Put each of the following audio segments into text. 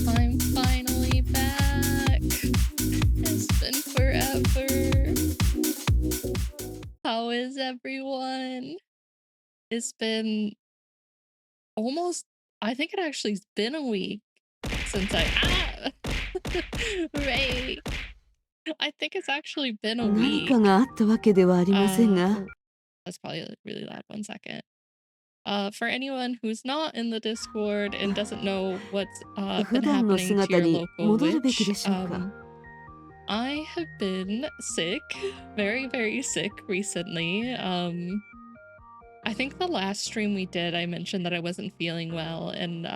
I'm finally back. It's been forever. How is everyone? It's been almost, I think it actually's been a week since Ray. I think it's actually been a 何 week. かがあったわけではありませんが、 That's probably really loud. 1 second. For anyone who's not in the Discord and doesn't know what's 普 been 段の happening to 姿 your に local 戻るべき witch, でしょうか。 I have been sick, very, very sick recently. I think the last stream we did, I mentioned that I wasn't feeling well, and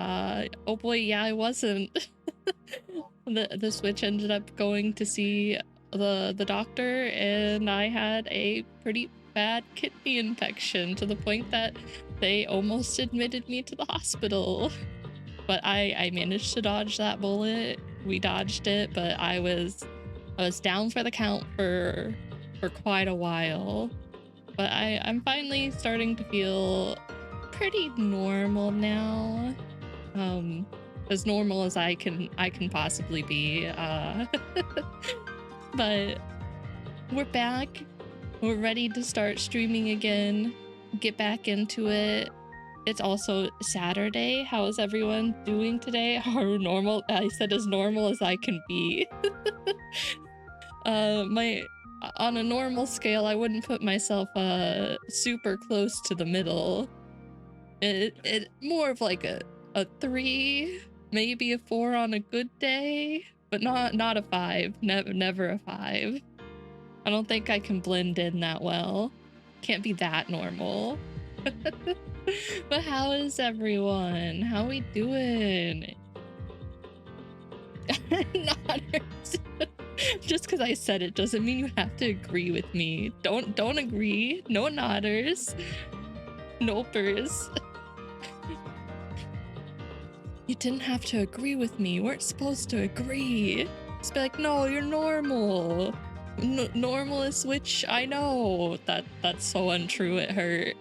oh boy, yeah, I wasn't. The switch ended up going to see the doctor, and I had a pretty bad kidney infection to the point that they almost admitted me to the hospital. But I managed to dodge that bullet. We dodged it, but I was down for the count for quite a while. But I'm finally starting to feel pretty normal now. As normal as I can possibly be. But we're back. We're ready to start streaming again. Get back into it. It's also Saturday. How is everyone doing today? How normal? I said as normal as I can be. On a normal scale, I wouldn't put myself super close to the middle. It more of like a 3, maybe a 4 on a good day, but not a 5. Never a 5. I don't think I can blend in that well. Can't be that normal. But how is everyone? How we doing? Nodders. Just because I said it doesn't mean you have to agree with me. Don't agree. No nodders. Nopers. You didn't have to agree with me. You weren't supposed to agree. Just be like, no, you're normal. Normal is which I know. That's so untrue, it hurt.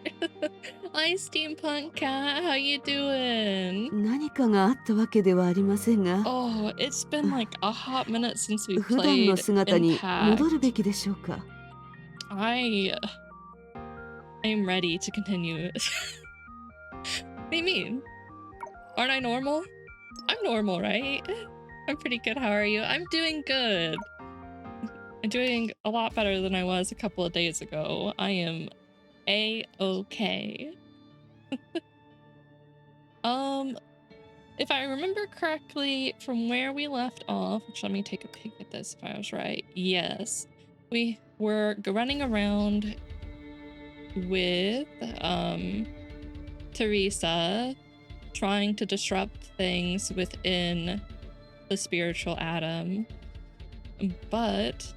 Hi, Steampunk Cat. How you doing? 何かがあったわけではありませんが、Oh, it's been like a hot minute since we 普段の played 姿に Impact. 戻るべきでしょうか。I am ready to continue. What do you mean? Aren't I normal? I'm normal, right? I'm pretty good. How are you? I'm doing good. I'm doing a lot better than I was a couple of days ago. I am a-okay. If I remember correctly from where we left off, which let me take a peek at this if I was right. Yes. We were running around with Teresa, trying to disrupt things within the spiritual atom, but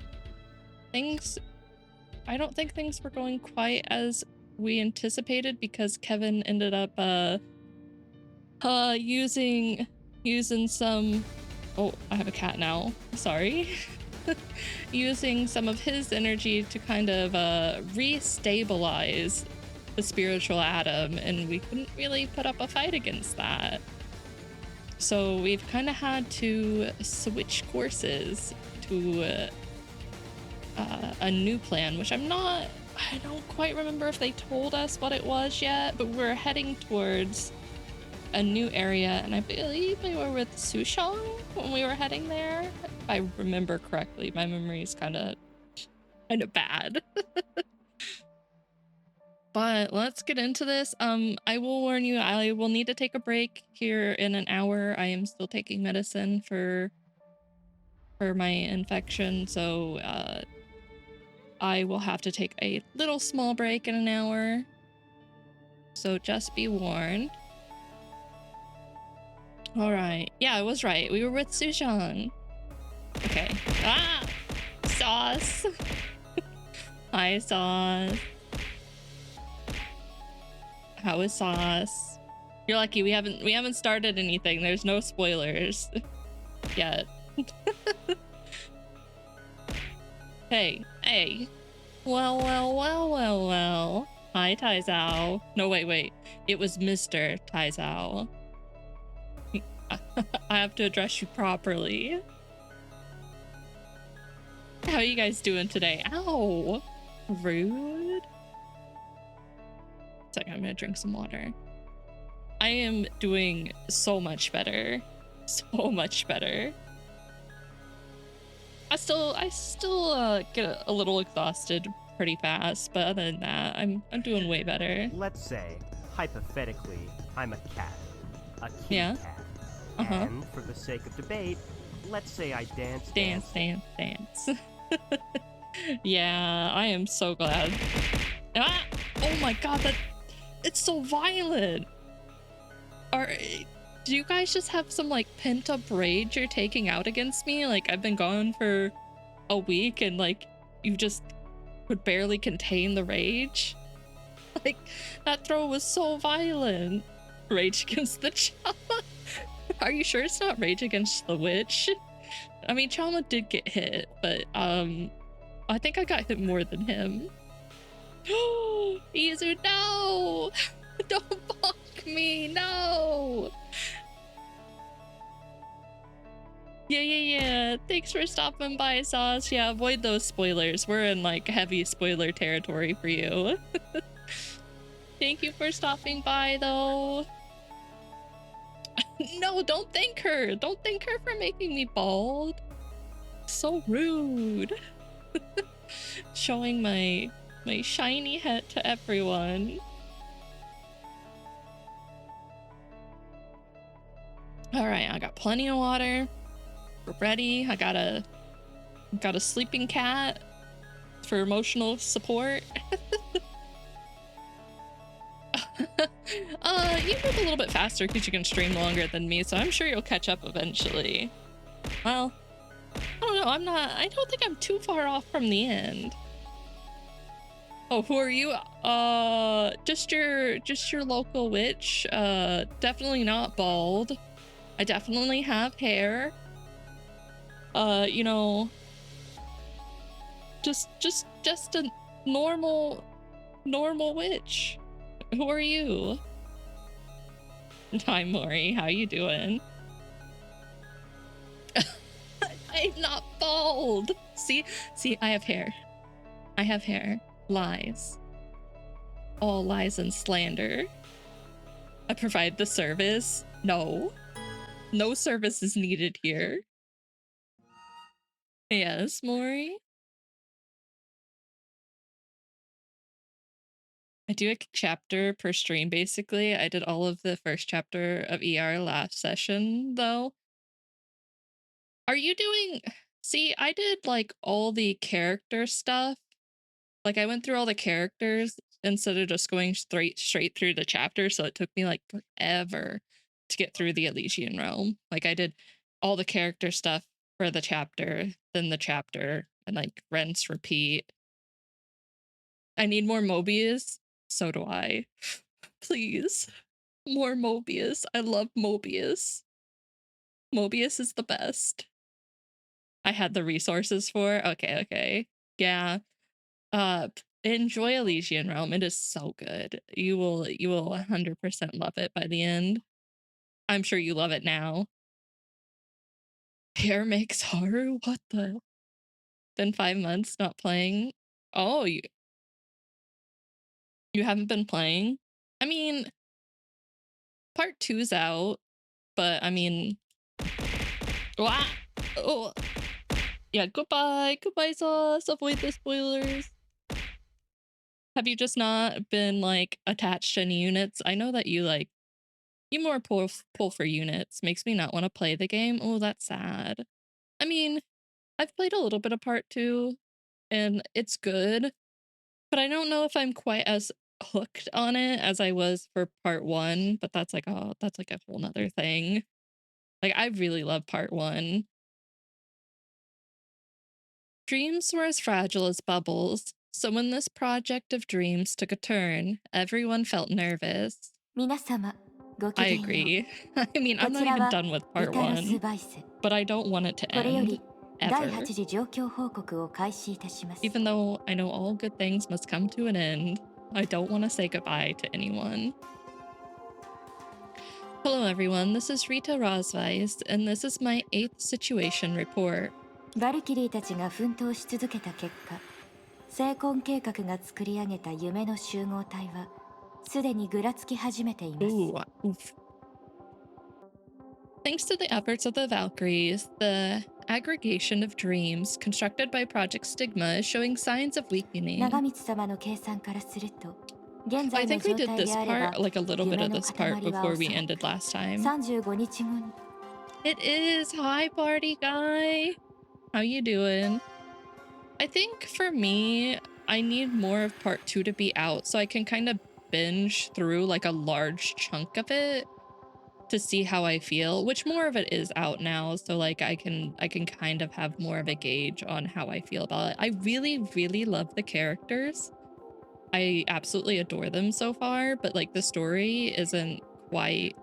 I don't think things were going quite as we anticipated, because Kevin ended up using some, oh, I have a cat now, sorry. Using some of his energy to kind of re-stabilize the spiritual atom, and we couldn't really put up a fight against that. So we've kind of had to switch courses to a new plan, which I don't quite remember if they told us what it was yet, but we're heading towards a new area, and I believe we were with Sushong when we were heading there. If I remember correctly, my memory is kind of bad. But let's get into this. I will warn you, I will need to take a break here in an hour. I am still taking medicine for my infection, so I will have to take a little small break in an hour. So just be warned. All right. Yeah, I was right. We were with Sushang. Okay. Ah! Sauce! Hi, Sauce. How is Sauce? You're lucky we haven't started anything. There's no spoilers yet. Hey. Well. Hi, Taizao. No, wait. It was Mr. Taizao. I have to address you properly. How are you guys doing today? Ow! Rude. Second, I'm gonna drink some water. I am doing so much better. So much better. I still get a little exhausted pretty fast, but other than that, I'm doing way better. Let's say, hypothetically, I'm a cat. A kitty Yeah. cat. Uh-huh. And for the sake of debate, let's say I dance. Yeah, I am so glad. Ah! Oh my god, it's so violent. Do you guys just have some like pent up rage you're taking out against me? Like, I've been gone for a week and like you just could barely contain the rage. Like, that throw was so violent. Rage against the Chama. Are you sure it's not rage against the witch? I mean, Chama did get hit, but I think I got hit more than him. Izu, no! Don't bonk me, no! Yeah. Thanks for stopping by, Sauce. Yeah, avoid those spoilers. We're in like heavy spoiler territory for you. Thank you for stopping by, though. No, don't thank her. Don't thank her for making me bald. So rude. Showing my shiny head to everyone. All right, I got plenty of water. We're ready. I got a sleeping cat for emotional support. You move a little bit faster because you can stream longer than me, so I'm sure you'll catch up eventually. Well, I don't know. I don't think I'm too far off from the end. Oh, who are you? Just your local witch. Definitely not bald. I definitely have hair. You know, just a normal witch. Who are you? Hi, Maury. How you doing? I'm not bald. See, I have hair. I have hair. Lies. All lies and slander. I provide the service. No. No service is needed here. Yes, Maury? I do a chapter per stream, basically. I did all of the first chapter of ER last session, though. Are you doing... See, I did, like, all the character stuff. Like, I went through all the characters instead of just going straight through the chapter, so it took me, like, forever to get through the Elysian Realm. Like, I did all the character stuff for the chapter, then the chapter, and, like, rinse, repeat. I need more Mobius. So do I. Please. More Mobius. I love Mobius. Mobius is the best. I had the resources for. Okay. Yeah. Enjoy Elysian Realm. It is so good. You will 100% love it by the end. I'm sure you love it now. Hair makes Haru? What the? Been 5 months not playing? Oh, you haven't been playing? I mean, part 2's out, but I mean, wah! Oh, yeah, goodbye, sauce, avoid the spoilers. Have you just not been, like, attached to any units? I know that you, like, you more pull for units. Makes me not want to play the game. Oh, that's sad. I mean, I've played a little bit of part 2, and it's good, but I don't know if I'm quite as hooked on it as I was for part 1, but that's like a whole nother thing. Like, I really love part 1. Dreams were as fragile as bubbles, so when this project of dreams took a turn, everyone felt nervous. I agree. I mean, I'm not even done with part 1, but I don't want it to end, ever. Even though I know all good things must come to an end, I don't want to say goodbye to anyone. Hello everyone, this is Rita Rosweiss, and this is my 8th situation report. バルキリーたちが奮闘し続けた結果、成婚計画が作り上げた夢の集合体はすでにぐらつき始めています。Oof. Thanks to the efforts of the Valkyries, the aggregation of dreams constructed by Project Stigma is showing signs of weakening. I think we did this part, like a little bit of this part before we ended last time. It is! Hi, party guy! How you doing? I think for me, I need more of part 2 to be out so I can kind of binge through like a large chunk of it to see how I feel, which more of it is out now, so like I can kind of have more of a gauge on how I feel about it. I really love the characters. I absolutely adore them so far, but like the story isn't quite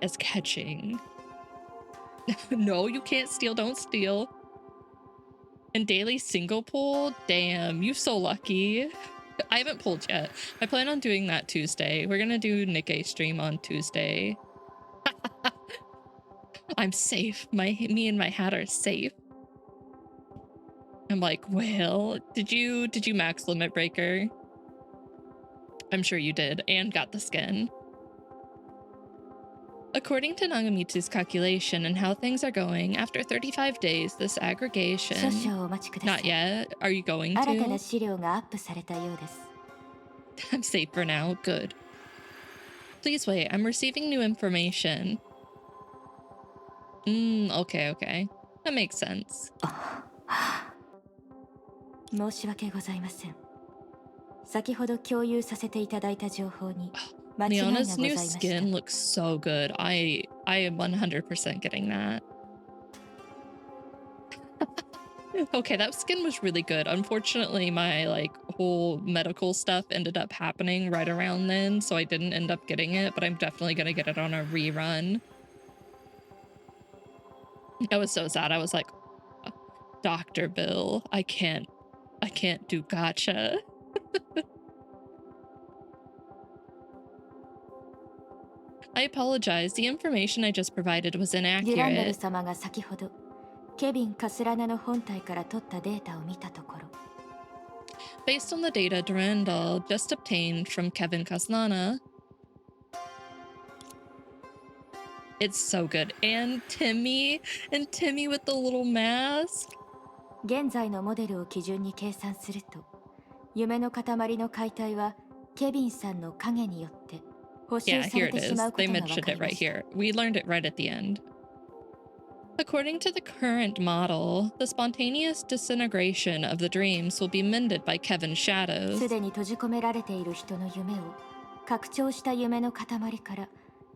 as catching. No, you can't steal, don't steal. And daily single pull? Damn, you so lucky. I haven't pulled yet. I plan on doing that Tuesday. We're gonna do Nikkei stream on Tuesday. I'm safe. Me and my hat are safe. I'm like, well, did you max limit breaker? I'm sure you did, and got the skin. According to Nagamitsu's calculation and how things are going, after 35 days, this aggregation... Not yet? Are you going to? I'm safe for now. Good. Please wait. I'm receiving new information. Okay. That makes sense. Leona's new skin looks so good. I am 100% getting that. Okay, that skin was really good. Unfortunately, my like whole medical stuff ended up happening right around then, so I didn't end up getting it, but I'm definitely gonna get it on a rerun. I was so sad. I was like, Dr. Bill, I can't do gacha. I apologize. The information I just provided was デュランダル inaccurate. 様が先ほどケビン・カスラナの本体から取ったデータを見たところ Based on the data Durandal just obtained from Kevin Kaslana, it's so good. And Timmy with the little mask. 現在のモデルを基準に計算すると夢の塊の解体はケビンさんの影によって補修 Yeah, さ here れ it てし is. まうこ They とが分 mentioned かり it ま right した here. We learned it right at the end. According to the current model, the spontaneous disintegration of the dreams will be mended by Kevin's shadows. すでに閉じ込められている人の夢を拡張した夢の塊から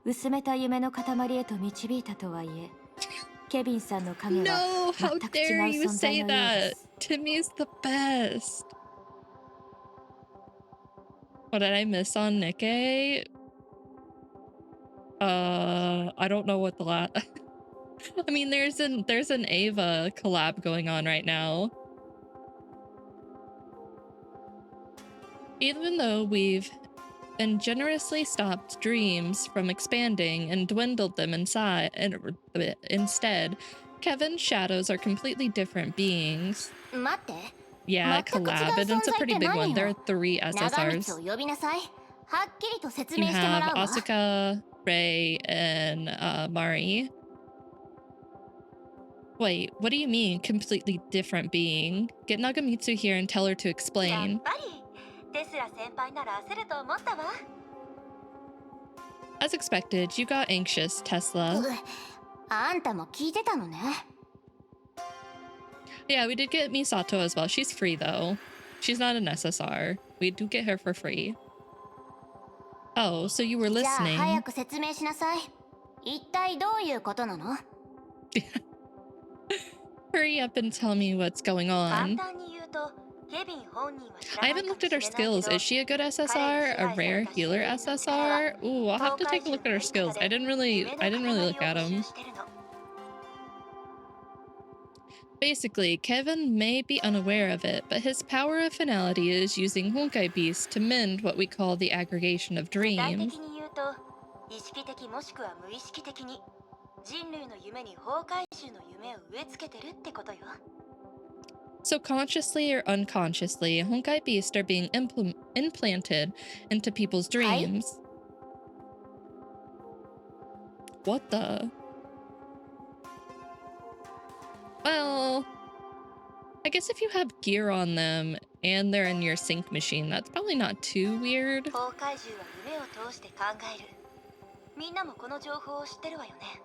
薄めた夢の塊へと導いたとはいえケビンさんの影は No, 全 how く dare 違う you 存在 say のようで that? す Timmy's the best. What did I miss on Nikkei? I don't know what the last. I mean, there's an Ava collab going on right now. Even though we've been generously stopped dreams from expanding and dwindled them inside, and instead, Kevin's shadows are completely different beings. 待って Yeah, 全く違う collab, and it's a 存在っ pretty て big 何 one. There よ are 3 長光 SSRs. を呼びなさいはっきりと説 You 明しても have らうわ Asuka, Rei, and Mari. Wait, what do you mean, completely different being? Get Nagamitsu here and tell her to やっ explain. ぱりテスラ先輩なら焦ると思ったわ As expected, you got anxious, Tesla. あんたも聞いてたのね Yeah, we did get Misato as well. She's free, though. She's not an SSR. We do get her for free. Oh, so you were じゃあ早 listening. く説明しなさい一体どういうことなの Hurry up and tell me what's going 簡 on. 単に言うとケビン本人は知ら I ない haven't かも looked し at れ her ないけ skills. ど Is she a good 彼に SSR? 支 A 配さ rare れた healer 精霊の力は SSR? Ooh, I'll have to 崩壊 take a 獣 look at の her やり方 skills. で I didn't really 夢の look 塊 at を補 them. 修してるの Basically, Kevin may be unaware of it, but his power of finality is using Honkai Beast to mend what we call the aggregation of 具体 dreams. 的に言うと意識的もしくは無意識的に人類の夢に崩壊獣の夢を植え付けてるってことよ So consciously or unconsciously, Honkai Beast are being implanted into people's dreams. What the? Well, I guess if you have gear on them and they're in your sync machine, that's probably not too weird. 崩壊獣は夢を通して考えるみんなもこの情報を知ってるわよね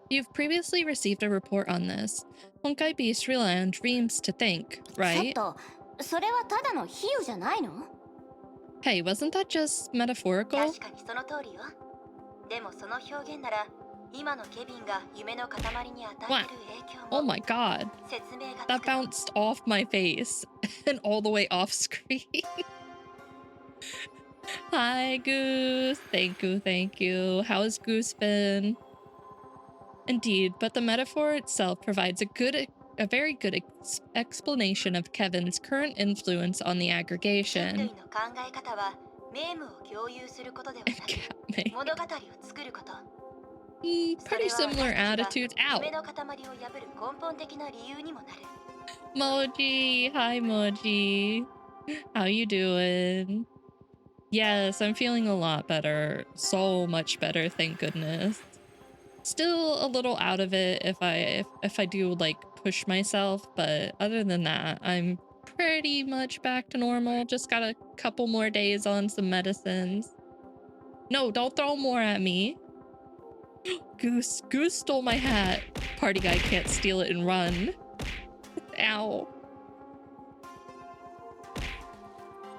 You've previously received a report on this. Honkai Beasts rely on dreams to think, ちょっ right? とそれはただの比喩じゃないの Hey, wasn't that just metaphorical? 確かにその通りよでもその表現なら今のケビンが夢の塊に与えてる影響 Oh も my god. 説明が That つくの bounced off my face and all the way off screen. Hi, Goose. Thank you. How's Goose been? Indeed, but the metaphor itself provides a very good explanation of Kevin's current influence on the 人類 aggregation. の考え方はメームを共有することではなく Catmate. 物語を作ること Pretty similar attitudes. 夢 Ow. の塊を破る根本的な理由にもなる Moji. Hi, Moji. How you doing? Yes, I'm feeling a lot better. So much better, thank goodness. Still a little out of it if I do like push myself, but other than that, I'm pretty much back to normal. Just got a couple more days on some medicines. No, don't throw more at me. Goose stole my hat. Party guy can't steal it and run. Ow.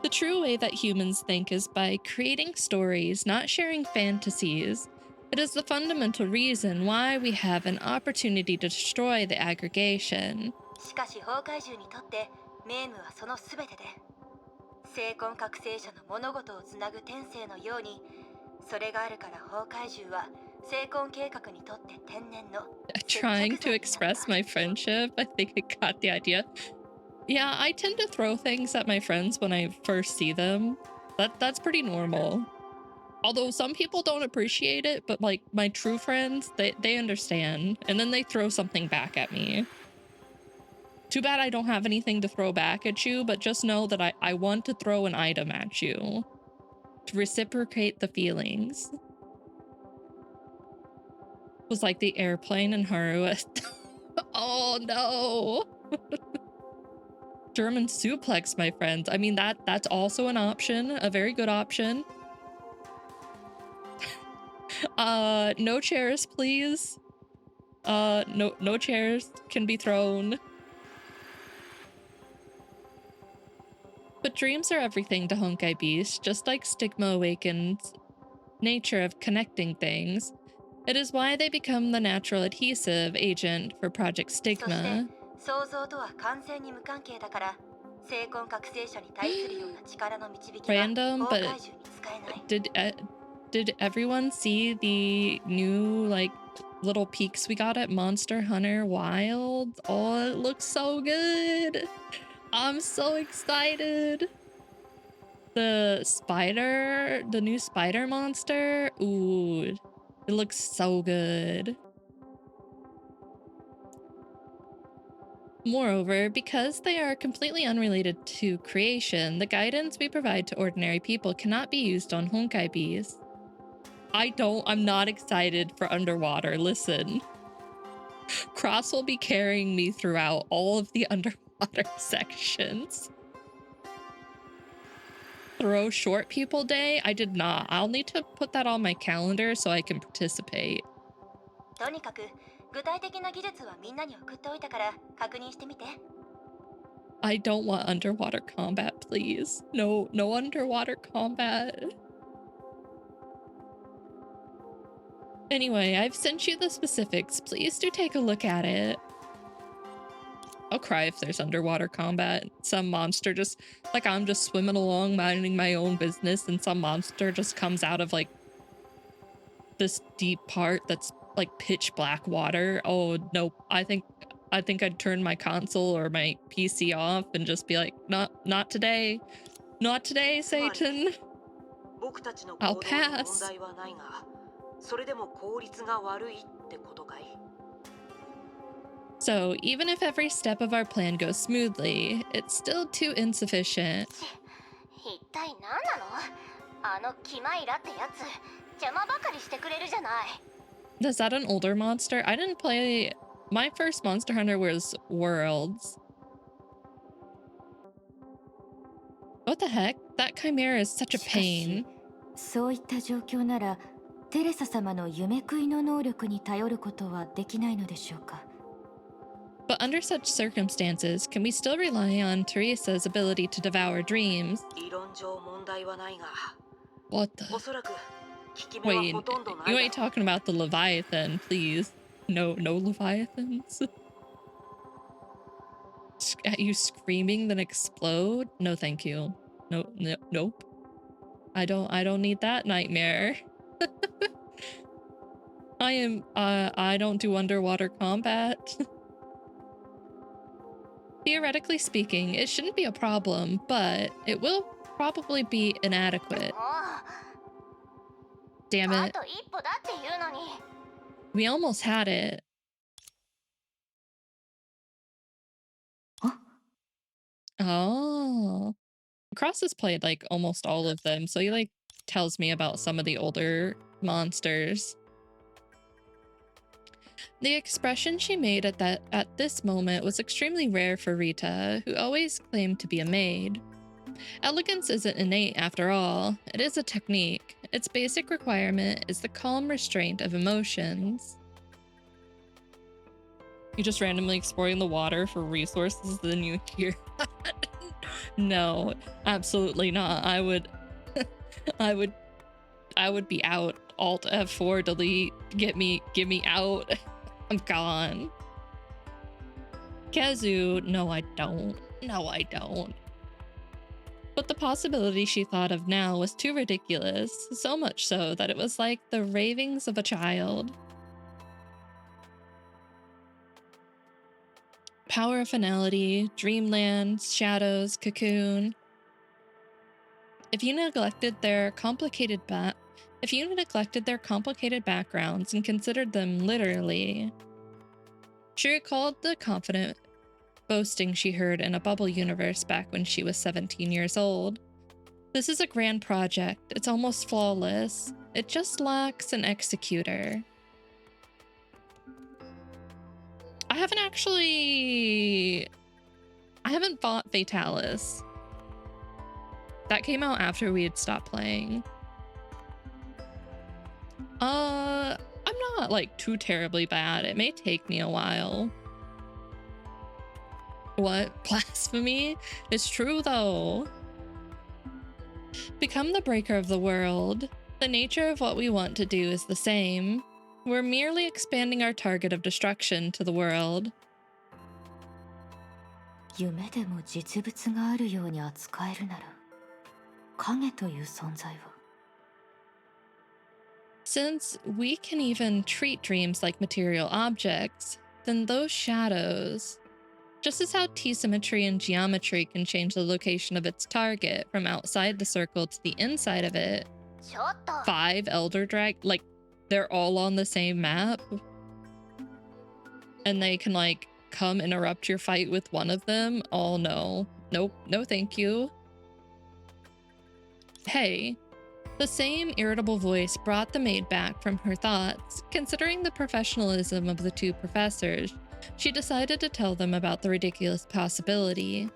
The true way that humans think is by creating stories, not sharing fantasies. It is the fundamental reason why we have an opportunity to destroy the aggregation. しかし崩壊獣にとってメームはその全てで精魂覚醒者の物事をつなぐ天性のようにそれがあるから崩壊獣は精魂計画にとって天然の Trying to express my friendship. I think I got the idea. Yeah, I tend to throw things at my friends when I first see them. That's pretty normal. Although some people don't appreciate it, but like my true friends, they understand. And then they throw something back at me. Too bad I don't have anything to throw back at you, but just know that I want to throw an item at you to reciprocate the feelings. It was like the airplane in Haru. Oh no. German suplex, my friends. I mean, that's also an option, a very good option. No chairs, please. No chairs can be thrown. But dreams are everything to Honkai Beast, just like Stigma Awakened's nature of connecting things. It is why they become the natural adhesive agent for Project Stigma. 想像とは完全に無関係だから、精魂覚醒者に対するような力の導きは Random, 崩 but 壊獣に使えない。did everyone see the new like little peaks we got at Monster Hunter Wild? Oh, it looks so good. I'm so excited. The new spider monster. Ooh, it looks so good. Moreover, because they are completely unrelated to creation, the guidance we provide to ordinary people cannot be used on Honkai bees. I'm not excited for underwater. Listen, Cross will be carrying me throughout all of the underwater sections. Throw short people day? I did not. I'll need to put that on my calendar so I can participate. とにかく具体的な技術はみんなに送っておいたから確認してみて。I don't want underwater combat, please. No underwater combat. Anyway, I've sent you the specifics. Please do take a look at it. I'll cry if there's underwater combat. Some monster just, like, I'm just swimming along, minding my own business, and some monster just comes out of, like, this deep part that's, like, pitch black water. Oh, nope. I think I'd turn my console or my PC off and just be like, not today. Not today, Satan. I'll pass. So, even if every step of our plan goes smoothly, it's still too insufficient. Is that an older monster? I didn't play... My first Monster Hunter was Worlds. What the heck? That chimera is such a pain. そういった状況なら、テレサ様の夢食いの能力に頼ることはできないのでしょうか。But under such circumstances, can we still rely on Teresa's ability to devour dreams? What the? Wait, you ain't talking about the Leviathan, please. No Leviathans? At you screaming then explode? No, thank you. Nope. I don't need that nightmare. I don't do underwater combat. Theoretically speaking, it shouldn't be a problem, but it will probably be inadequate. Damn it. We almost had it. Oh. Cross has played like almost all of them, so he like tells me about some of the older monsters. The expression she made at this moment was extremely rare for Rita, who always claimed to be a maid. Elegance isn't innate after all, it is a technique. Its basic requirement is the calm restraint of emotions. You just randomly exploring the water for resources, then you hear No, absolutely not. I would be out. Alt F4 delete. Get me out. I'm gone. Kazu, no I don't. No I don't. But the possibility she thought of now was too ridiculous, so much so that it was like the ravings of a child. Power of finality, dreamland, shadows, cocoon. If you neglected their complicated backgrounds and considered them literally. She recalled the confident boasting she heard in a bubble universe back when she was 17 years old. This is a grand project. It's almost flawless. It just lacks an executor. I haven't bought Fatalis. That came out after we had stopped playing. I'm not like too terribly bad. It may take me a while. What? Blasphemy? It's true though. Become the breaker of the world. The nature of what we want to do is the same. We're merely expanding our target of destruction to the world. 夢でも実物があるように扱えるなら、影という存在は。Since we can even treat dreams like material objects, then those shadows, just as how T-symmetry and geometry can change the location of its target from outside the circle to the inside of it, ちょっと 5 Elder Drag, like, they're all on the same map, and they can, like, come interrupt your fight with one of them. Oh, no. Nope. No thank you. Hey. The same irritable voice brought the maid back from her thoughts. Considering the professionalism of the two professors, she decided to tell them about the ridiculous possibility.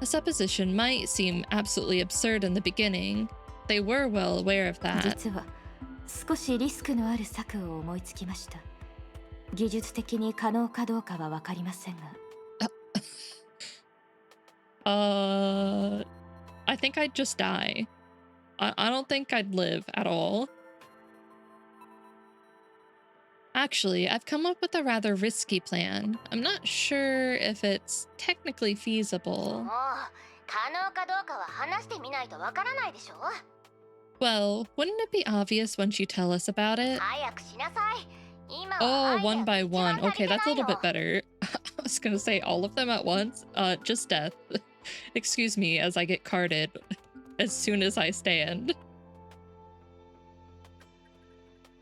A supposition might seem absolutely absurd in the beginning. They were well aware of that. 実は少しリスクのある策を思いつきました。技術的に可能かどうかは分かりませんが。I think I'd just die. I don't think I'd live at all. Actually, I've come up with a rather risky plan. I'm not sure if it's technically feasible. もう可能かどうかは話してみないとわからないでしょ Well, wouldn't it be obvious once you tell us about it? 早くしなさい今は Oh, アイデア one が by 一番 one. 足り Okay, て that's a ない little の bit better. I was gonna say all of them at once. Just death. Excuse me as I get carded as soon as I stand.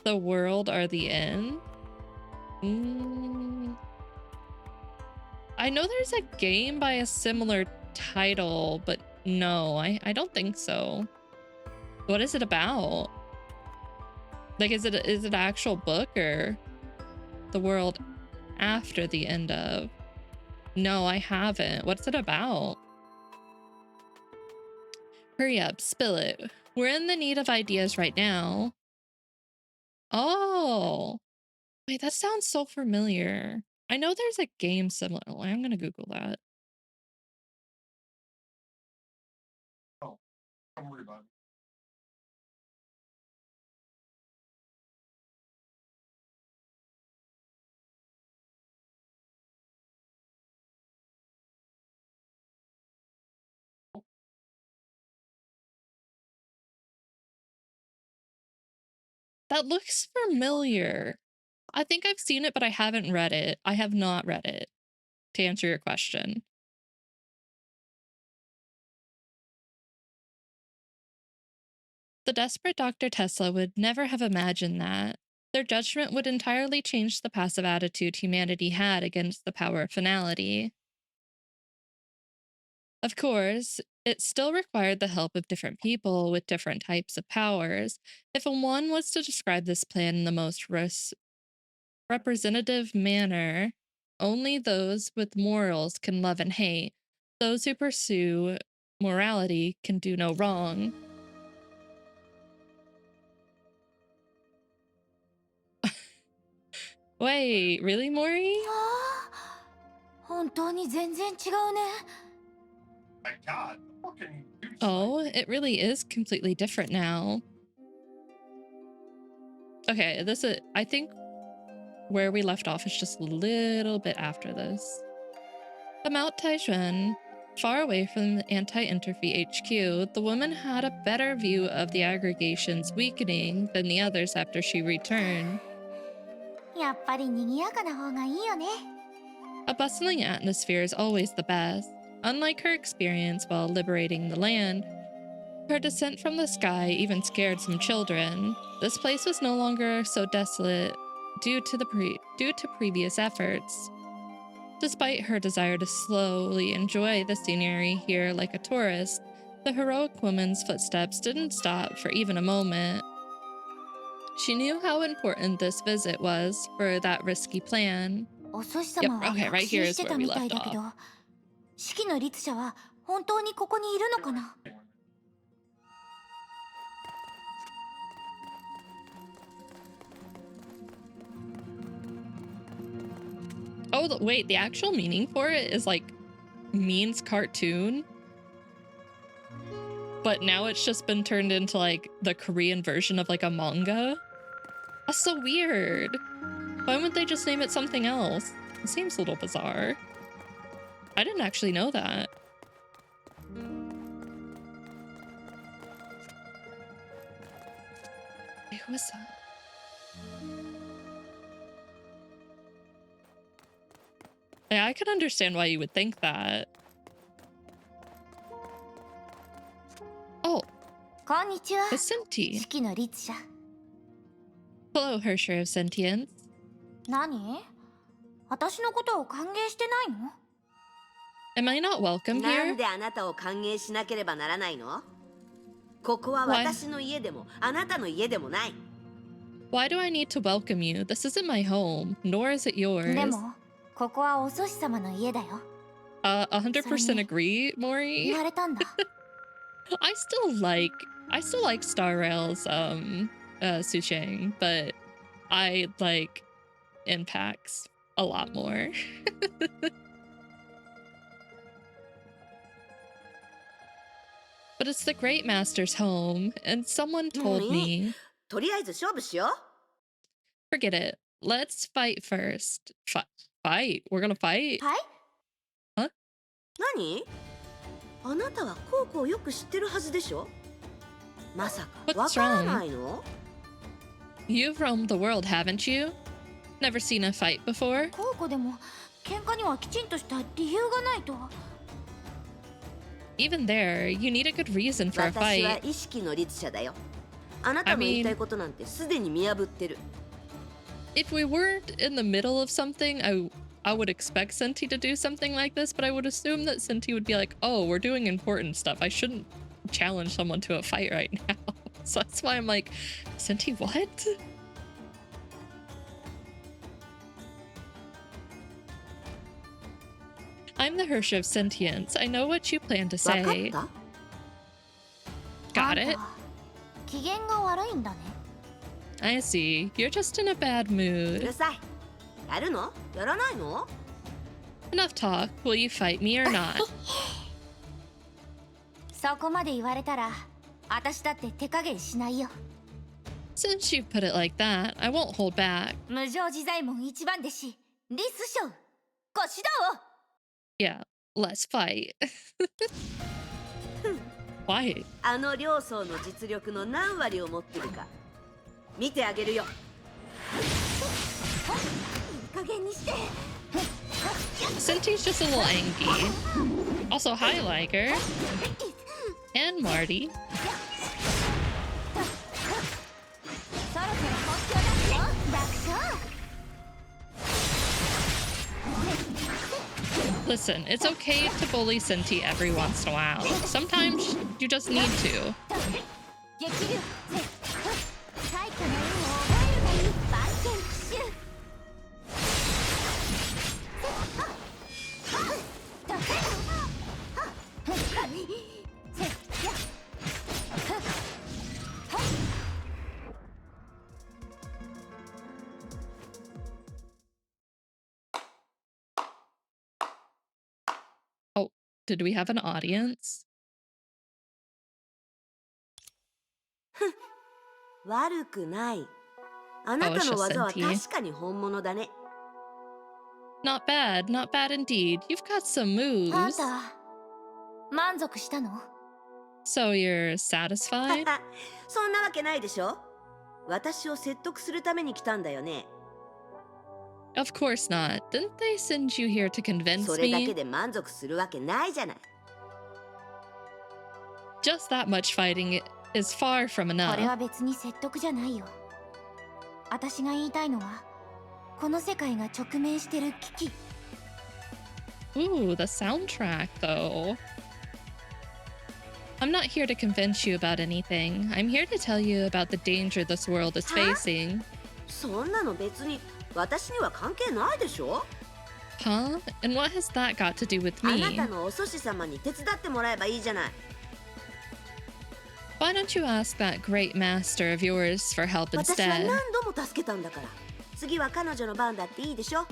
The world are the end? I know there's a game by a similar title, but no, I don't think so. What is it about? Like, is it an actual book or the world after the end of? No, I haven't. What's it about? Hurry up, spill it. We're in the need of ideas right now. Oh, wait, that sounds so familiar. I know there's a game similar. Oh, I'm gonna Google that. Oh, don't worry about it. That looks familiar. I think I've seen it, but I haven't read it. I have not read it, to answer your question. The desperate Dr. Tesla would never have imagined that. Their judgment would entirely change the passive attitude humanity had against the power of finality. Of course, it still required the help of different people with different types of powers. If one was to describe this plan in the most representative manner, only those with morals can love and hate. Those who pursue morality can do no wrong. Wait, really, Mori? 本当に全然違うね。My God, what can you do? Oh, it really is completely different now. Okay, I think where we left off is just a little bit after this. At Mount Taijuan, far away from the anti-interfee HQ, the woman had a better view of the aggregation's weakening than the others after she returned. やっぱり賑やかな方がいいよね A bustling atmosphere is always the best. Unlike her experience while liberating the land, Her descent from the sky even scared some children. This place was no longer so desolate due to previous efforts. Despite her desire to slowly enjoy the scenery here like a tourist, the heroic woman's footsteps didn't stop for even a moment. She knew how important this visit was for that risky plan. お寿司 Yep, 様は okay, 確 right 信 here し is て where た we みたい left だけど off. 式の律者は本当にここにいるのかな。 Oh, wait, the actual meaning for it is like means cartoon. But now it's just been turned into like the Korean version of like a manga. That's so weird. Why wouldn't they just name it something else? It seems a little bizarre. I didn't actually know that. Wait, who was that? Yeah, I can understand why you would think that. Oh, こんにちは。 it's Senti. 式の律者。 Hello, Hersher of Sentience. 何？私のことを歓迎してないの？ Am I not welcome なん here? であなたを歓迎しなければならないの？ここは Why? 私の家でもあなたの家でもない。 Why do I need to welcome you? This isn't my home, nor is it で yours. もここはお寿司様の家だよ。 100% agree, 言 Mori. われたんだ。 I still like Star Rail's Sucheng, but I like Impact's a lot more. But it's the Great Master's home, and someone told me. とりあえず勝負しよう。 Forget it. Let's fight first. Fight? We're gonna fight? はい？何？あなたはコウコをよく知ってるはずでしょ？まさか What's わからないの？ You've roamed the world, haven't you? Never seen a fight before? コウコでも喧嘩にはきちんとした理由がないと。 Even there, you need a good reason for a 私は fight. 意識の律者だよ。あなたの言いたいことなんてすでに見破ってる。 If we weren't in the middle of something, I would expect Senti to do something like this, but I would assume that Senti would be like, oh, we're doing important stuff. I shouldn't challenge someone to a fight right now. So that's why I'm like, Senti, what? I'm the Herrscher of Sentience. I know what you plan to わかっ say. た？ Got あん it? た機嫌が悪いんだね。 I see. You're just in a bad う mood. るさい。やるの？やらないの？ Enough talk. Will you fight me or not? そこまで言われたら私だって手加減しないよ。 Since you put it like that, I won't hold back. 無常自在門一番弟子リス将ご指導を。 Yeah, let's fight. Why? あの両層の実力の何割を持ってるか見てあげるよ。いい加減にして。 Senti's just a little angry. Also, hi, Liger. And Marty. そろそろ本気を出すよ楽勝。 Listen, it's okay to bully Senti every once in a while. Sometimes you just need to. 激流最古の意味を覚えるがいい万全奇襲。 Oh, did we have an audience? 悪くない。あなたの技は確かに本物だね。 Not bad, not bad indeed. You've got some あん moves. た満足したの？ So you're satisfied? そんなわけないでしょ。私を説得するために来たんだよね。 Of course not. Didn't they send you here to convince それだけ me? で満足するわけないじゃない。Just that much fighting is far from これは enough. 別に説得じゃないよ。私が言いたいのは、この世界が直面してる危機。Ooh, the soundtrack, though. I'm not here to convince you about anything. I'm here to tell you about the danger this world is Huh? facing. そんなの別に私には関係ないでしょ。 Huh? And what has that got to do with あな me? たのお祖師様に手伝ってもらえばいいじゃない。 Why don't you ask that great master of yours for help 私は instead? 何度も助けたんだから。次は彼女の番だっていいでしょ。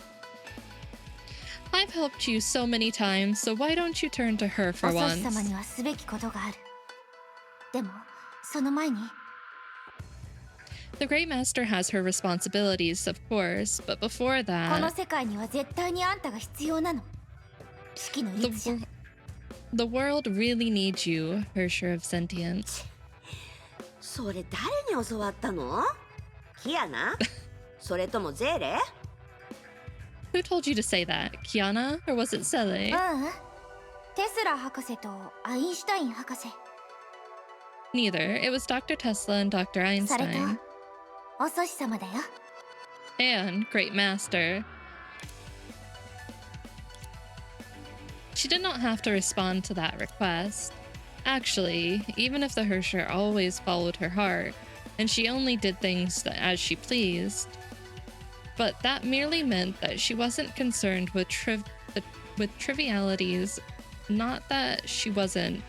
I've helped you so many times, so why don't you turn to her お for 祖師 once? 様にはすべきことがある。でも、その前に、 The Great Master has her responsibilities, of course, but before この that, 世界には絶対にあんたが必要なの。危機の the, 律者。 the world really needs you, Hersher of Sentience. それ誰に教わったの？キアナ？それともゼーレ？ Who told you to say that? Kiana? Or was it Sele? ううん。テスラ博士とアインシュタイン博士。 Neither. It was Dr. Tesla and Dr. それと、 Einstein. お祖師様だよ。 And Great Master. She did not have to respond to that request. Actually, even if the Hersher always followed her heart, and she only did things as she pleased, but that merely meant that she wasn't concerned with trivialities, not that she wasn't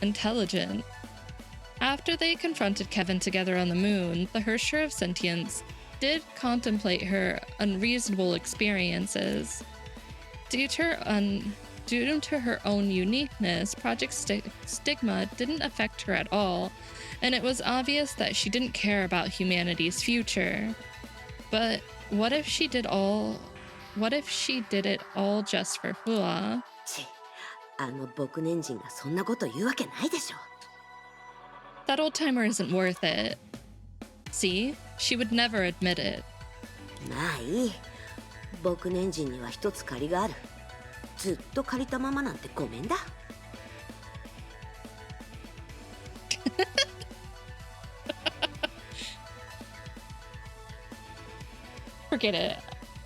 intelligent. After they confronted Kevin together on the moon, the Hersher of Sentience did contemplate her unreasonable experiences. Due to her own uniqueness, Project Stigma didn't affect her at all, and it was obvious that she didn't care about humanity's future. But what if she did it all just for Hua? ち、あの牧年人がそんなこと言うわけないでしょ。 That old timer isn't worth it. See? She would never admit it. まあいい。牧年人には一つ借りがある。ずっと借りたままなんてごめんだ。Forget it.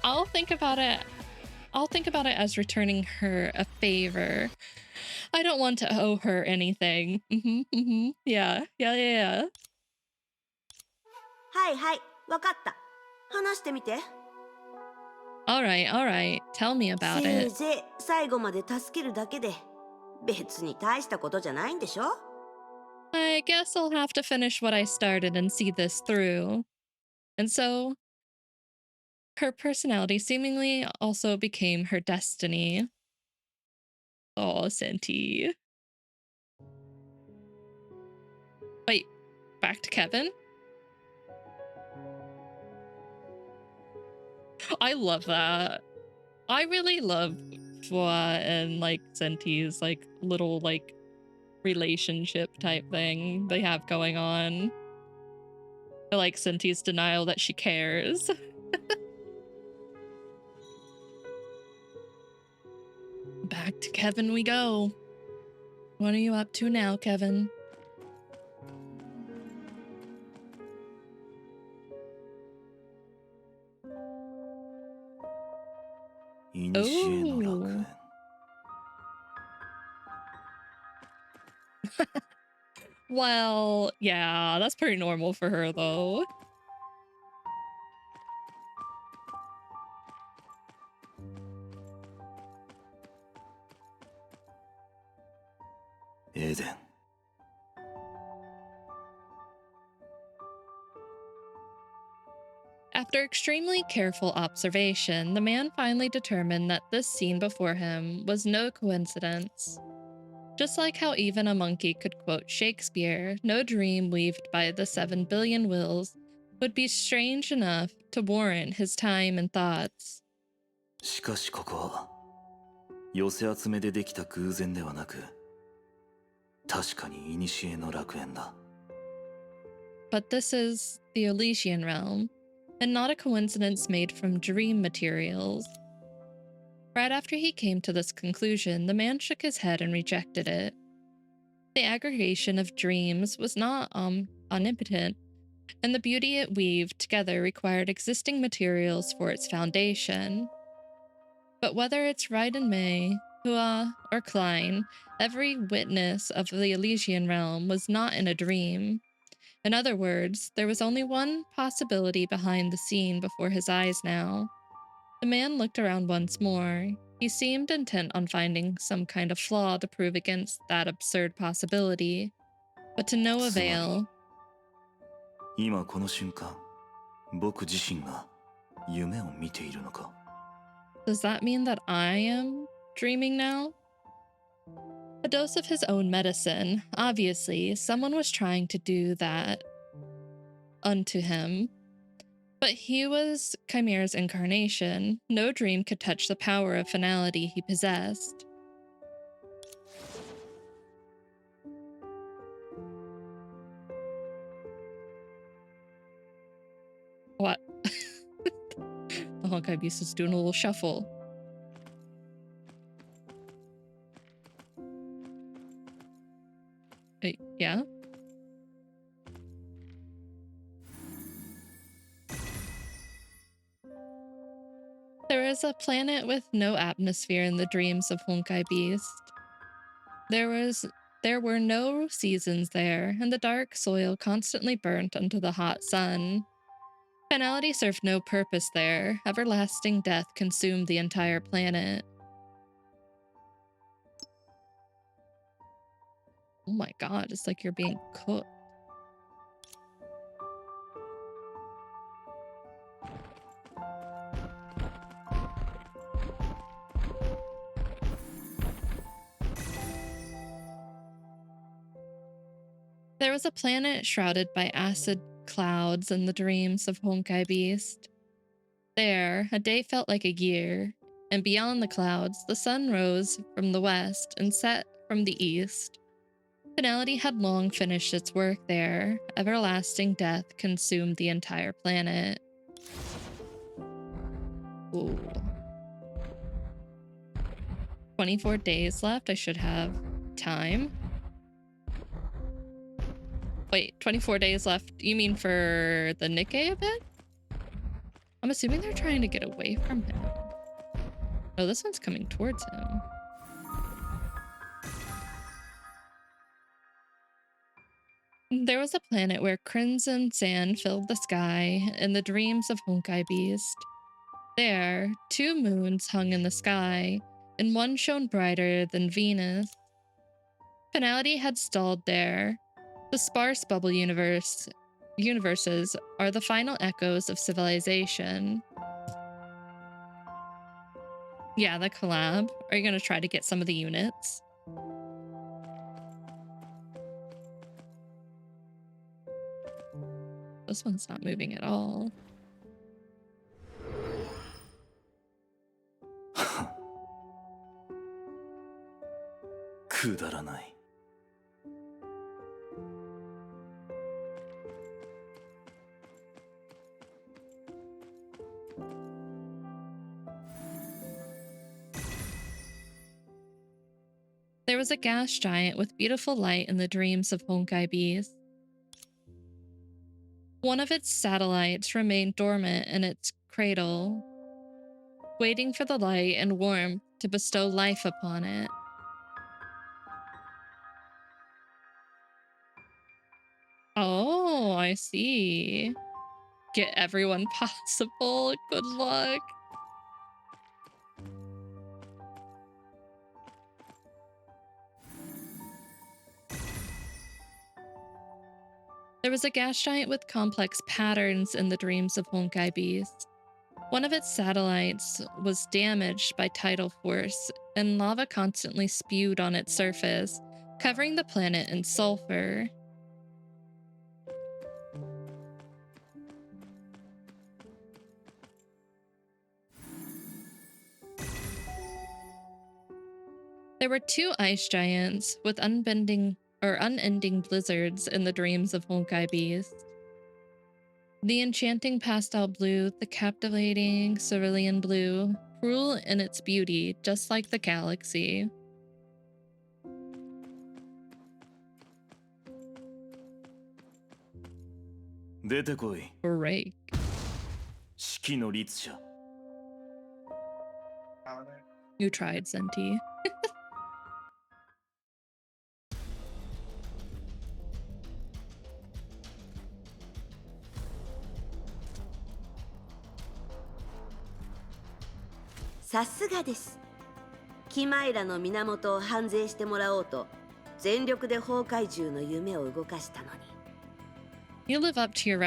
I'll think about it. I'll think about it as returning her a favor. I don't want to owe her anything. Yeah. はいはい、わかった。話してみて。 All right. Tell me about せい it. ぜい最後まで助けるだけで別に大したことじゃないんでしょ。 I guess I'll have to finish what I started and see this through. And so, her personality seemingly also became her destiny. Oh, Senti. Wait, back to Kevin? I love that. I really love Fua and like Senti's like little like relationship type thing they have going on. I like Senti's denial that she cares. Back to Kevin we go. What are you up to now, Kevin? 古の楽園。 Well, yeah, that's pretty normal for her though. エデン。 After extremely careful observation, the man finally determined that this scene before him was no coincidence. Just like how even a monkey could quote Shakespeare, no dream weaved by the 7 billion wills would be strange enough to warrant his time and thoughts. しかしここは寄せ集めでできた偶然ではなく、確かに古の楽園だ。 But this is the Elysian realm, and not a coincidence made from dream materials. Right after he came to this conclusion, the man shook his head and rejected it. The aggregation of dreams was not omnipotent, and the beauty it weaved together required existing materials for its foundation. But whether it's Raiden May, Hua, or Klein, every witness of the Elysian realm was not in a dream. In other words, there was only one possibility behind the scene before his eyes now. The man looked around once more. He seemed intent on finding some kind of flaw to prove against that absurd possibility, but to no つまり avail. 今この瞬間僕自身が夢を見ているのか Does that mean that I am dreaming now? A dose of his own medicine. Obviously, someone was trying to do that unto him. But he was Chimera's incarnation. No dream could touch the power of finality he possessed. What? The Honkai Beast is doing a little shuffle. Yeah? There is a planet with no atmosphere in the dreams of Honkai Beast. There were no seasons there, and the dark soil constantly burnt under the hot sun. Finality served no purpose there. Everlasting death consumed the entire planet. Oh my god, it's like you're being cooked. There was a planet shrouded by acid clouds in the dreams of Honkai Beast. There, a day felt like a year, and beyond the clouds, the sun rose from the west and set from the east. Finality had long finished its work there. Everlasting death consumed the entire planet. Ooh. 24 days left. I should have time. Wait, 24 days left. You mean for the Nikkei event? I'm assuming they're trying to get away from him. Oh, this one's coming towards him. There was a planet where crimson sand filled the sky in the dreams of Honkai Beast. There, 2 moons hung in the sky, and one shone brighter than Venus. Finality had stalled there. The sparse bubble universes are the final echoes of civilization. Yeah, the collab. Are you going to try to get some of the units? This one's not moving at all.くだらない There was a gas giant with beautiful light in the dreams of Honkai Beast. One of its satellites remained dormant in its cradle, waiting for the light and warmth to bestow life upon it. Oh, I see. Get everyone possible. Good luck. There was a gas giant with complex patterns in the dreams of Honkai Beast. One of its satellites was damaged by tidal force, and lava constantly spewed on its surface, covering the planet in sulfur. There were 2 ice giants with unending blizzards in the dreams of Honkai Beast. The enchanting pastel blue, the captivating cerulean blue, cruel in its beauty, just like the galaxy. Break. 式の律者 You tried, Senti. さすがです。キマイラの源を反省してもらおうと全力で崩壊獣の夢を動かしたのに。You live up to your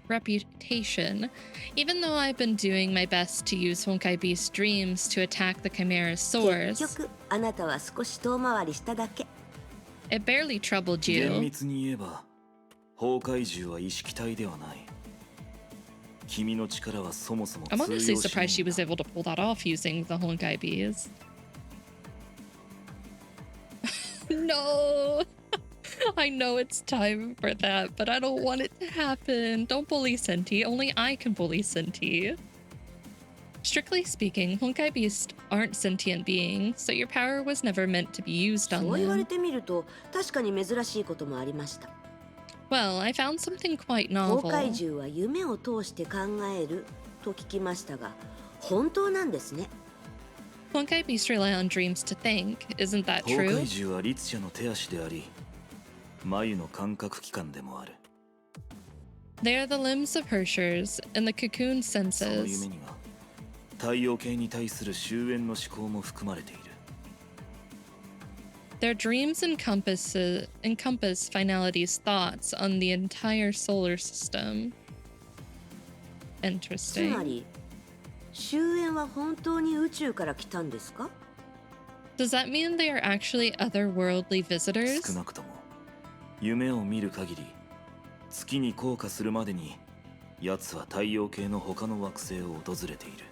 reputation, even though I've been doing my best to use Honkai Beast's dreams to attack the Chimera's source. 結局あなたは少し遠回りしただけ。It barely troubled 厳 you. 密に言えば崩壊獣は意識体ではない。君の力はそもそも I'm 通用 honestly しな surprised い she んだ was able to pull that off using the Honkai Beast. No! I know it's time for that, but I don't want it to happen. Don't bully Senti. Only I can bully Senti. Strictly speaking, Honkai Beasts aren't sentient beings, so your power was never meant to be used on そう言われ them. てみると確かに珍しいこともありました。 Well, I found something quite 崩壊 novel. 獣は夢を通して考えると聞きましたが、本当なんですね。 Honkai Beasts rely on dreams to think. Isn't that 崩 true? 壊獣は律者の手足であり眉の感覚器官でもある。 They are the limbs of Hershers and the cocoon その senses. 夢には太陽系に対する終焉の思考も含まれている。 Their dreams encompass Finality's thoughts on the entire solar system. つま Interesting. り終焉は本当に宇宙から来たんですか？ Does that mean they are actually otherworldly 少 visitors? なくとも夢を見る限り月に降下するまでに奴は太陽系の他の惑星を訪れている。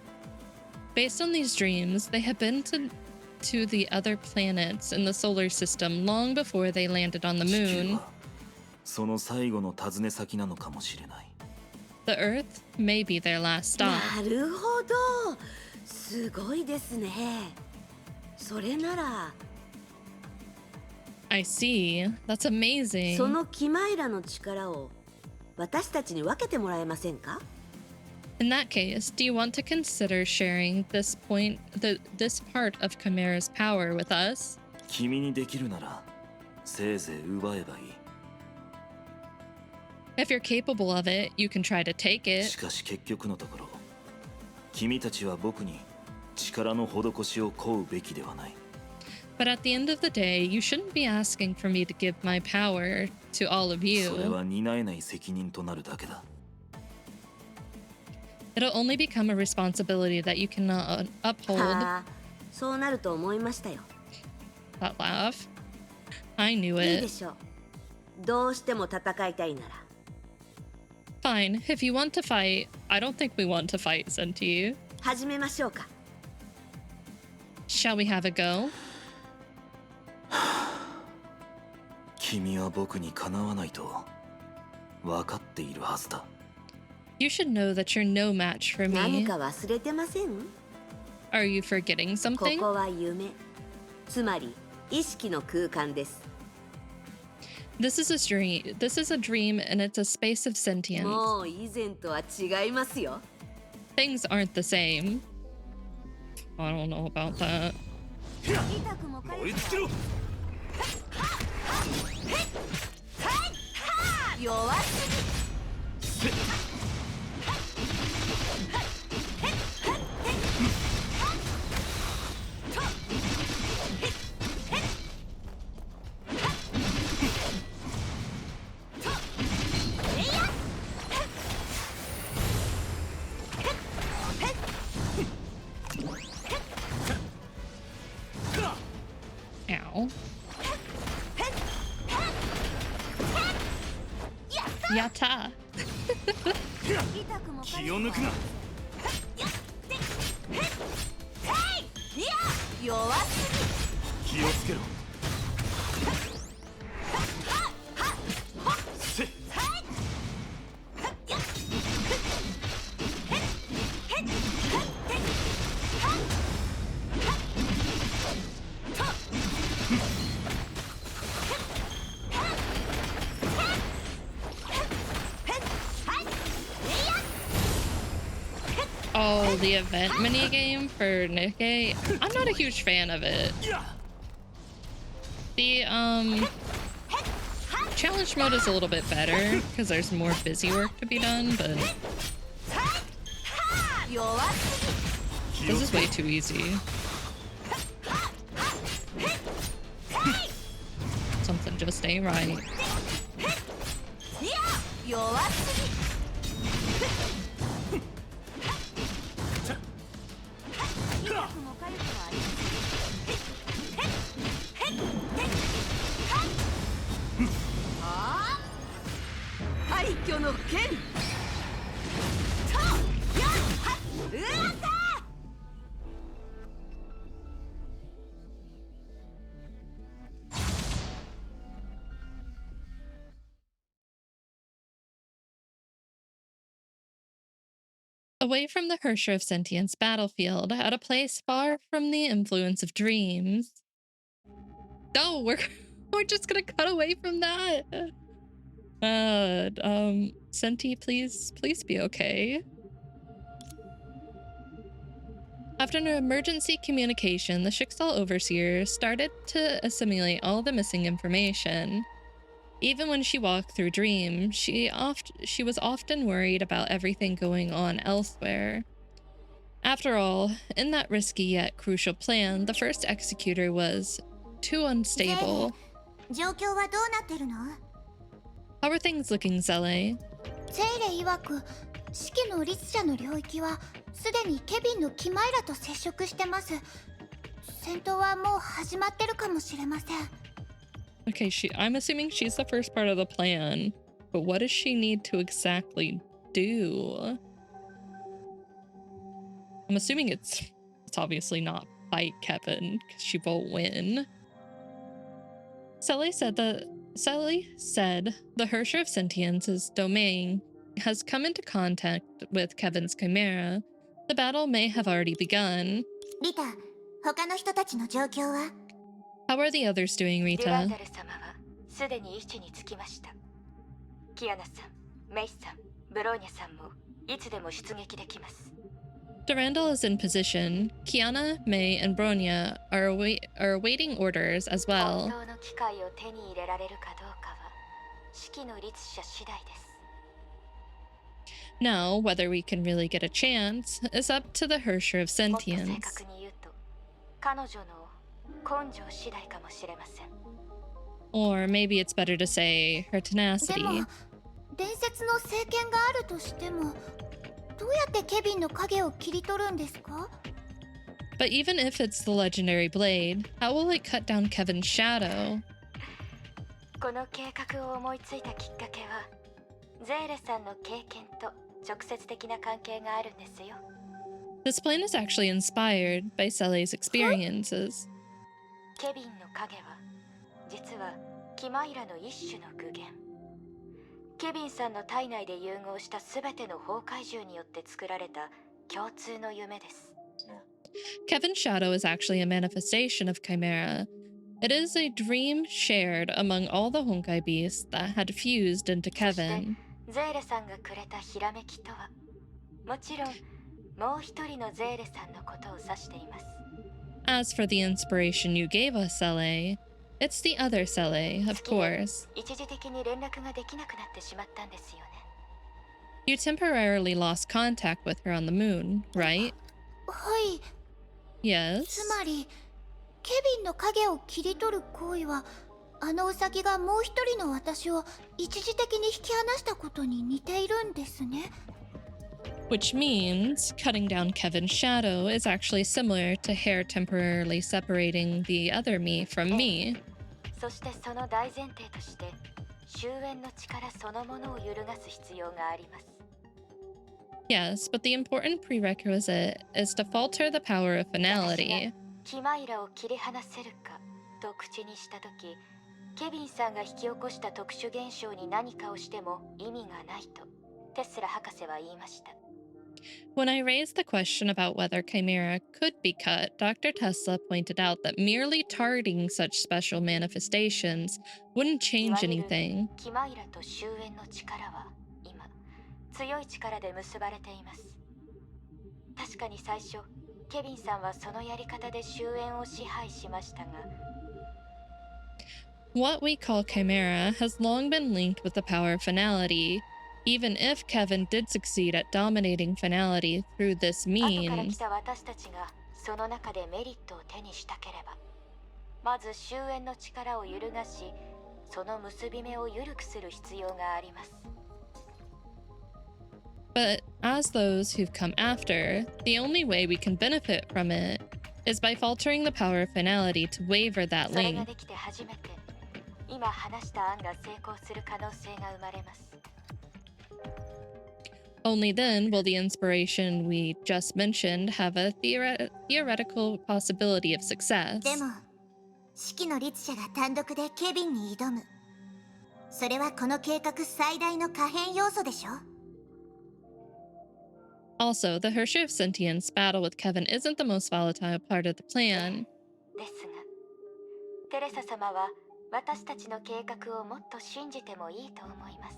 Based on these dreams, they have been to the other planets in the solar system long before they landed on the 地球 moon. はその最後の訪ね先なのかもしれない。 The Earth may be their last stop. なるほど、すごいですね。それなら I see. That's amazing. そのキマイラの力を私たちに分けてもらえませんか？ In that case, do you want to consider sharing this part of Chimera's power with us? 君にできるならせいぜい奪えばいい。 If you're capable of it, you can try to take し it. かし結局のところ君たちは僕に力の施しを請うべきではない。 But at the end of the day, you shouldn't be asking for me to give my power to all of それ you. は担えない責任となるだけだ。 It'll only become a responsibility that you cannot uphold. はあ、そうなると思いましたよ。 That laugh. I knew いいで it. しょう。どうしても戦いたいなら。 Fine, if you want to fight, I don't think we want to fight, Senti. 始めましょうか。 Shall we have a go? 君は僕にかなわないと分かっているはずだ。 You should know that you're no match for 何 me. か忘れてません？ Are you forgetting こ something? こは夢。つまり意識の空間です。 This is a dream. This is a dream, and it's a space of sentience. もう以前とは違いますよ。 Things aren't the same. I don't know about that. 燃え尽きろ。弱すぎ。Ow. Yatta. 気を抜くな。弱す気をつけろ。せっ。Oh, the event minigame for Nikkei? I'm not a huge fan of it. The challenge mode is a little bit better because there's more busy work to be done, but this is way too easy. Something just ain't right. Away from the Hersher of Sentience battlefield, at a place far from the influence of dreams. No, we're just gonna cut away from that. Senti, please be okay. After an emergency communication, the Schicksal Overseer started to assimilate all the missing information. Even when she walked through dreams, she was often worried about everything going on elsewhere. After all, in that risky yet crucial plan, the first executor was too unstable. How are things looking, Zele? ゼイレ曰く、式の律者の領域はすでにケビンのキマイラと接触してます。戦闘はもう始まってるかもしれません。Okay, I'm assuming she's the first part of the plan, but what does she need to exactly do? I'm assuming it's obviously not fight Kevin, because she won't win. Sally said the Hersher of Sentience's domain has come into contact with Kevin's chimera. The battle may have already begun. リタ、他の人たちの状況は？ How are the others doing, デュラン Rita? ダル様はすでに位置につきました。キアナさん、メイさん、ブローニャさんもいつでも出撃できます。 Durandal is in position. Kiana, May, and Bronya are awaiting orders as 本 well. 当の機会を手に入れられるかどうかは式の律者次第です。 Now, whether we can really get a chance is up to the Hersher of もっと正 Sentience. 確に言うと、彼女の根性次第かもしれません。 Or maybe it's better to say her でも、 tenacity. 伝説の聖剣があるとしても、どうやってケビンの影を切り取るんですか？ But even if it's the legendary blade, how will it cut down Kevin's shadow? この計画を思いついたきっかけは、ゼーレさんの経験と直接的な関係があるんですよ。 This plan is actually inspired by Sally's experiences. ケビンの影は実はキマイラの一種の具現。ケビンさんの体内で融合したすべての崩壊獣によって作られた共通の夢です。 Kevin's shadow is actually a manifestation of Chimera. It is a dream shared among all the Honkai beasts that had fused into そして Kevin. ゼーレさんがくれたひらめきとは、もちろんもう一人のゼーレさんのことを指しています。 As for the inspiration you gave us, Sele, it's the other Sele, of course. 一時的に連絡ができなくなってしまったんですよね。 You temporarily lost contact with her on the moon, right? はい。 Yes. つまり、ケビンの影を切り取る行為は、あのウサギがもう一人の私を一時的に引き離したことに似ているんですね。 Which means cutting down Kevin's shadow is actually similar to hair temporarily separating the other me from me. そしてその大前提として、終焉の力そのものを揺るがす必要があります。 Yes, but the important prerequisite is to falter the power of 私 finality. がキマイラを切り離せるかと口にしたとき、ケビンさんが引き起こした特殊現象に何かをしても意味がないとテスラ博士は言いました。 When I raised the question about whether Chimera could be cut, Dr. Tesla pointed out that merely targeting such special manifestations wouldn't いわ change ゆる anything. キマイラと終焉の力は今強い力で結ばれています。確かに最初ケビンさんはそのやり方で終焉を支配しましたが、 What we call Chimera has long been linked with the power of finality, even if Kevin did succeed at dominating finality through this 後から来 means. た私たちがその中でメリットを手にしたければ、まず終焉の力を揺るがし、その結び目を緩くする必要があります。 But as those who've come after, the only way we can benefit from it is by faltering the power of finality to waver that それが link. できて初めて今話した案が成功する可能性が生まれます。 Only then will the inspiration we just mentioned have a theoretical possibility of success. でも式の律者が単独でケビンに挑む、それはこの計画最大の可変要素でしょ。 Also, the Hershey of Sentience battle with Kevin isn't the most volatile part of the plan. ですが、テレサ様は私たちの計画をもっと信じてもいいと思います。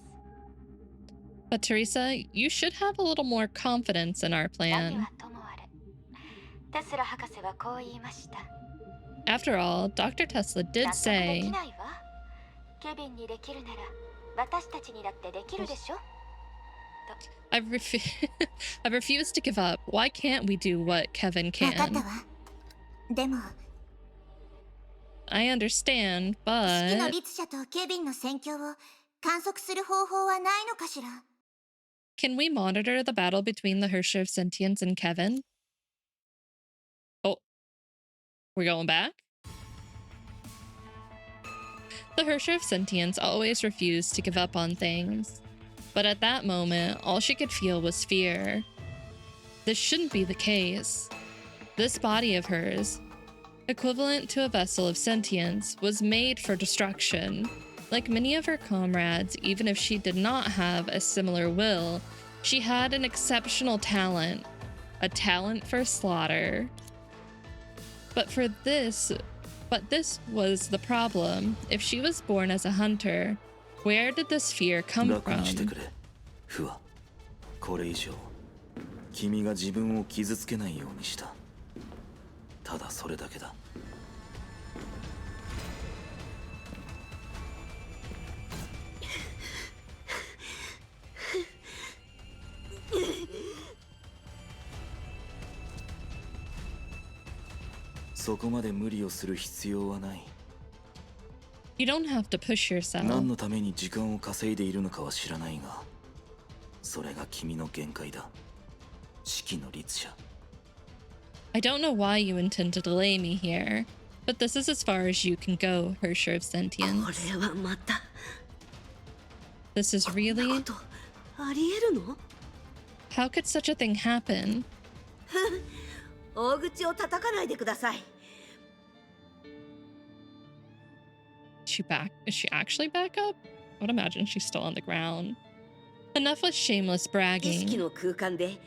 But Teresa, you should have a little more confidence in our 何 plan. はともあれ、テスラ博士はこう言いました。 After all, Dr. Tesla 納 did 得で say, きないわ。ケビンにできるなら私たちにだってできるでしょ。 I've refused to give up. Why can't we do what Kevin 分かった can? わ。でも I understand, 式の but 律者とケビンの戦況を観測する方法はないのかしら。 can we monitor the battle between the Hershey of Sentience and Kevin? Oh, we're going back? The Hershey of Sentience always refused to give up on things, but at that moment, all she could feel was fear. This shouldn't be the case. This body of hers, equivalent to a vessel of sentience, was made for destruction. Like many of her comrades, even if she did not have a similar will, she had an exceptional talent, a talent for slaughter. But this was the problem. If she was born as a hunter, where did this fear come 楽にしてく from? れフワ。これ以上君が自分を傷つけないようにした。ただそれだけだ。そこまで無理をする必要はない。 You don't have to push 何 yourself. のために時間を稼いでいるのかは知らないが、それが君の限界だ。式の律者。 I don't know why you intend to delay me here, but this is as far as you can go, Hershey of こ Sentience. れはまた This is こんな really? ことありえるの？ How could such a thing happen? 大口を叩かないでください。 Is she actually back up? I would imagine she's still on the ground. Enough with shameless 意識 bragging. の空間で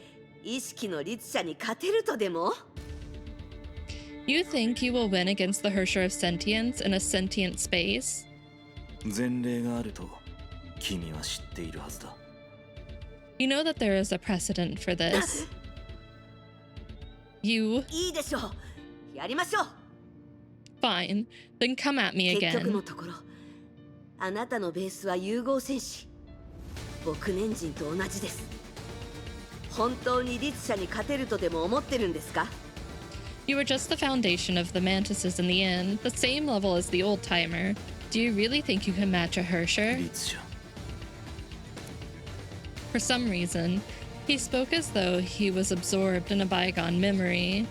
意識の律者に勝てるとでも？ You think you will win against the Hershey of Sentience in a sentient space? 前例があると君は知っているはずだ。 You know that there is a precedent for this. You. いいでしょう。やりましょう。 Fine. Then come at me 結局 again. のところ、あなたのベースは融合戦士。僕年人と同じです。本当に律者に勝てるとでも思ってるんですか？ You were just the foundation of the mantises in the end, the same level as the old timer. Do you really think you can match a Hersher? 律者。 For some reason, he spoke as though he was absorbed in a bygone memory.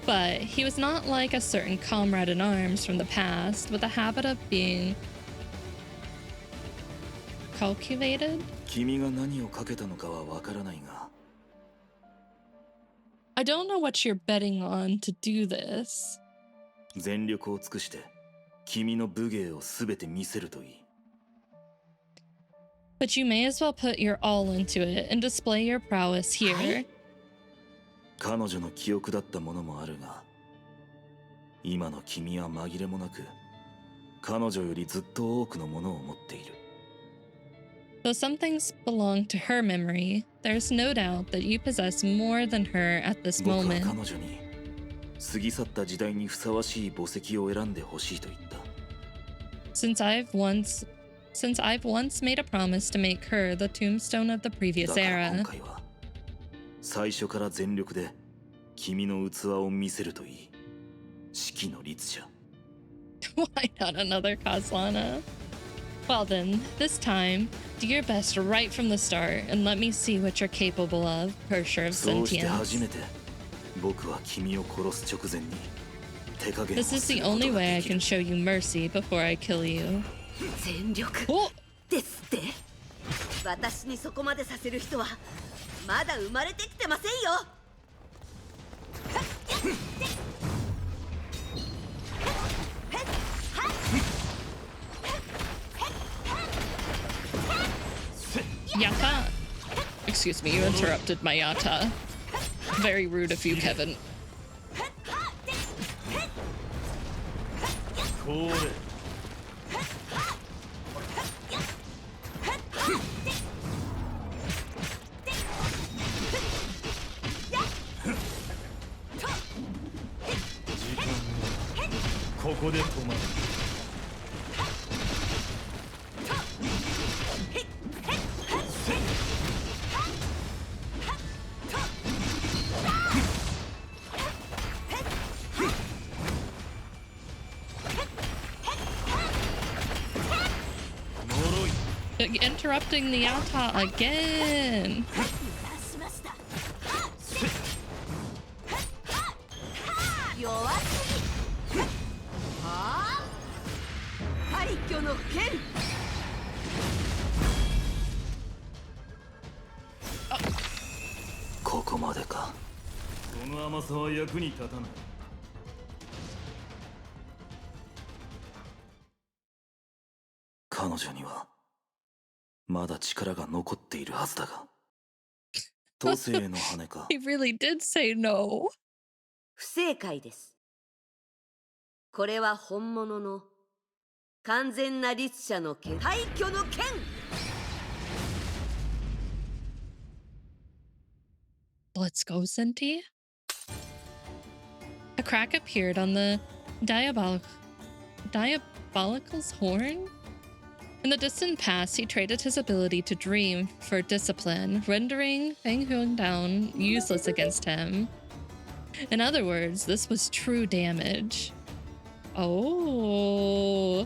But he was not like a certain comrade in arms from the past, with a habit of being calculated. 君が何をかけたのかはわからないが、 I don't know what you're betting on to do this. 全力を尽くして君の武芸をすべて見せるといい。 But you may as well put your all into it and display your prowess here. 彼女の記憶だったものもあるが、今の君は紛れもなく彼女よりずっと多くのものを持っている。Though some things belong to her memory, there's no doubt that you possess more than her at this 僕は moment. 彼女に過ぎ去った時代にふさわしい墓石を選んでほしいと言った。 Since I've once made a promise to make her the tombstone of the だ previous から era. 今回は最初から全力で君の器を見せるといい。四季の律者。 Why not another Kaslana? Well then, this time, do your best right from the start and let me see what you're capable of, Persher of そうして初 sentience. めて僕は君を殺す直前に手加減を This is す the ること only が way I でき can る。 show you mercy before I kill you. 全力 Oh! ですって。私にそこまでさせる人はまだ生まれてきてませんよ。 Yata! Excuse me, you interrupted my Yata. Very rude of you, Kevin. これ ここで止まる。 Interrupting the Yata again. しました。弱すぎ。はあ。廃墟の剣。 ここまでか。その甘さは役に立たない。彼女にはまだ力が残っているはずだが。都政の羽か。 He really did say no. 不正解です。これは本物の完全な律者の剣。廃墟の剣。 Let's go, Senti. A crack appeared on the diabolical's horn? In the distant past, he traded his ability to dream for discipline, rendering Feng Huangdown useless against him. In other words, this was true damage. Oh.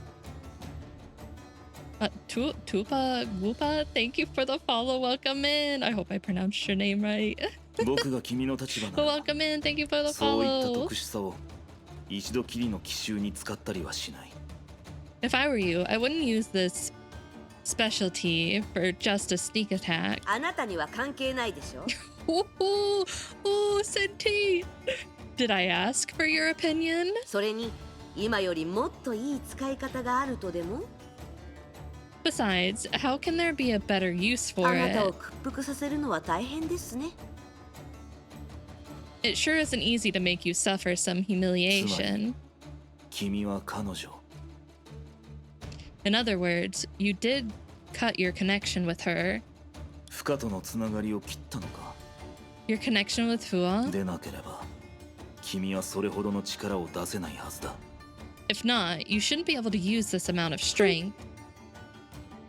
Tupa Woopa, thank you for the follow. Welcome in. I hope I pronounced your name right. 僕が君の立場なら Welcome in. Thank you for the そういった follow. 特殊さを一度きりの奇襲に使ったりはしない。 If I were you, I wouldn't use this specialty for just a sneak attack. あなたには関係ないでしょ。 Oh, Senti! Did I ask for your opinion? それに今よりもっといい使い方があるとでも。 Besides, how can there be a better use あ for なたを it? 屈服させるのは大変ですね。 It sure isn't easy to make you suffer some humiliation. 君は彼女。 In other words, you did cut your connection with her. フカとのつながりを切ったのか。 Your connection with Hua? でなければ、君はそれほどの力を出せないはずだ。 If not, you shouldn't be able to use this amount of strength.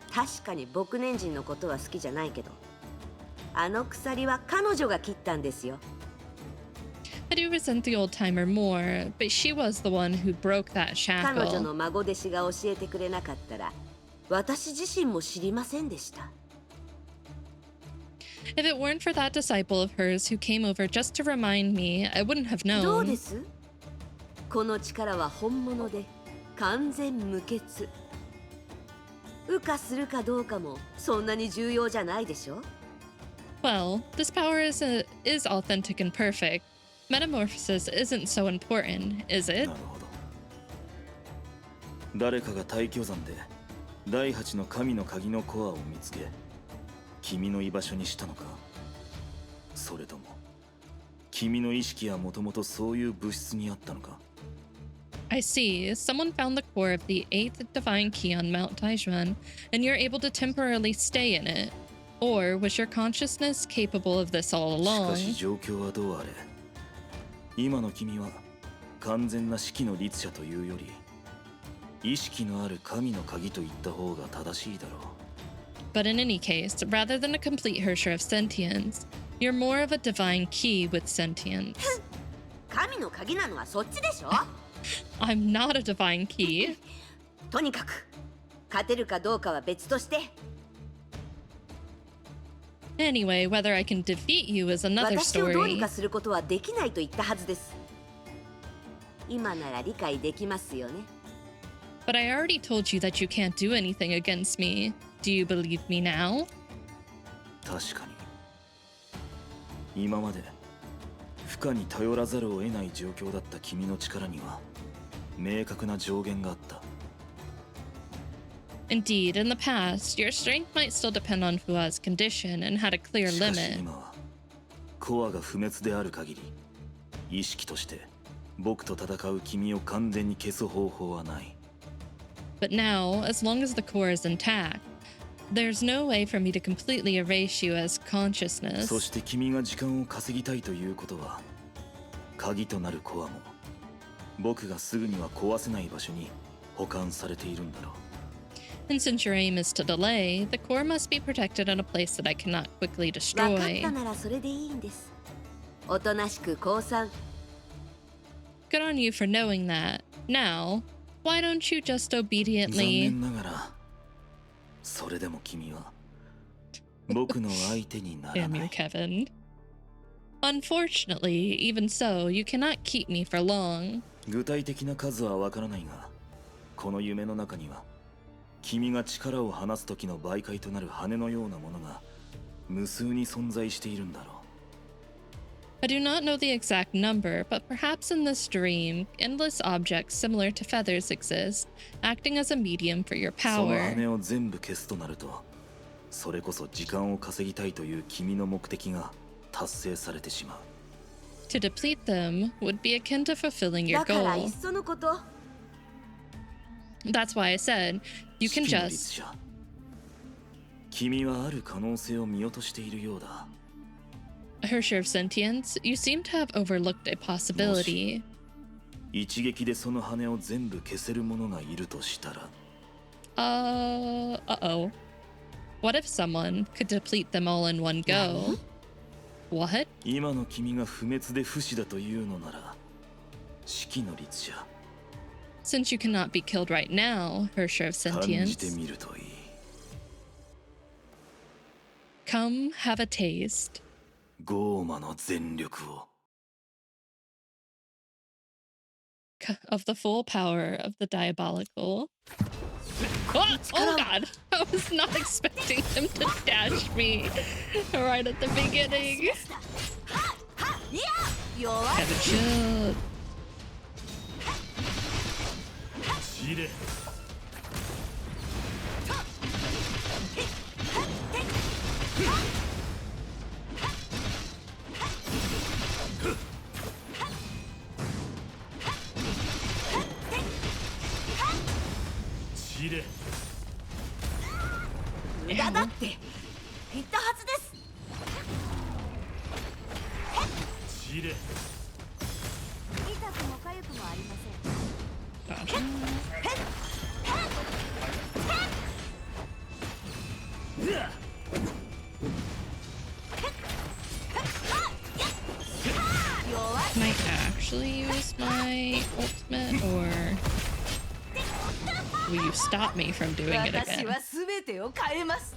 確かに牧年人のことは好きじゃないけど、あの鎖は彼女が切ったんですよ。 I do resent the old timer more, but she was the one who broke that 彼女 shackle. の孫弟子が教えてくれなかったら、私自身も知りませんでした。 If it weren't for that disciple of hers who came over just to remind me, I wouldn't have どうで known. す？この力は本物で完全無欠。羽化するかどうかもそんなに重要じゃないでしょ？ Well, this power is authentic and perfect. Metamorphosis isn't so important, is な it? るほど。誰かが大巨山で第8の神の鍵のコアを見つけ、君の居場所にしたのか。それとも君の意識はもともとそういう物質にあったのか。I see. Someone found the core of the 8th divine key on Mount Taijuan, and you're able to temporarily stay in it. Or was your consciousness capable of this all しか along? し状況はどうあれ今の君は完全な式の律者というより意識のある神の鍵と言った方が正しいだろう But in any case, rather than a complete Hersher of sentience, you're more of a divine key with sentience. 神の鍵なのはそっちでしょ I'm not a divine key. とにかく勝てるかどうかは別として Anyway, whether I can defeat you is another 私をどうに story. かすることはできないと言ったはずです今なら理解できますよね But I already told you that you can't do anything against me. Do you believe me now? 確かに今まで負荷に頼らざるを得ない状況だった君の力には明確な上限があった Indeed, in the past, your strength might still depend on Fua's condition and had a clear しかし limit. 今はコアが不滅である限り意識として僕と戦う君を完全に消す方法はない But now, as long as the core is intact, there's no way for me to completely erase you as そ consciousness. して君が時間を稼ぎたいということは鍵となるコアも僕がすぐには壊せない場所に保管されているんだろう And since your aim is to delay, the core must be protected in a place that I cannot quickly 分かっ destroy. たならそれでいいんですおとなしく降参 Good on you for knowing that. Now, why don't you just 残 obediently... 念ながらそれでも君は僕の相手になら Damn な you, い Kevin. Unfortunately, even so, you cannot keep me for long. 具体的な数はわからないがこの夢の中には君が力を離す時の媒介となる羽のようなものが無数に存在しているんだろう I do not know the exact number, but perhaps in this dream, endless objects similar to feathers exist, acting as a medium for your その power. 羽を全部消すとなるとそれこそ時間を稼ぎたいという君の目的が達成されてしまう To deplete them would be akin to fulfilling your だからいっ goal. そのこと That's why I said, you can 式の律 just... 者君はある可能性を見落としているようだ Hersher of sentience, you seem to have overlooked a possibility. 一撃でその羽を全部消せる者がいるとしたら Uh-oh. What if someone could deplete them all in one go? What? 今の君が不滅で不死だというのなら式の律者 Since you cannot be killed right now, Hersher of 感じて sentience, みるといい come have a taste. ゴーマの全力を Of the full power of the diabolical. Oh god! I was not expecting him to dash me right at the beginning. 弱 Have a chill. 知れ 知れ 無駄だって言ったはずです知れ 痛くも痒くもありません Gotcha. Can I actually use my ultimate, or will you stop me from doing it 私 again? は全てを変えます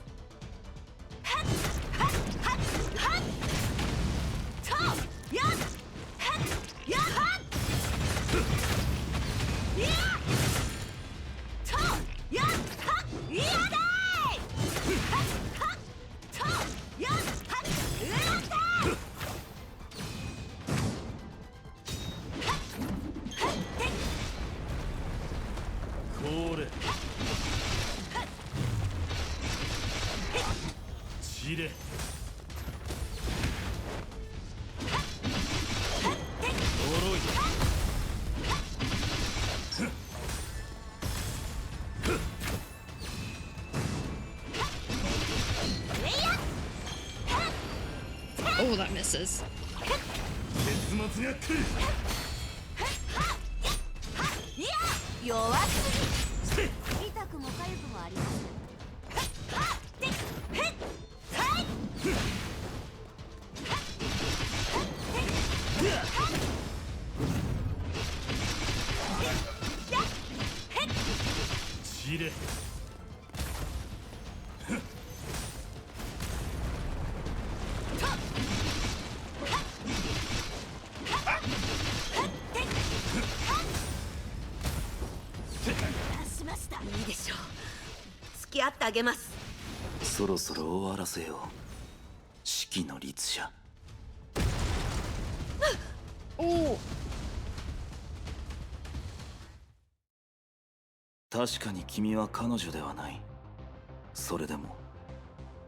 これ知れ 呪い Oh, that misses. 結末が来る。いや弱すぎ。痛くも痒くもありません。散れ。しました。いいでしょう。付き合ってあげます。そろそろ終わらせよう。式の律者。Oh. 確かに君は彼女ではない。それでも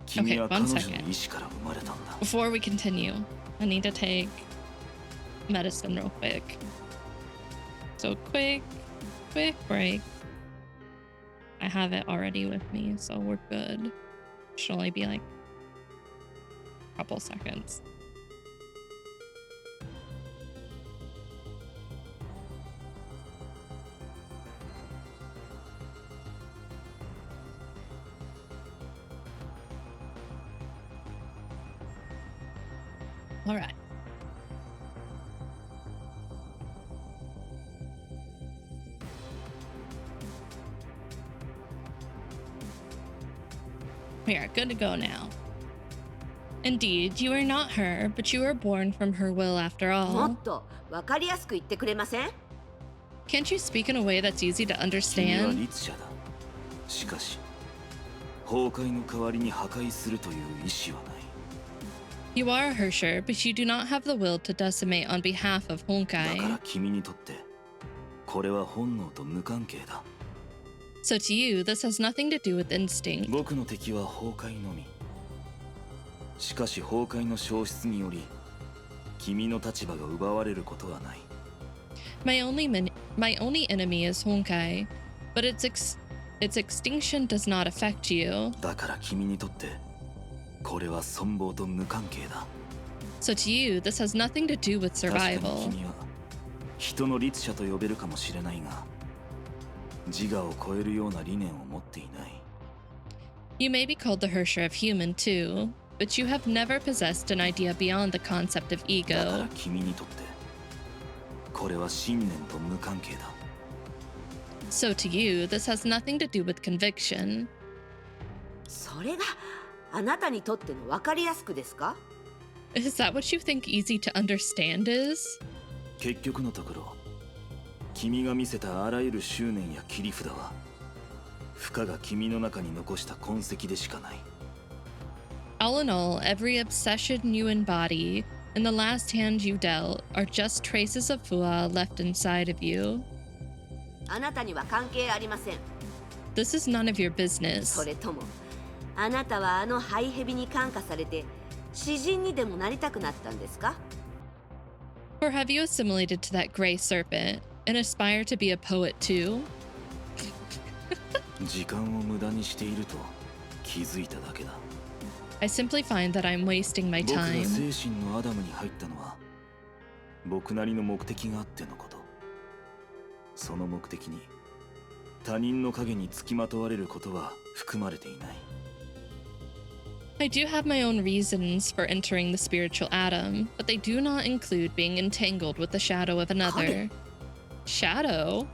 君 Okay, は one 彼女の second. 意志から生まれたんだ。 Before we continue, I need to take medicine real quick. So quick break. I have it already with me, so we're good. Should only be like a couple seconds. All right. We are good to go now. Indeed, you are not her, but you were born from her will after も all. っとわかりやすく言ってくれません？ Can't you speak in a way that's easy to 君は understand? 律者だ。しかし崩壊の代わりに破壊するという意志はない。 You are a Hersher, but you do not have the will to decimate on behalf of だから Honkai. 君にとってこれは本能と無関係だ。 So to you, this has nothing to do with instinct. 僕の敵は崩壊のみ。しかし崩壊の消失により君の立場が奪われることはない。 My only enemy is Honkai, but its extinction does not affect you. だから君にとってこれは存亡と無関係だ。 So to you, this has nothing to do with 確かに survival. 君は人の律者と呼べるかもしれないが自我を超えるような理念を持っていない。 You may be called the Hersher of human too, but you have never possessed an idea beyond the concept of だから ego. 君にとってこれは信念と無関係だ。 So to you, this has nothing to do with conviction. それがあなたにとってのわかりやすくですか？ Is that what you think easy to understand is? 結局のところ君が見せたあらゆる執念や切り札は負荷が君の中に残した痕跡でしかない。 All in all, every obsession you embody and the last hand you dealt are just traces of Fua left inside of you. あなたには関係ありません。 This is none of your そ business. れともあなたはあのハイヘビに感化されて詩人にでもなりたくなったんですか？ Or have you assimilated to that gray serpent and aspire to be a poet too? 時間を無駄にしていると気づいただけだ。 I simply find that I'm wasting my 僕が time. 精神のアダムに入ったのは僕なりの目的があってのこと。その目的に他人の影につきまとわれることは含まれていない。 I do have my own reasons for entering the spiritual Adam, but they do not include being entangled with the shadow of another. Shadow?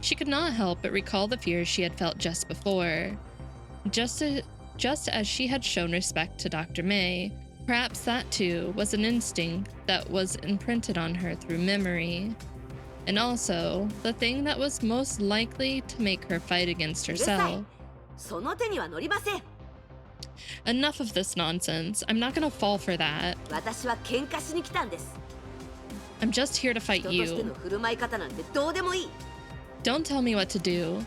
She could not help but recall the fears she had felt just before. Just as she had shown respect to Dr. May, perhaps that too was an instinct that was imprinted on her through memory. And also, the thing that was most likely to make her fight against うるさい。 herself. その手には乗りません。 Enough of this nonsense. I'm not gonna fall for that. 私は喧嘩しに来たんです。 I'm just here to 人 fight として you. の振る舞い方なんてどうでもいい。 Don't tell me what to do.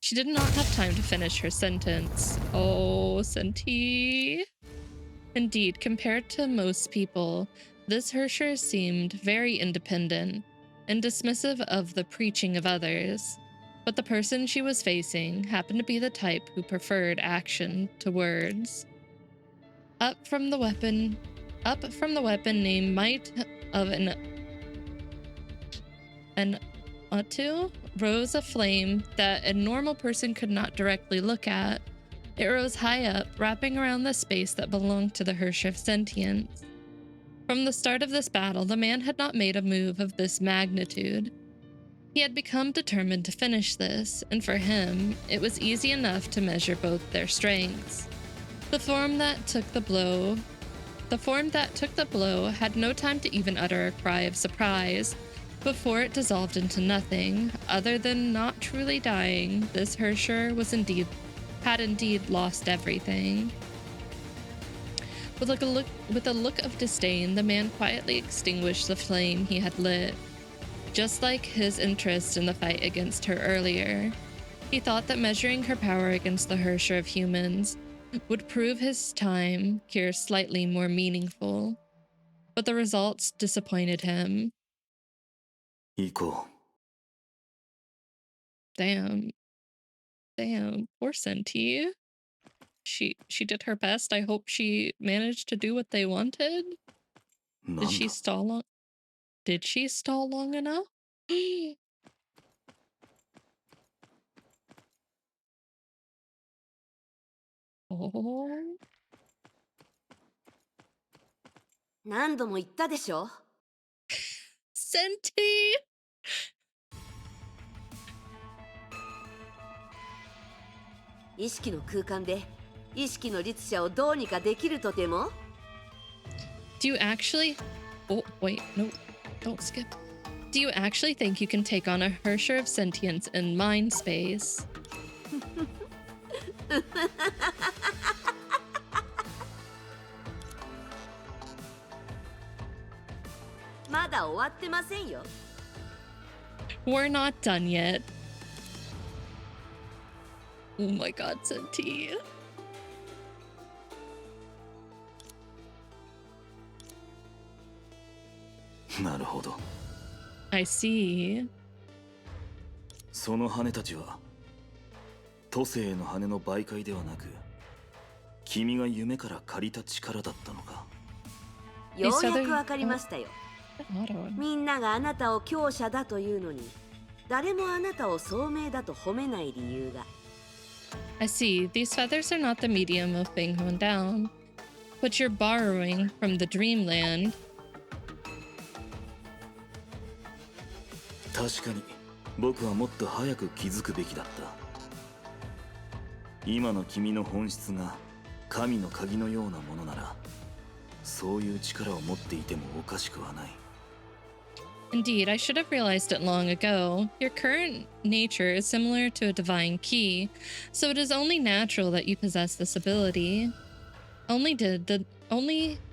She did not have time to finish her sentence. Oh, Senti. Indeed, compared to most people, this Hersher seemed very independent and dismissive of the preaching of others. But the person she was facing happened to be the type who preferred action to words. Up from the weapon named Might of an Ottu rose a flame that a normal person could not directly look at. It rose high up, wrapping around the space that belonged to the Hersher of Sentience. From the start of this battle, the man had not made a move of this magnitude. He had become determined to finish this, and for him, it was easy enough to measure both their strengths. The form that took the blow had no time to even utter a cry of surprise. Before it dissolved into nothing, other than not truly dying, this Hersher had indeed lost everything. With a look of disdain, the man quietly extinguished the flame he had lit, just like his interest in the fight against her earlier. He thought that measuring her power against the Hersher of humans would prove his time here slightly more meaningful, but the results disappointed him. 行こ Damn, poor Senti. She did her best. I hope she managed to do what they wanted. う。な Did ん she だ stall long? Did she stall long enough? Oh, 何度も言ったでしょ。 Senti! 意識の空間で意識の律者をどうにかできるとでも Do you actually... Oh, wait, no, don't skip. Do you actually think you can take on a Hersher of Sentience in mind space? まだ終わってませんよ。 We're not done yet. Oh my god, Senti. なるほど。 I see. その羽たちは都政への羽の媒介ではなく、君が夢から借りた力だったのか。ようやくわかりましたよ。 Auto. みんながあなたを強者だというのに、誰もあなたを聡明だと褒めない理由が。 I see. These feathers are not the medium of being honed down, but you're borrowing from the dreamland. 確かに僕はもっと早く気づくべきだった。今の君の本質が神の鍵のようなものなら、そういう力を持っていてもおかしくはない。 Indeed, I should have realized it long ago. Your current nature is similar to a divine key, so it is only natural that you possess this ability. Only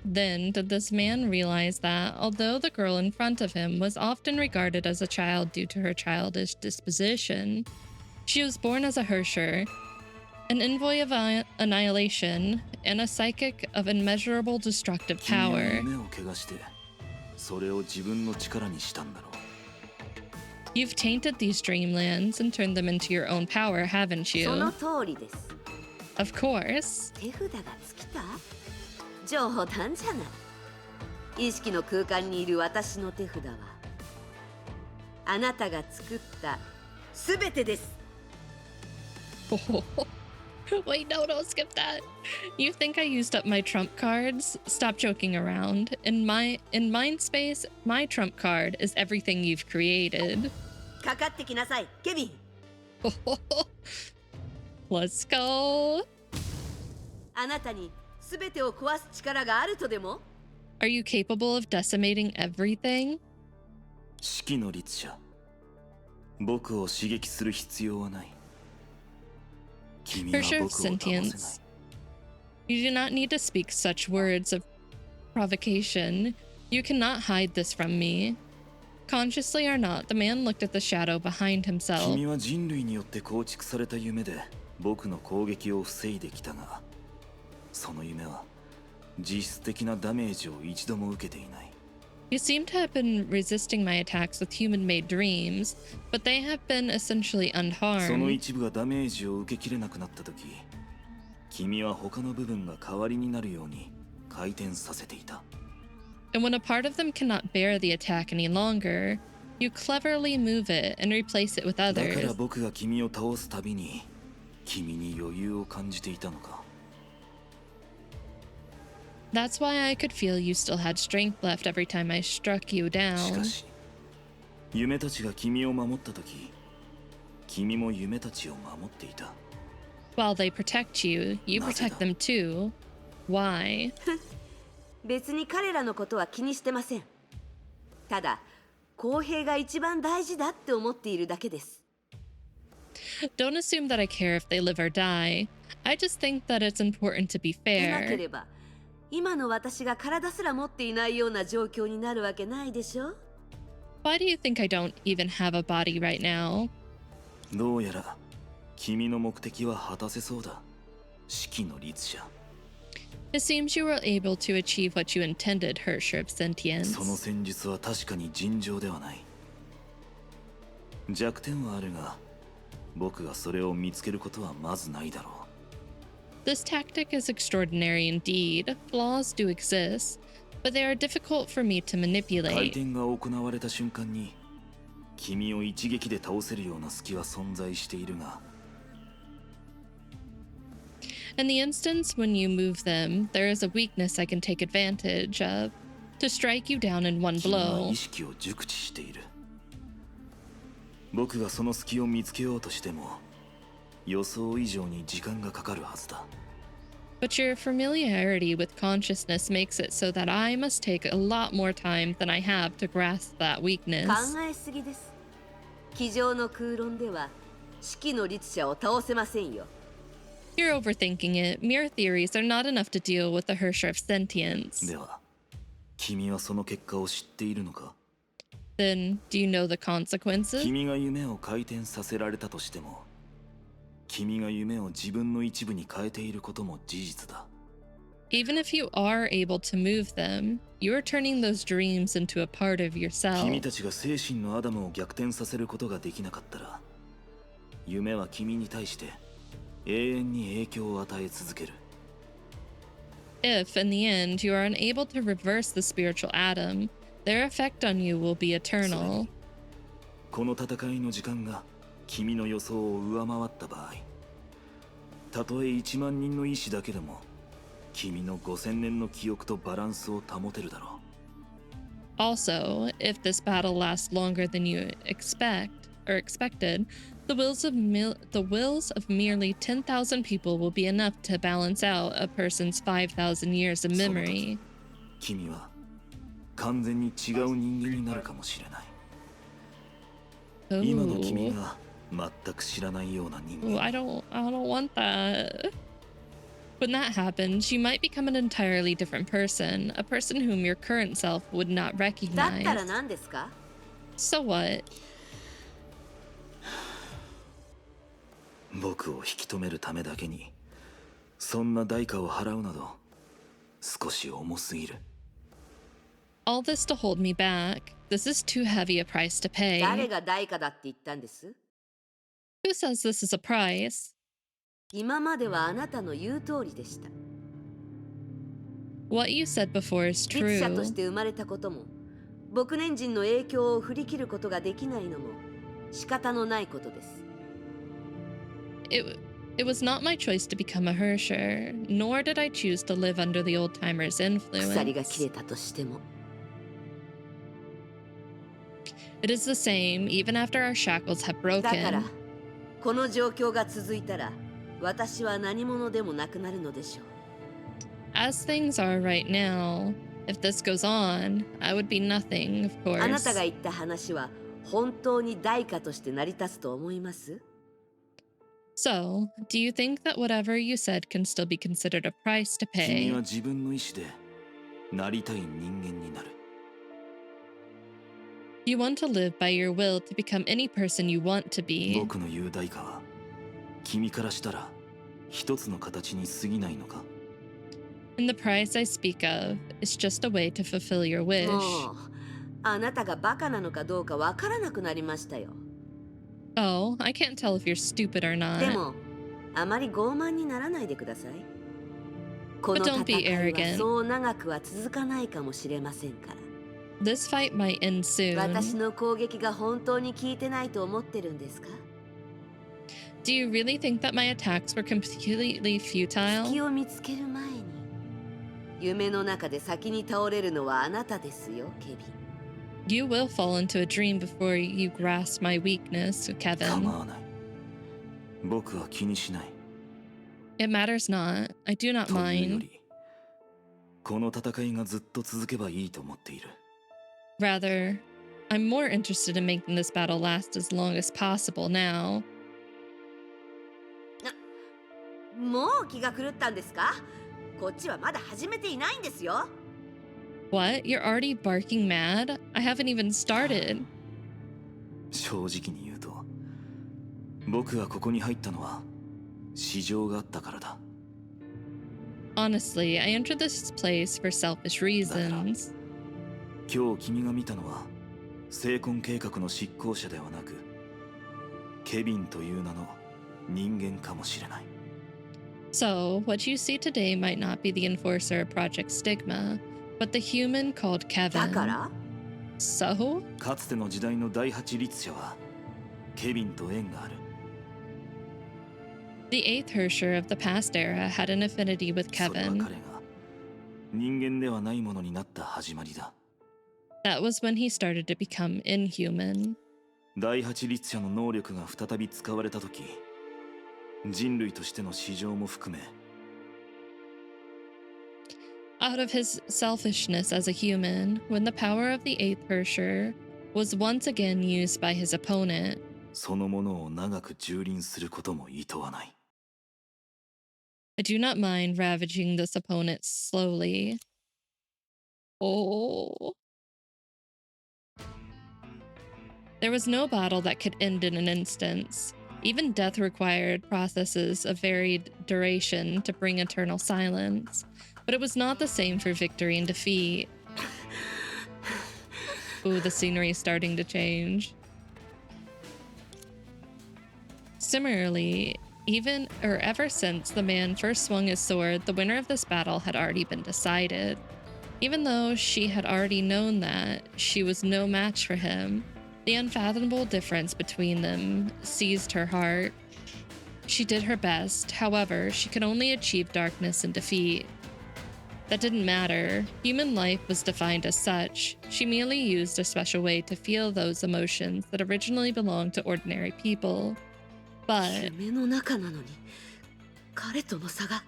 then did this man realize that, although the girl in front of him was often regarded as a child due to her childish disposition, she was born as a Hersher, an envoy of annihilation, and a psychic of immeasurable destructive 君は power. 夢を汚して、それを自分の力にしたんだろう。 You've tainted these dreamlands and turned them into your own power, haven't その you? 通りです。 Of course. 手札が尽きた？冗談じゃない。意識の空間にいる私の手札は、あなたが作ったすべてです。 Wait, no, don't skip that. You think I used up my trump cards? Stop joking around. In mind space, my trump card is everything you've created. かかってきなさい、ケビン。 Let's go. あなたにすべてを壊す力があるとでも？ Are you capable of decimating everything? 四季の律者、僕を刺激する必要はない。君は Hersher 僕 of を騙せない。 Sentience. You do not need to speak such words of provocation. You cannot hide this from me. Consciously or not, the man looked at the shadow behind himself. 君は人類によって構築された夢で僕の攻撃を防いできたが、その夢は実質的なダメージを一度も受けていない。 You seem to have been resisting my attacks with human-made dreams, but they have been essentially その unharmed. 一部がダメージを受けきれなくなった時、君は他の部分が代わりになるように回転させていた。 And when a part of them cannot bear the attack any longer, you cleverly move it and replace it with だから others. 僕が君を倒すたびに君に余裕を感じていたのか。 That's why I could feel you still had strength left every time I struck you し down. かし夢たちが君を守った時、君も夢たちを守っていた。 While they protect you, you protect them too. Why? 別に彼らのことは気にしてません。ただ公平が一番大事だって思っているだけです。 Don't assume that I care if they live or die. I just think that it's important to be でなけ fair. れば今の私が体すら持っていないような状況になるわけないでしょ。 Why do you think I don't even have a body right now? どうやら君の目的は果たせそうだ。四季の律者。 It seems you were able to achieve what you intended, Hersher of その Sentience. 戦術は確かに尋常ではない。弱点はあるが、僕がそれを見つけることはまずないだろう。 This tactic is extraordinary indeed. Flaws do exist, but they are difficult for me to 回 manipulate. 転が行われた瞬間に君を一撃で倒せるような隙は存在しているが、 In the instance when you move them, there is a weakness I can take advantage of to strike you down in one 君は blow. 意識を熟知している。僕がその隙を見つけようとしても予想以上に時間がかかるはずだ。 But your familiarity with consciousness makes it so that I must take a lot more time than I have to grasp that 考 weakness. えすぎです。机上の空論では四季の律者を倒せませんよ。 You're overthinking it. Mere theories are not enough to deal with the Hersher of Sentience. では君はその結果を知っているのか？ Then, do you know the consequences? 君が夢を回転させられたとしても、君が夢を自分の一部に変えていることも事実だ。 Even if you are able to move them, you're turning those dreams into a part of 君 yourself. たちが精神のアダムを逆転させることができなかったら、夢は君に対して永遠に影響を与え続ける。 If, in the end, you are unable to reverse the spiritual Adam, their effect on you will be eternal. この戦いの時間が君の予想を上回った場合、たとえ1万人の意志だけでも君の5000年の記憶とバランスを保てるだろう。 Also, if this battle lasts longer than you expected, the wills of merely 10,000 people will be enough to balance out a person's 5,000 years of memory. 君は完全に違う人間になるかもしれない。 今の君 Oh, が全く知らないような人 oh, 間。 I don't want that. When that happens, you might become an entirely different person, a person whom your current self would not だったら recognize. 何ですか？ So what? 僕を引き止めるためだけにそんな代価を払うなど少し重すぎる。 All this to hold me back. This is too heavy a price to 誰 pay. が代価だって言ったんです？ Who says this is a price? 今まではあなたの言う通りでした。 What you said before is 律者と true. して生まれたことも、牧年人の影響を振り切ることができないのも仕方のないことです。 It was not my choice to become a Hersher, nor did I choose to live under the old timers' 鎖が切 influence. れたとしても、 It is the same, even after our shackles have だから broken. この状況が続いたら私は何者でもなくなるのでしょう。 As things are right now, if this goes on, I would be nothing, of あなた course. が言った話は本当に代価として成り立つと思います？ So, do you think that whatever you said can still be considered a price to 君 pay? は自分の意志でなりたい人間になる。 You want to live by your will to become any person you want to be. 僕の言う代価は君からしたら一つの形に過ぎないのか？ And the price I speak of is just a way to fulfill your wish. もうあなたがバカなのかどうかわからなくなりましたよ。 Oh, I can't tell if you're stupid or で not. もあまり傲慢にならないでください。この don't 戦 be いは arrogant. そう長くは続かないかもしれませんから。 This fight might end 私 soon. の攻撃が本当に効いてないと思ってるんですか？ Do you really think that my attacks were completely 隙 futile? を見つける前に夢の中で先に倒れるのはあなたですよ、ケビン。 You will fall into a dream before you grasp my weakness, 構 Kevin. わない。僕は気にしない。 It matters not. I do not というよ mind. り、この戦いがずっと続けばいいと思っている。 Rather, I'm more interested in making this battle last as long as possible now. もう気が狂ったんですか？こっちはまだ始めていないんですよ。 What? You're already barking mad? I haven't even started. 正直に言うと、僕がここに入ったのは市場があったからだ。 Honestly, I entered this place for selfish reasons. 今日君が見たのは成婚計画の執行者ではなく、ケビンという名の人間かもしれない。 So, what you see today might not be the enforcer of Project Stigma, but the human called だか Kevin. ら So? かつての時代の第八律者はケビンと縁がある。 The eighth Hersher of the past era had an affinity with それは Kevin. 彼が人間ではないものになった始まりだ。 That was when he started to become inhuman. 第八律者の能力が再び使われた時、人類としての市場も含め、 Out of his selfishness as a human, when the power of the eighth Hersher was once again used by his opponent, そのものを長く蹂躙することも厭わない。 I do not mind ravaging this opponent slowly. Oh. There was no battle that could end in an instance. Even death required processes of varied duration to bring eternal silence. But it was not the same for victory and defeat. Ooh, the scenery is starting to change. Similarly, ever since the man first swung his sword, the winner of this battle had already been decided. Even though she had already known that she was no match for him, the unfathomable difference between them seized her heart. She did her best, however, she could only achieve darkness and defeat. That didn't matter. Human life was defined as such. She merely used a special way to feel those emotions that originally belonged to ordinary people. But 夢の中なのに彼との差が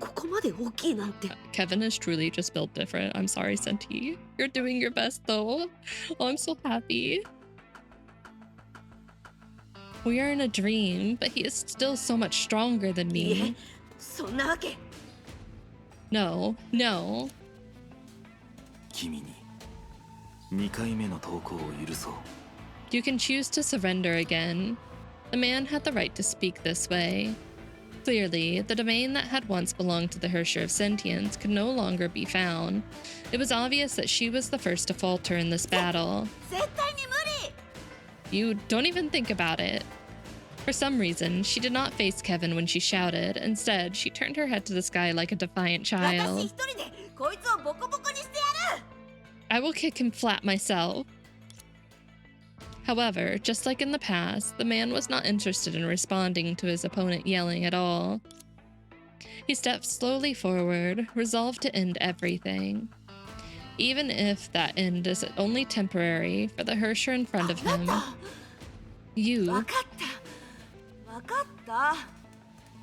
ここまで大きいなんて。 Kevin is truly just built different. I'm sorry, Senti. You're doing your best though. Oh, I'm so happy. We are in a dream, but he is still so much stronger than いえ me. そんなわけ。 No, no. 君に2回目の投稿を許そう。 You can choose to surrender again. The man had the right to speak this way. Clearly, the domain that had once belonged to the Hersher of Sentience could no longer be found. It was obvious that she was the first to falter in this battle. 絶対に無理。 You don't even think about it. For some reason, she did not face Kevin when she shouted. Instead, she turned her head to the sky like a defiant 私 child. 一人でこいつをボコボコにしてやる。 I will kick him flat myself. However, just like in the past, the man was not interested in responding to his opponent yelling at all. He stepped slowly forward, resolved to end everything. Even if that end is only temporary for the Hersher in front of あ him, なた。わ you, かった。わかった。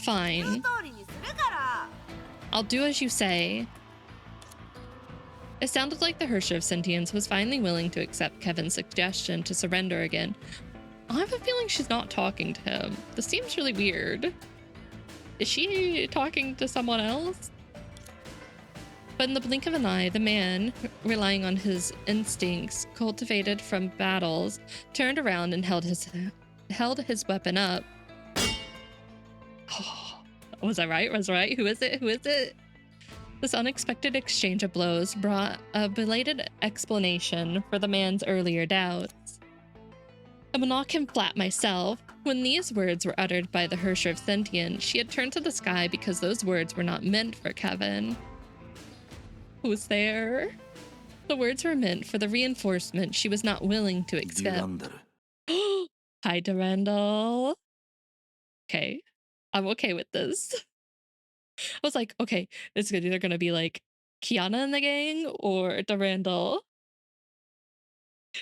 fine. 言う通りにするから。 I'll do as you say. It sounded like the Hersher of Sentience was finally willing to accept Kevin's suggestion to surrender again. I have a feeling she's not talking to him. This seems really weird. Is she talking to someone else? But in the blink of an eye, the man, relying on his instincts cultivated from battles, turned around and held his weapon up. Was I right? Was I right? Who is it? Who is it? This unexpected exchange of blows brought a belated explanation for the man's earlier doubts. I will knock him flat myself. When these words were uttered by the Hersher of Sentient, she had turned to the sky because those words were not meant for Kevin. Who's there? The words were meant for the reinforcement she was not willing to accept. Hi, Durandal. Okay. I'm okay with this. I was like, okay, it's either going to be like Kiana and the gang or Durandal.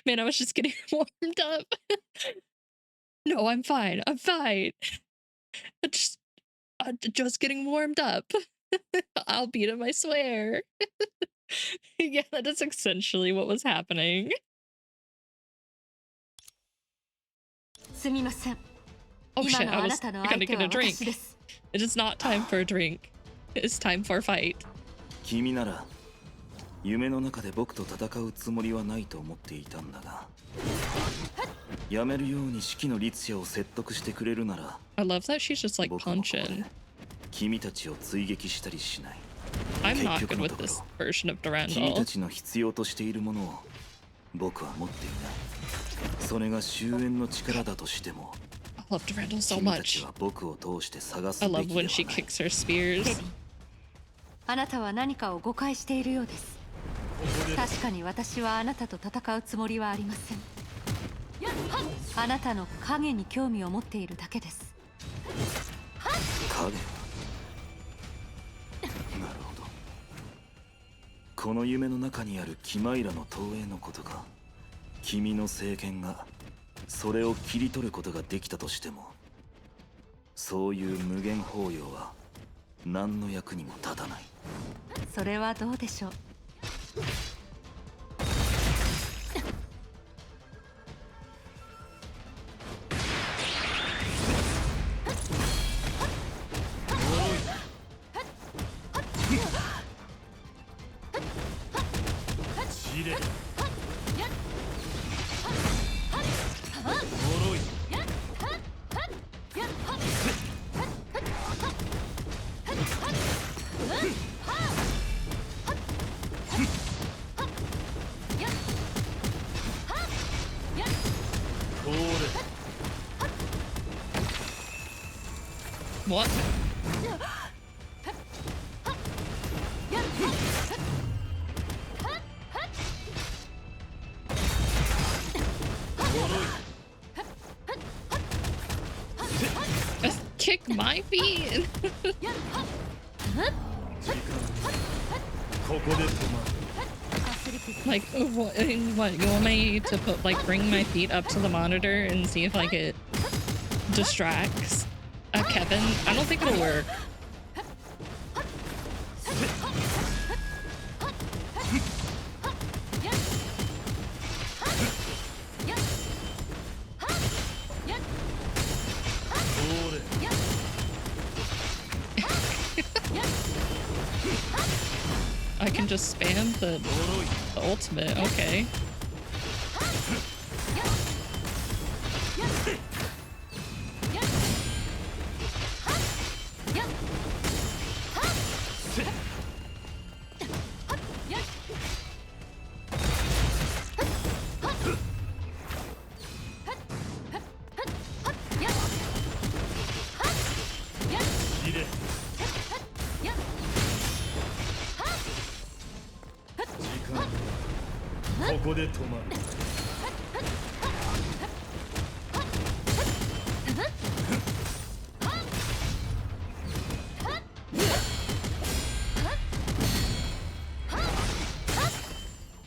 Man, I was just getting warmed up. No, I'm fine. I'm fine. I'm just getting warmed up. I'll beat him, I swear. Yeah, that is essentially what was happening. Oh shit, I was gonna get a drink. It is not time for a drink. It's time for a fight. 君なら夢の中で僕と戦うつもりはないと思っていたんだが、やめるように四季の律者を説得してくれるなら、 I love that she's just like 僕もここで punching. 君たちを追撃したりしない。 I'm not 結局 good の with ところ、 this version of 君た Durandal. ちの必要としているものを僕は持っていない。それが終焉の力だとしても、 I love Durandal so 君たち much. は僕を通して探す I べ love きで when は she ない。 kicks her spears. あなたは何かを誤解しているようです。確かに私はあなたと戦うつもりはありません。あなたの影に興味を持っているだけです。影？なるほど。この夢の中にあるキマイラの投影のことか。君の聖剣がそれを切り取ることができたとしても、そういう無限包容は何の役にも立たない。それはどうでしょう。What? Just kick my feet. Like, what, you want me to put, like, bring my feet up to the monitor and see if, like, it distracts Kevin? I don't think it'll work. I can just spam the ultimate, okay.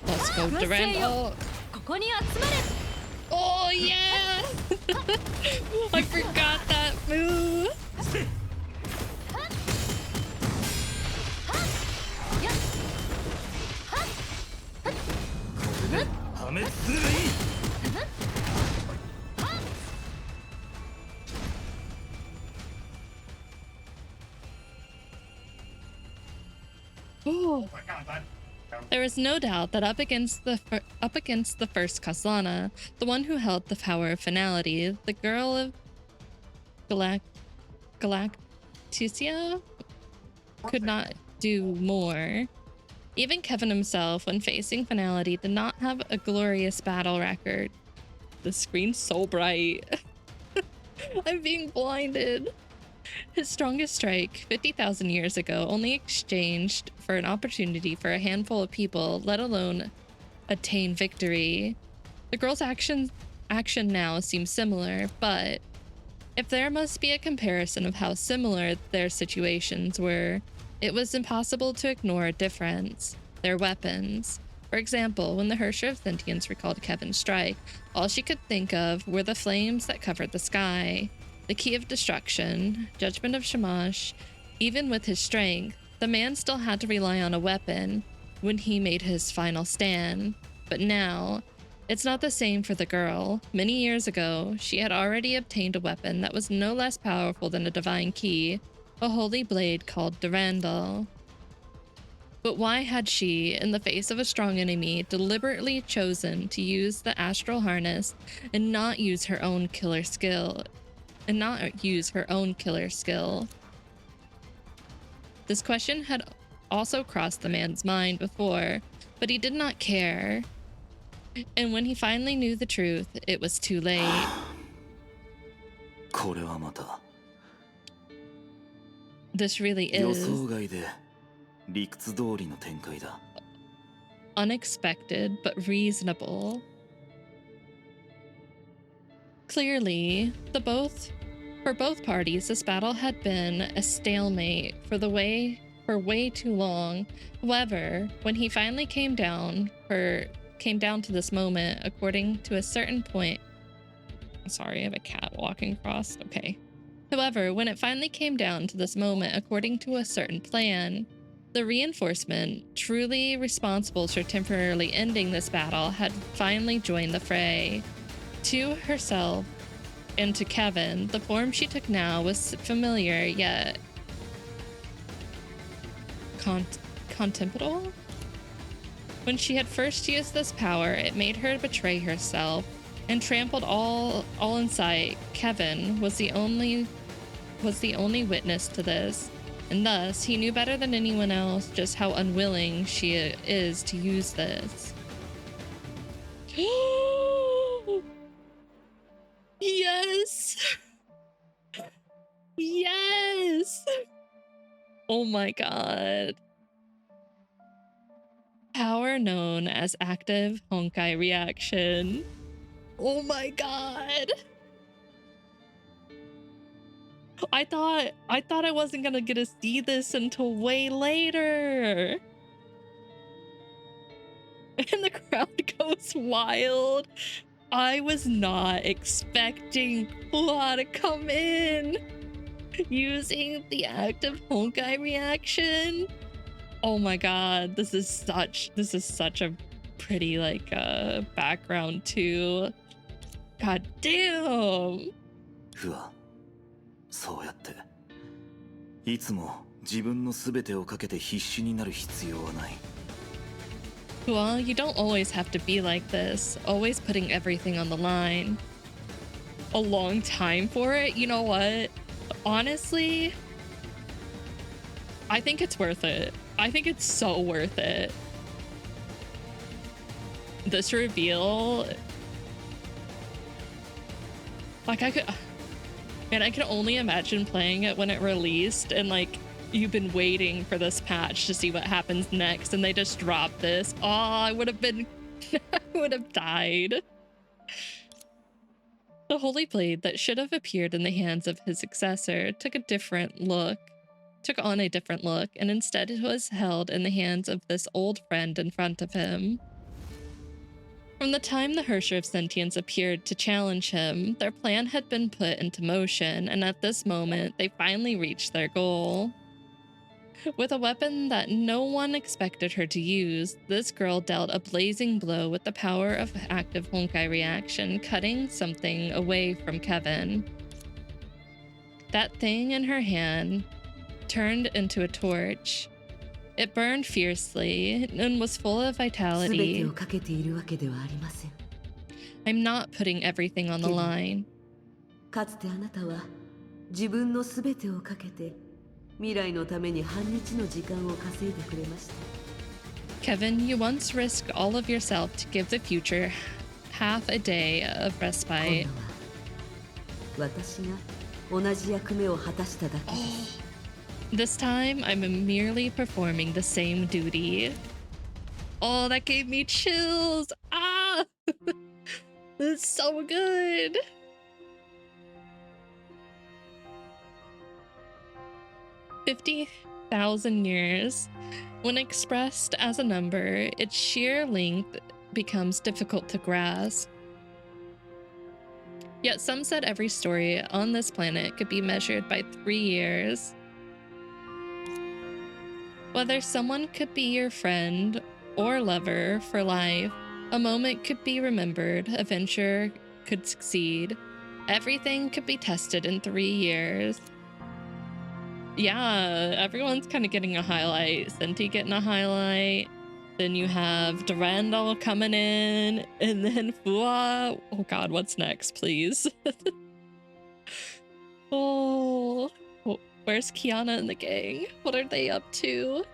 Let's go, Durandal. Oh yeah! I forgot that move. Oh. my god, that There was no doubt that up against the first Kaslana, the one who held the power of finality, the girl of Galactusia could not do more. Even Kevin himself, when facing finality, did not have a glorious battle record. The screen's so bright. I'm being blinded. His strongest strike, 50,000 years ago, only exchanged for an opportunity for a handful of people, let alone attain victory. The girl's action now seems similar, but if there must be a comparison of how similar their situations were, it was impossible to ignore a difference: their weapons. For example, when the Hersher of Sentience recalled Kevin's strike, all she could think of were the flames that covered the sky. The Key of Destruction, Judgment of Shamash. Even with his strength, the man still had to rely on a weapon when he made his final stand. But now, it's not the same for the girl. Many years ago, she had already obtained a weapon that was no less powerful than a divine key, a holy blade called Durandal. But why had she, in the face of a strong enemy, deliberately chosen to use the astral harness and not use her own killer skill? This question had also crossed the man's mind before, but he did not care. And when he finally knew the truth, it was too late. これはまた This really 予 is 想外で理屈通りの展開だ。 unexpected but reasonable. Clearly, for both parties, this battle had been a stalemate for way too long. However, when he finally came down to this moment, according to a certain point. Sorry, I have a cat walking across. Okay. However, when it finally came down to this moment, according to a certain plan, the reinforcement, truly responsible for temporarily ending this battle, had finally joined the fray. To herself and to Kevin, the form she took now was familiar yet contemptible. When she had first used this power, it made her betray herself and trampled all in sight. Kevin was the only witness to this, and thus he knew better than anyone else just how unwilling she is to use this. Yes! Yes! Oh my god. Power known as active Honkai reaction. Oh my god. I thought I wasn't gonna get to see this until way later. And the crowd goes wild. I was not expecting Kua to come in using the active Honkai reaction. Oh my god, this is such a pretty background too. God damn. うわ、そうやっていつも自分の全てをかけて必死になる必要はない。 Well, you don't always have to be like this, always putting everything on the line. A long time for it? You know what? Honestly, I think it's worth it. I think it's so worth it. This reveal, like I can only imagine playing it when it released and you've been waiting for this patch to see what happens next and they just drop this. Oh, I would have died. The holy blade that should have appeared in the hands of his successor took on a different look, and instead it was held in the hands of this old friend in front of him. From the time the Hersher of Sentience appeared to challenge him, their plan had been put into motion, and at this moment, they finally reached their goal. With a weapon that no one expected her to use, this girl dealt a blazing blow with the power of active Honkai reaction, cutting something away from Kevin. That thing in her hand turned into a torch. It burned fiercely and was full of vitality. I'm not putting everything on the line. かつてあなたは自分のすべてをかけて未来のために半日の時間を稼いでくれました。 Kevin, you once risked all of yourself to give the future half a day of respite. 今度は私が同じ役目を果たしただけです。This time, I'm merely performing the same duty. Oh, that gave me chills. Ah! It's so good. $50,000 years. When expressed as a number, its sheer length becomes difficult to grasp. Yet some said every story on this planet could be measured by 3 years. Whether someone could be your friend or lover for life, a moment could be remembered, a venture could succeed. Everything could be tested in 3 years. Yeah, everyone's kind of getting a highlight. Senti getting a highlight. Then you have Durandal coming in, and then Fua. Oh god, what's next, please? Oh, where's Kiana and the gang? What are they up to?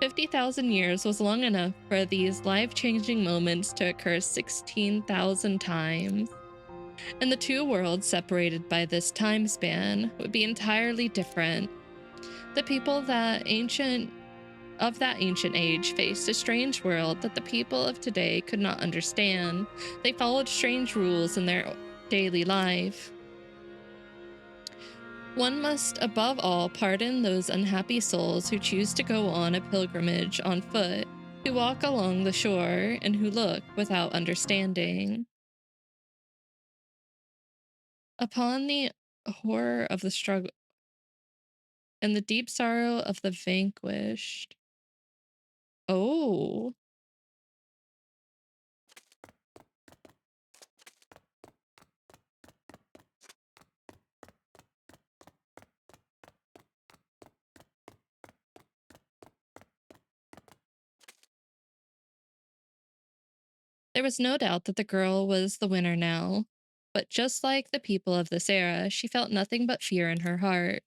50,000 years was long enough for these life-changing moments to occur 16,000 times. And the two worlds separated by this time span would be entirely different. The people of that ancient age faced a strange world that the people of today could not understand. They followed strange rules in their daily life. One must, above all, pardon those unhappy souls who choose to go on a pilgrimage on foot, who walk along the shore, and who look without understanding. Upon the horror of the struggle and the deep sorrow of the vanquished. Oh. There was no doubt that the girl was the winner now, but just like the people of this era, she felt nothing but fear in her heart.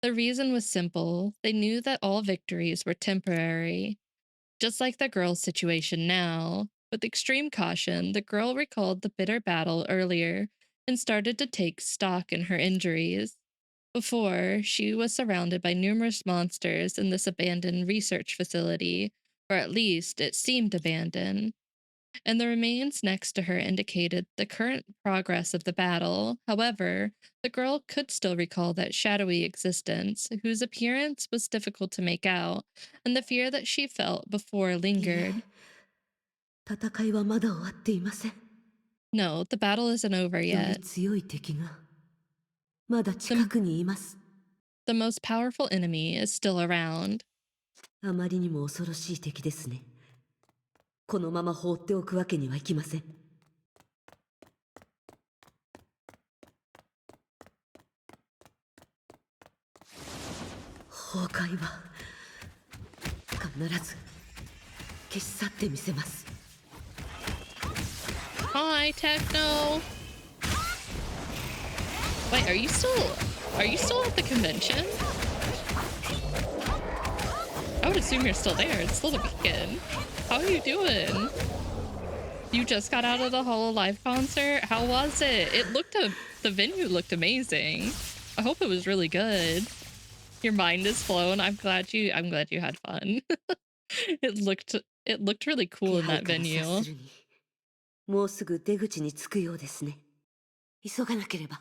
The reason was simple. They knew that all victories were temporary, just like the girl's situation now. With extreme caution, the girl recalled the bitter battle earlier and started to take stock in her injuries. Before, she was surrounded by numerous monsters in this abandoned research facility, or at least it seemed abandoned, and the remains next to her indicated the current progress of the battle. However, the girl could still recall that shadowy existence, whose appearance was difficult to make out, and the fear that she felt before lingered. 戦いはまだ終わっていません。 No, the battle isn't over より yet. 強い敵がまだ近くにいます。 The most powerful enemy is still around. あまりにも恐ろしい敵ですね。このまま放っておくわけにはいきません。崩壊は必ず消し去ってみせます。 Hi, Techno. Wait, are you still at the convention? I would assume you're still there. It's still the weekend. How are you doing? You just got out of the HoloLive concert? How was it? The venue looked amazing. I hope it was really good. Your mind is blown. I'm glad you had fun. It looked really cool in that venue. もうすぐ出口に着くようですね。急がなければ。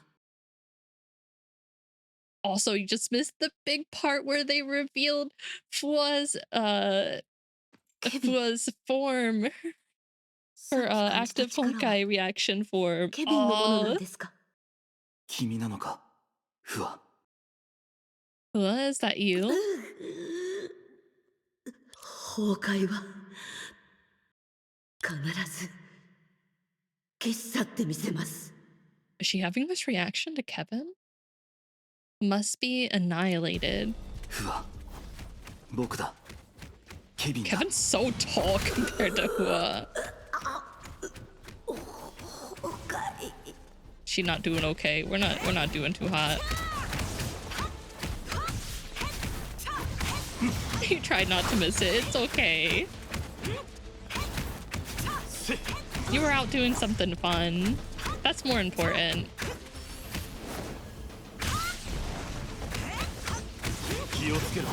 Also, you just missed the big part where they revealed Fua's form, her active Honkai reaction form. ケビンのものなんですか? 君なのか、フワ。 Fua, is that you? 崩壊は必ず消し去ってみせます。 Is she having this reaction to Kevin? Must be annihilated. フワ、僕だ。ケビンだ。 Kevin's so tall compared to Hua. She not doing okay. We're not doing too hot. You tried not to miss it. It's okay. You were out doing something fun. That's more important. 気をつけろ。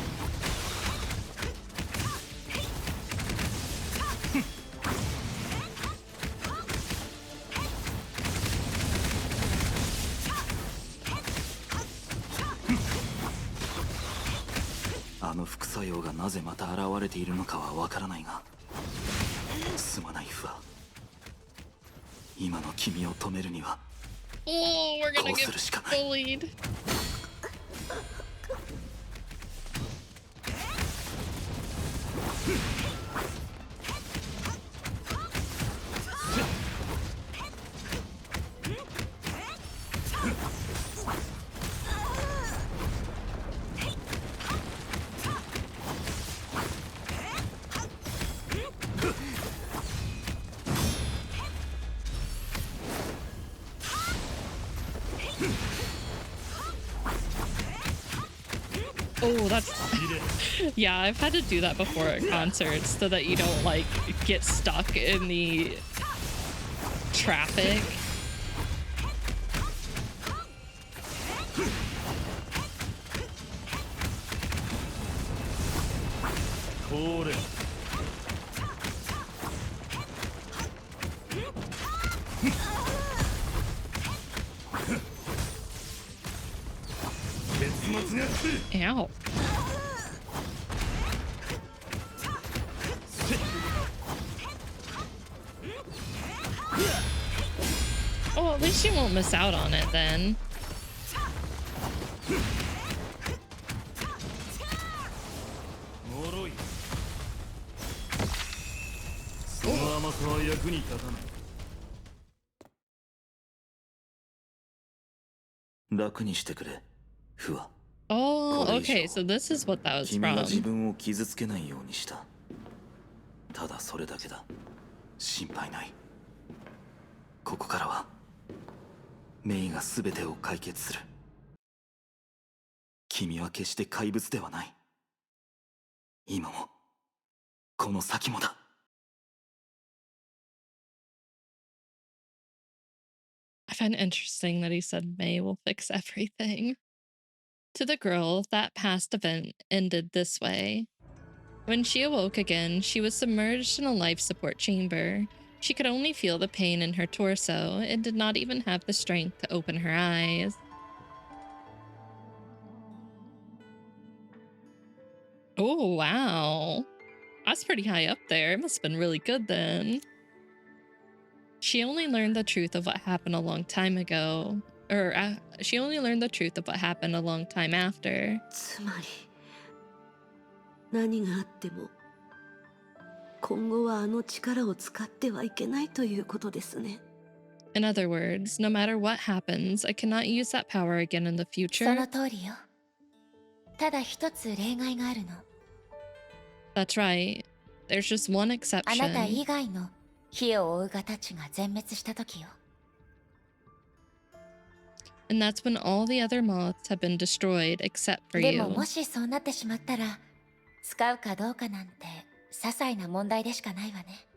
あの副作用がなぜまた現れているのかはわからないが、すまないフワ。今の君を止めるには Oh, we're gonna こう get するしかない。 bullied. Oh, that's yeah, I've had to do that before at concerts so that you don't like get stuck in the traffic. Ow. Oh, at least you won't miss out on it then. Oh, okay, so this is what that was 君が自 from. 分を傷つけないようにした。ただそれだけだ。心配ない。ここからはメイが全てを解決する。君は決して怪物ではない。今もこの先もだ。I find it interesting that he said May will fix everything. To the girl, that past event ended this way. When she awoke again, she was submerged in a life support chamber. She could only feel the pain in her torso and did not even have the strength to open her eyes. Oh, wow. That's pretty high up there. It must have been really good then. She only learned the truth of what happened a long time ago. She only learned the truth of what happened a long time after. つまり何があっても今後はあの力を使ってはいけないということですね。 In other words, no matter what happens, I cannot use that power again in the そ future. の通りよ。ただ一つ例外があるの。 That's right. There's just one あなた exception. 以外の火を追うがたちが全滅した時よ。 And that's when all the other moths have been destroyed except for でも you. もしそうなってしまったら、使うかどうかなんて些細な問題でしかないわね。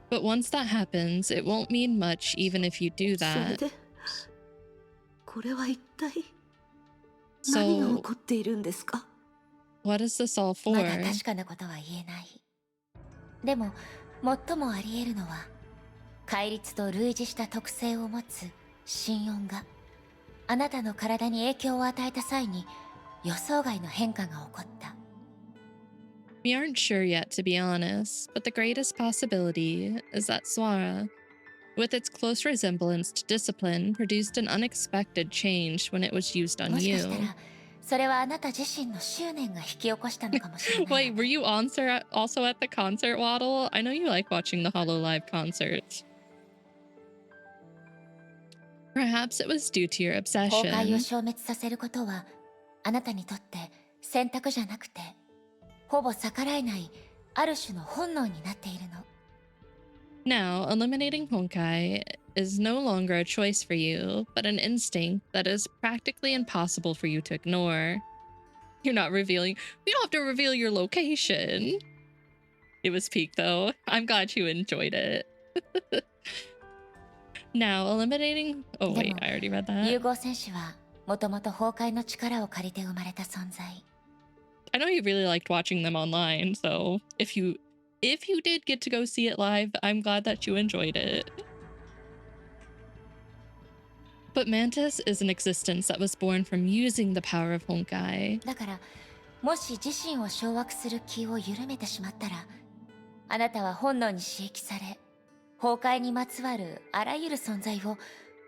But once that happens, it won't mean much even if you do それ that. でこれは一体何が So 起こっているんですか？ what is this all ま for? だ確かなことは言えない。でも最もあり得るのは、戒律と類似した特性を持つ心音があなたの体に影響を与えた際に予想外の変化が起こった。 We aren't sure yet, to be honest, but the greatest possibility is that Swara, with its close resemblance to discipline, produced an unexpected change when it was used も on しかした you. らそれはあなた自身の執念が引き起こしたのかもしれないわね。 Wait, were you also at the concert, Waddle? I know you like watching the Hololive concerts. Perhaps it was due to your 崩壊を obsession. 消滅させることはあなたにとって選択じゃなくて、ほぼ逆らえないある種の本能になっているの。 Now, eliminating Honkai is no longer a choice for you, but an instinct that is practically impossible for you to ignore. You're not revealing. We don't have to reveal your location. It was peak, though. I'm glad you enjoyed it. Now, eliminating... Oh, wait, I already read 融 that. 合戦士はもともと崩壊の力を借りて生まれた存在。I know you really liked watching them online, so if you did get to go see it live, I'm glad that you enjoyed it. But Mantis is an existence that was born from using the power of Honkai. だからもし自身を掌握する気を緩めてしまったら、あなたは本能に刺激され、崩壊にまつわるあらゆる存在を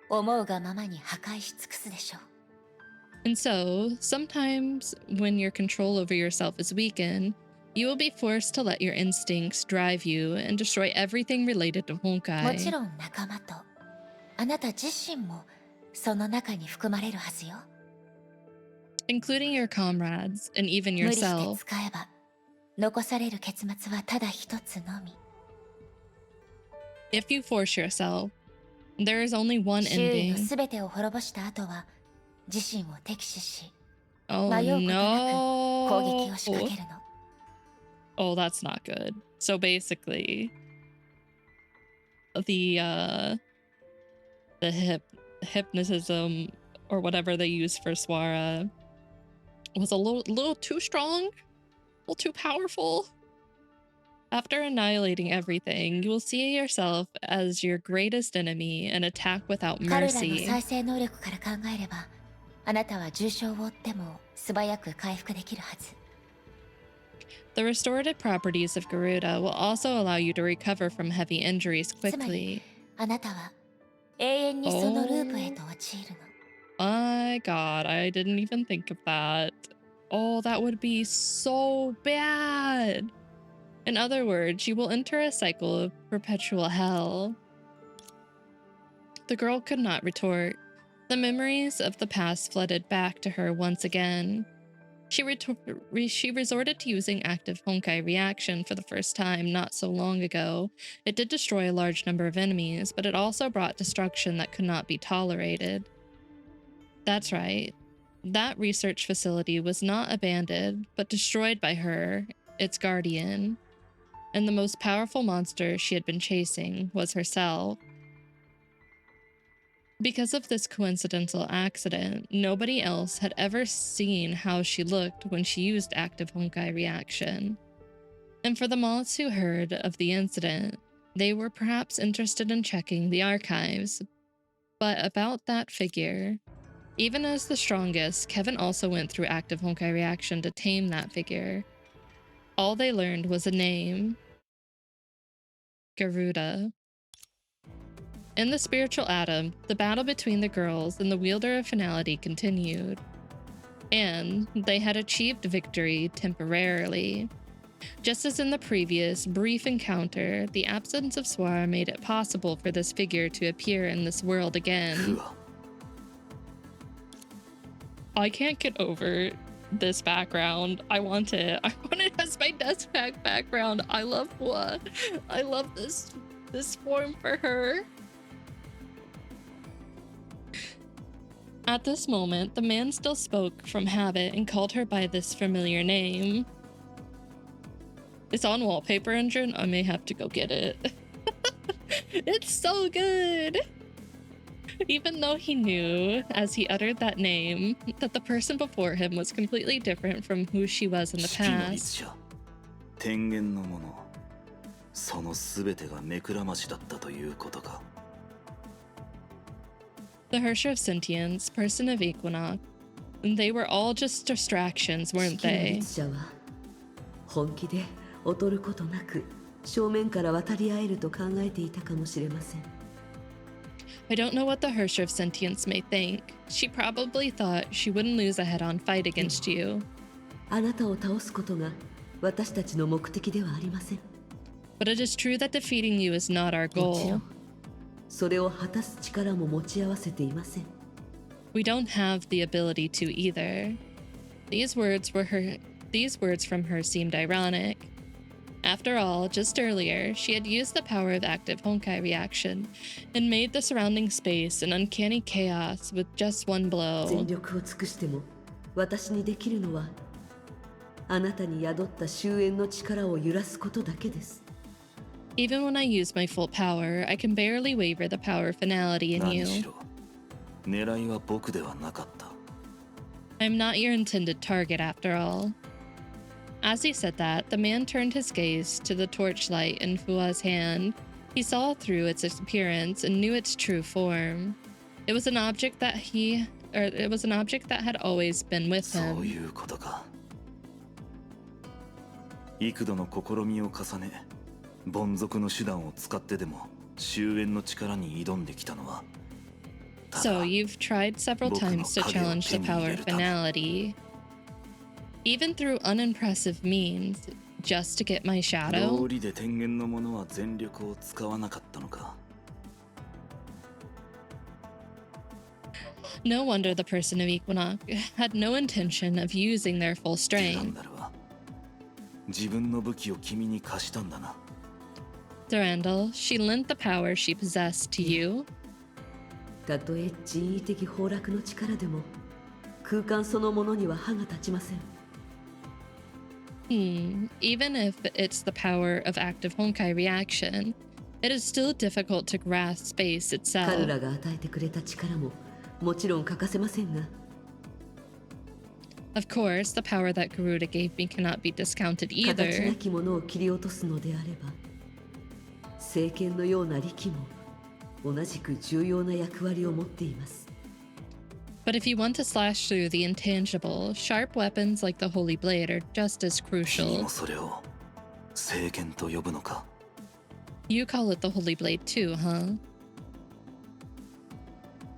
思うがままに破壊し尽くすでしょう。And so, sometimes when your control over yourself is weakened, you will be forced to let your instincts drive you and destroy everything related to もち Honkai, ろん仲間と、あなた自身もその中に含まれるはずよ。including your comrades and even 無理して yourself. 使えば、残される結末はただ一つのみ。If you force yourself, there is only one 周囲の ending. すべてを滅ぼした後は、自身を敵視し、 Oh 迷うことなく攻撃 no. を仕掛けるの。Oh, that's not good. So basically, the hypnotism or whatever they use for Swara was a little too strong, a little too powerful. After annihilating everything, you will see yourself as your greatest enemy and attack without 彼らの mercy. 再生能力から考えれば、あなたは重傷を負っても素早く回復できるはず。The restorative properties of Garuda will also allow you to recover from heavy injuries つまり、 quickly. あなたは永遠にそのループへと陥るの。My god, I didn't even think of that. Oh, that would be so bad. In other words, you will enter a cycle of perpetual hell. The girl could not retort. The memories of the past flooded back to her once again. She resorted to using active Honkai reaction for the first time not so long ago. It did destroy a large number of enemies, but it also brought destruction that could not be tolerated. That's right. That research facility was not abandoned, but destroyed by her, its guardian. And the most powerful monster she had been chasing was herself. Because of this coincidental accident, nobody else had ever seen how she looked when she used active Honkai reaction. And for the moths who heard of the incident, they were perhaps interested in checking the archives. But about that figure, even as the strongest, Kevin also went through active Honkai reaction to tame that figure. All they learned was a name: Garuda. In the spiritual atom, the battle between the girls and the wielder of finality continued. And they had achieved victory temporarily. Just as in the previous brief encounter, the absence of Swara made it possible for this figure to appear in this world again. I can't get over this background. I want it. I want it as my desk background. I love what? I love this form for her. At this moment, the man still spoke from habit and called her by this familiar name. It's on Wallpaper Engine. I may have to go get it. It's so good! Even though he knew, as he uttered that name, that the person before him was completely different from who she was in the past. 天元のもの、そのすべてが目くらましだったということか。The Hersher of Sentience, person of Equinox, they were all just distractions, weren't they? 本気で劣ることなく正面から渡り合えると考えていたかもしれません。I don't know what the Hersher of Sentience may think. She probably thought she wouldn't lose a head-on fight against you. あなたを倒すことが私たちの目的ではありません。But it is true that defeating you is not our もちろ goal. ん、それを果たす力も持ち合わせていません。We don't have the ability to either. These words from her seemed ironic. After all, just earlier, she had used the power of active Honkai reaction and made the surrounding space an uncanny chaos with just one 全 blow. 力を尽くしても私にできるのはあなたに宿った終焉の力を揺らすことだけです。Even when I use my full power, I can barely waver the power of finality in 何し you. ろ、狙いは僕ではなかった。 I'm not your intended target after all. As he said that, the man turned his gaze to the torchlight in Fua's hand. He saw through its appearance and knew its true form. It was an object that had always been with そう him. いうことか。幾度の試みを重ね、凡俗の手段を使ってでも終焉の力に挑んできたのは。So you've tried several times to challenge the power of finality, even through unimpressive means, just to get my shadow? 道理で天元の者は全力を使わなかったのか。No wonder the person of Equinox had no intention of using their full ティラン strength. ダルは自分の武器を君に貸したんだな。Durandal, she lent the power she possessed to you. たとえ人為的崩落の力でも空間そのものには歯が立ちません。Even if it's the power of active Honkai reaction, it is still difficult to grasp space 彼 itself. らが与えてくれた力ももちろん欠かせませんが、 Of course, the power that Garuda gave me cannot be discounted 形な either. きものを切り落とすのであれば、聖剣のような力も同じく重要な役割を持っています。 But if you want to slash through the intangible, sharp weapons like the Holy Blade are just as 君 crucial. もそれを聖剣と呼ぶのか。 You call it the Holy Blade too, huh?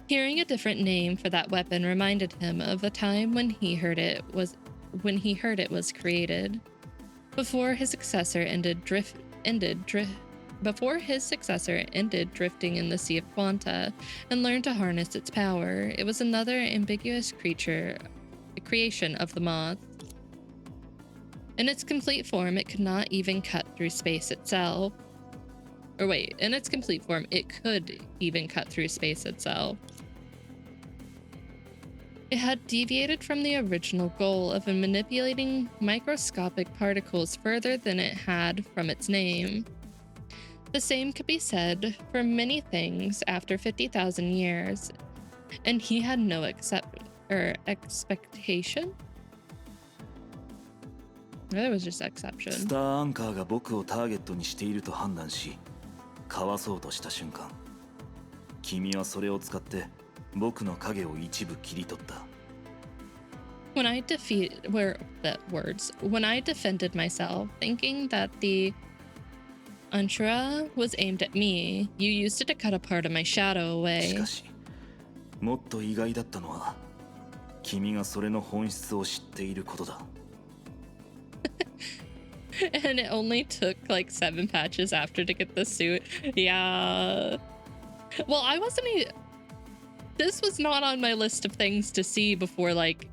Hearing a different name for that weapon reminded him of the time when he heard it was created. Before his successor ended drifting in the Sea of Quanta and learned to harness its power, it was another ambiguous creation of the moth. In its complete form, it could not even cut through space itself. Or wait, in its complete form, it could even cut through space itself. It had deviated from the original goal of manipulating microscopic particles further than it had from its name. The same could be said for many things after 50,000 years, and he had no expectation? That was just ス exception. ターアンカーが僕をターゲットにしていると判断し、かわそうとした瞬間、君はそれを使って僕の影を一部切り取った。When I defended myself, thinking that the Antra was aimed at me, you used it to cut a part of my shadow し away. かし、もっと意外だったのは、君がそれの本質を知っていることだ。And it only took like 7 patches after to get the suit. Yeah. Well, this was not on my list of things to see before like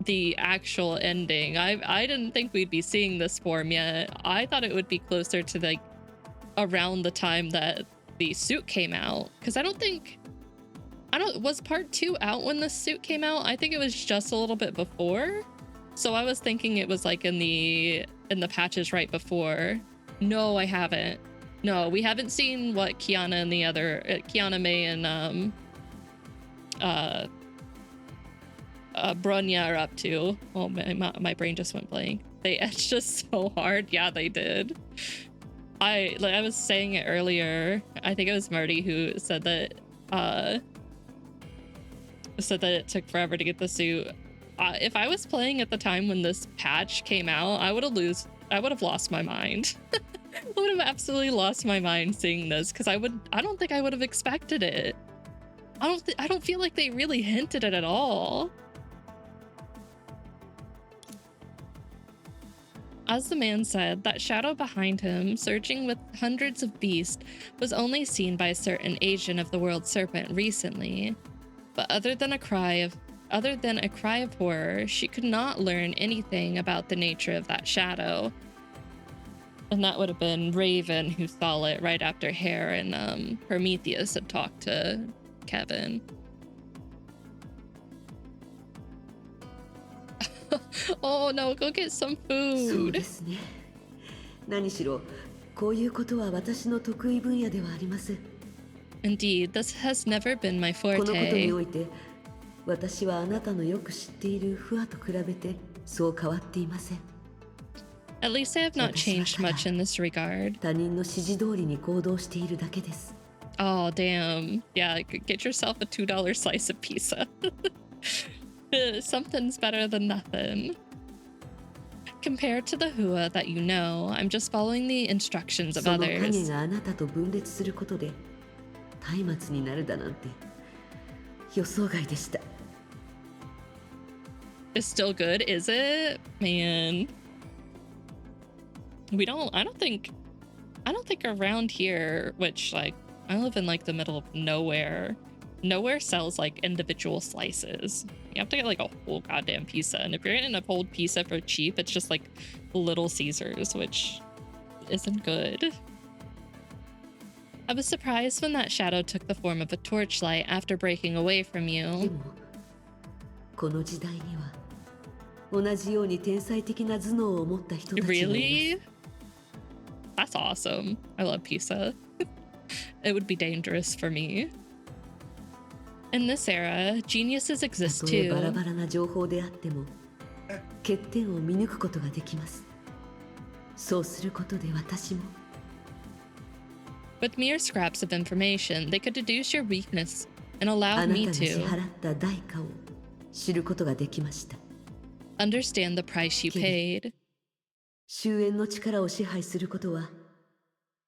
the actual ending. I didn't think we'd be seeing this form yet. I thought it would be closer to like around the time that the suit came out, because was part 2 out when the suit came out? I think it was just a little bit before. So I was thinking it was like in the patches right before. No, I haven't. No, we haven't seen what Kiana and the other Kiana, May, and Bronya are up to. Oh, my brain just went blank. They etched us so hard. Yeah, they did. I was saying it earlier. I think it was Marty who said that it took forever to get the suit. If I was playing at the time when this patch came out, I would have lost my mind. I would have absolutely lost my mind seeing this, because I don't think I would have expected it. I don't feel like they really hinted it at all. As the man said, that shadow behind him, surging with hundreds of beasts, was only seen by a certain agent of the World Serpent recently. But other than a cry of horror, she could not learn anything about the nature of that shadow. And that would have been Raven who saw it right after Hare and Prometheus had talked to Kevin. Oh no, go get some そうで food. すね。何しろこういうことは私の得意分野ではありません。 Indeed, this has never been my このことに forte. おいて、私はあなたのよく知っているフアと比べてそう変わっていません。At least I have not 私は changed ただ much in this regard. 他人の指示通りに行動しているだけです。 Oh, damn. Yeah, get yourself a $2 slice of pizza. Something's better than nothing. Compared to the Hua that you know, I'm just following the instructions of その影 others. があなたと分裂することで松明になるだなんて予想外でした。 It's still good, is it? Man. I don't think around here, which like I live in like the middle of nowhere. Nowhere sells like individual slices. You have to get like a whole goddamn pizza. And if you're getting a whole pizza for cheap, it's just like Little Caesars, which isn't good. I was surprised when that shadow took the form of a torchlight after breaking away from で you. もこの時代には同じように天才的な頭脳を持った人たちがいます。 Really? That's awesome. I love pizza. It would be dangerous for me. In this era, geniuses た exist とえバラ too. バラな情報であっても欠点を見抜くことができます。そうすることで私も With mere scraps of information, they could deduce your weakness and あ allow なた me が支 to 払った代価を知ることができました。 understand the price you paid. 終焉の力を支配することは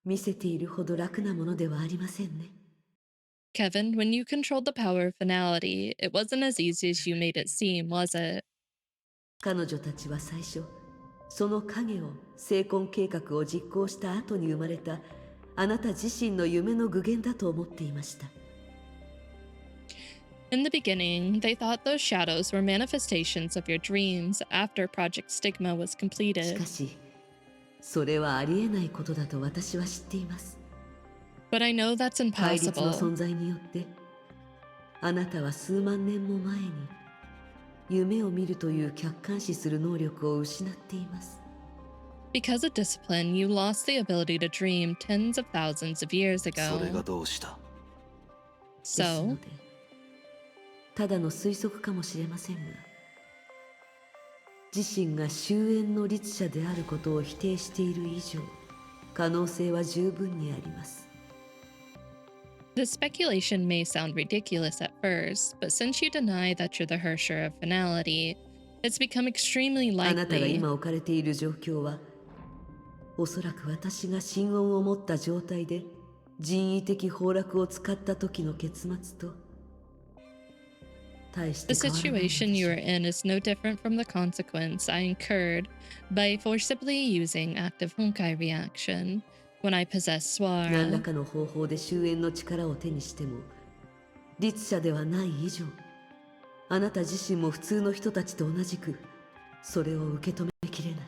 見せているほど楽なものではありませんね。 Kevin, when you controlled the power of finality, it wasn't as easy as you made it seem, was it? 彼女たちは最初その影を成婚計画を実行した後に生まれたあなた自身の夢の具現だと思っていました。 In the beginning, they thought those shadows were manifestations of your dreams after Project Stigma was し completed. かしそれはありえないことだと私は知っています。 But I know that's 対立の impossible. 存在によってあなたは数万年も前に夢を見るという客観視する能力を失っています。 Because of discipline, you lost the ability to dream tens of thousands of years それが ago. どうした？ですの So, でただの推測かもしれませんが自身が終焉の律者であることを否定している以上可能性は十分にあります。 this speculation may sound ridiculous at first, but since you deny that you're the Hersher of finality, it's become extremely あなたが likely 今置かれている状況はおそらく私が心音を持った状態で人為的崩落を使った時の結末と大して The 変わらないので situation し you ょ are う。 in is no different from the consequence I incurred by forcibly using active Honkai reaction when I possessed 何ら Swara. かの方法で終焉の力を手にしても律者ではない以上あなた自身も普通の人たちと同じくそれを受け止めきれない。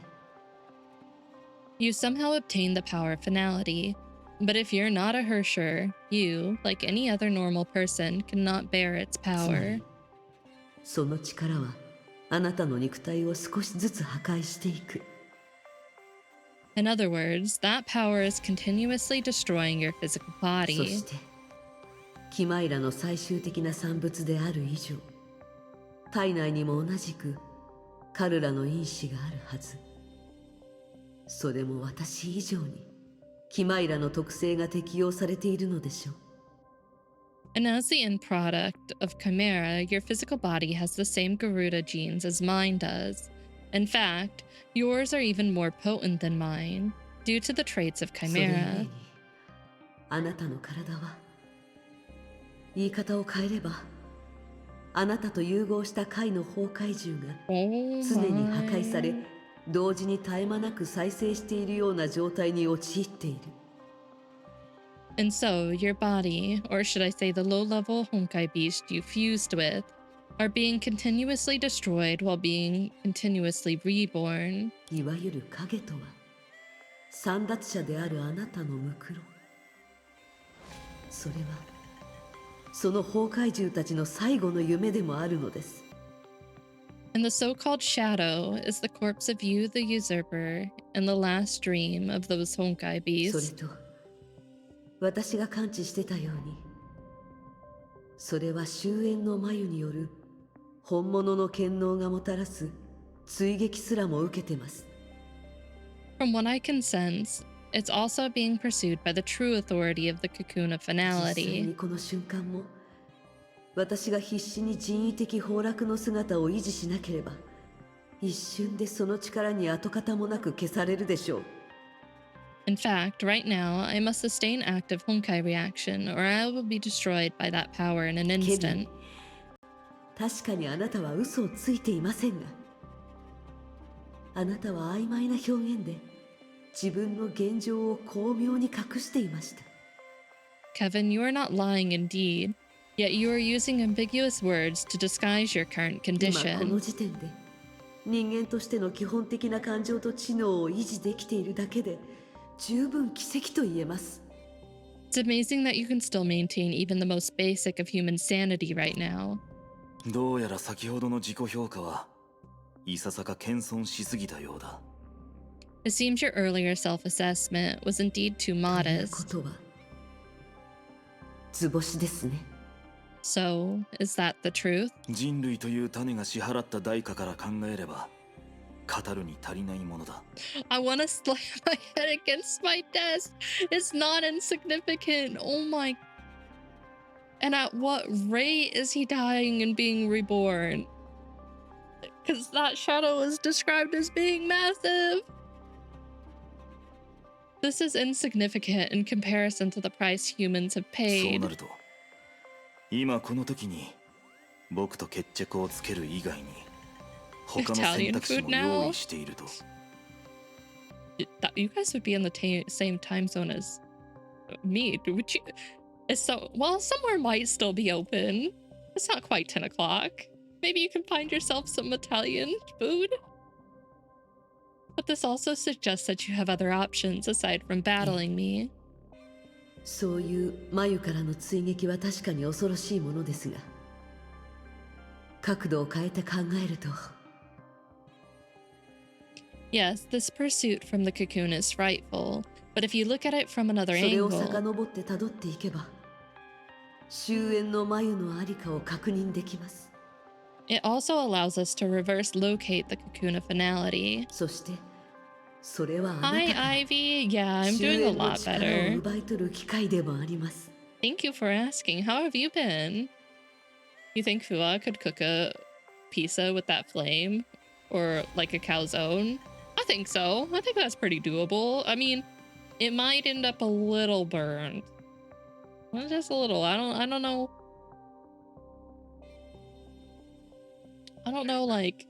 You somehow obtained the power of finality, but if you're not a Hersher, you, like any other normal person, cannot bear its つま power. りその力はあなたの肉体を少しずつ破壊していく。 In other words, that power is continuously destroying your physical そ body. してキマイラの最終的な産物である以上体内にも同じく彼らの因子があるはず。それも私以上にキマイラの特性が適用されているのでしょう。 And as the end product of Chimera, your physical body has the same Garuda genes as mine does. In fact, yours are even more potent than mine, due to the traits of それゆえ Chimera. にあなたの体は言い方を変えればあなたと融合した貝の崩壊獣が Oh 常に破壊され my. 同時に絶え間なく再生しているような状態に陥っている。 And so, your body, or should I say the low-level Honkai beast you fused with, are being continuously destroyed while being continuously reborn. いわゆる影とは散奪者であるあなたのムクロ。それはその崩壊獣たちの最後の夢でもあるのです。 And the so-called shadow is the corpse of you, the usurper, and the last dream of those Honkai それ beasts. と私が感知してたようにそれは終焉の眉による本物の権能がもたらす追撃すらも受けてます。From what I can sense, it's also being pursued by the true authority of the cocoon of 実際 finality. にこの瞬間も私が必死に人為的崩落の姿を維持しなければ一瞬でその力に跡形もなく消されるでしょう。 In fact, right now, I must sustain active Honkai reaction, or I will be destroyed by that power in an ケビン instant. 確かにあなたは嘘をついていませんがあなたは曖昧な表現で自分の現状を巧妙に隠していました。 Kevin, you are not lying indeed, yet you are using ambiguous words to disguise your current 今この condition. 時点で人間としての基本的な感情と知能を維持できているだけで十分奇跡と言えます。 It's amazing that you can still maintain even the most basic of human sanity right now. どうやら先ほどの自己評価はいささか謙遜しすぎたようだ。 It seems your earlier self-assessment was indeed too というこ modest. とは図星ですね。 So, is that the truth? 人類という種が支払った代価から考えれば語るに足りないものだ。 I want to slam my head against my desk. It's not insignificant. Oh my. And at what rate is he dying and being reborn? Because that shadow is described as being massive. This is insignificant in comparison to the price humans have そうな paid. ると今この時に僕と決着をつける以外に他の選択肢も用意していると。 You guys would be in the same time zone as me. Would you? It's so well. Somewhere might still be open. It's not quite 10 o'clock. Maybe you can find yourself some Italian food. But this also suggests that you have other options aside from battling me. そういう眉からの追撃は確かに恐ろしいものですが角度を変えて考えると Yes, this pursuit from the cocoon is frightful, but if you look at it from another それを angle, 遡ってたどっていけば終焉の眉のありかを確認できます。 it also allows us to reverse locate the cocoon of finality. そしてそれはあなた Hi, から Ivy. Yeah, I'm 終 doing a 焉の lot 力を better. 奪い取る機会でもあります。 Thank you for asking. How have you been? You think Fua could cook a pizza with that flame? Or like a calzone? I think so. I think that's pretty doable. I mean, it might end up a little burned. Well, just a little. I don't know. I don't know, like,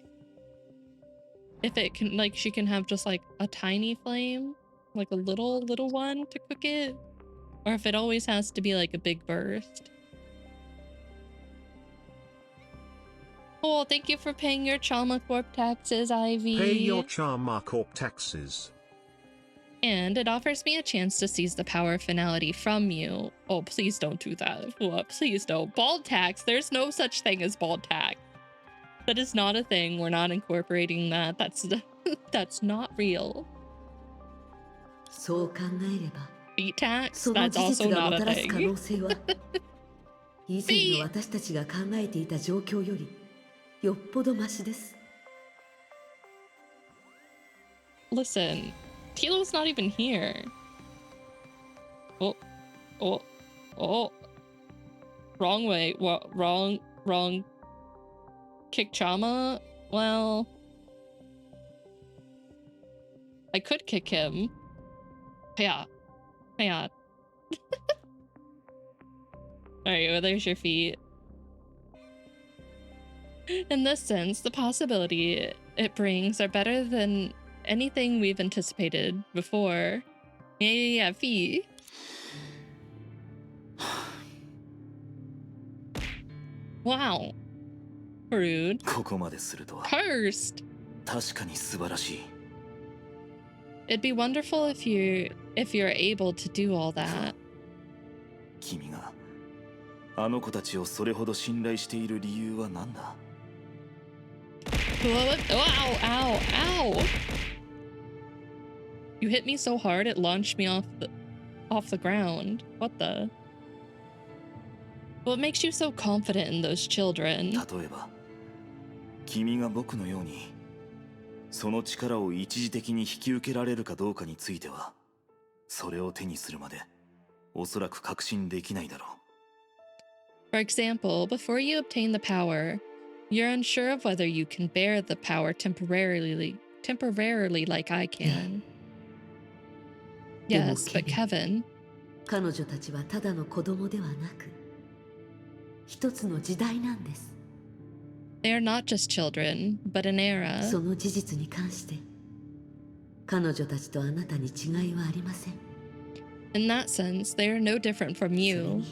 if it can, like, she can have just like a tiny flame, like a little one to cook it, or if it always has to be like a big burst. Oh, thank you for paying your Chalma Corp taxes, Ivy. Pay your Charma Corp taxes. And it offers me a chance to seize the power of finality from you. Oh, please don't do that. Oh, please don't. Bald tax. There's no such thing as bald tax. That is not a thing. We're not incorporating that. That's not real. そう考えれば Beat tax? その That's 事実 also が not も a たらす可 thing. 能性は以前の私たちが考えていた状況よりよっぽどマシです。 Listen, Tilo's not even here. Oh, oh, oh. Wrong way. What? Wrong. Kick Chama? Well, I could kick him. Yeah. Yeah. Alright, well, there's your feet. In this sense, the possibility it brings are better than anything we've anticipated before. Yeah, feet. Wow. Rude. ここまでするとは Cursed. 確かに素晴らしい。 It'd be wonderful if you're able to do all that. 君があの子たちをそれほど信頼している理由は何だ？ What? Ow, ow, ow. You hit me so hard it launched me off the ground. What the? What makes you so confident in those children? 例えば君が僕のようにその力を一時的に引き受けられるかどうかについては、それを手にするまでおそらく確信できないだろう。For example, before you obtain the power, you're unsure of whether you can bear the power temporarily like I can. Yes, but Kevin, 彼女たちはただの子供ではなく、一つの時代なんです。they are not just children, but an era. その事実に関して、彼女たちとあなたに違いはありません。In that sense, they are no different from それ you. に、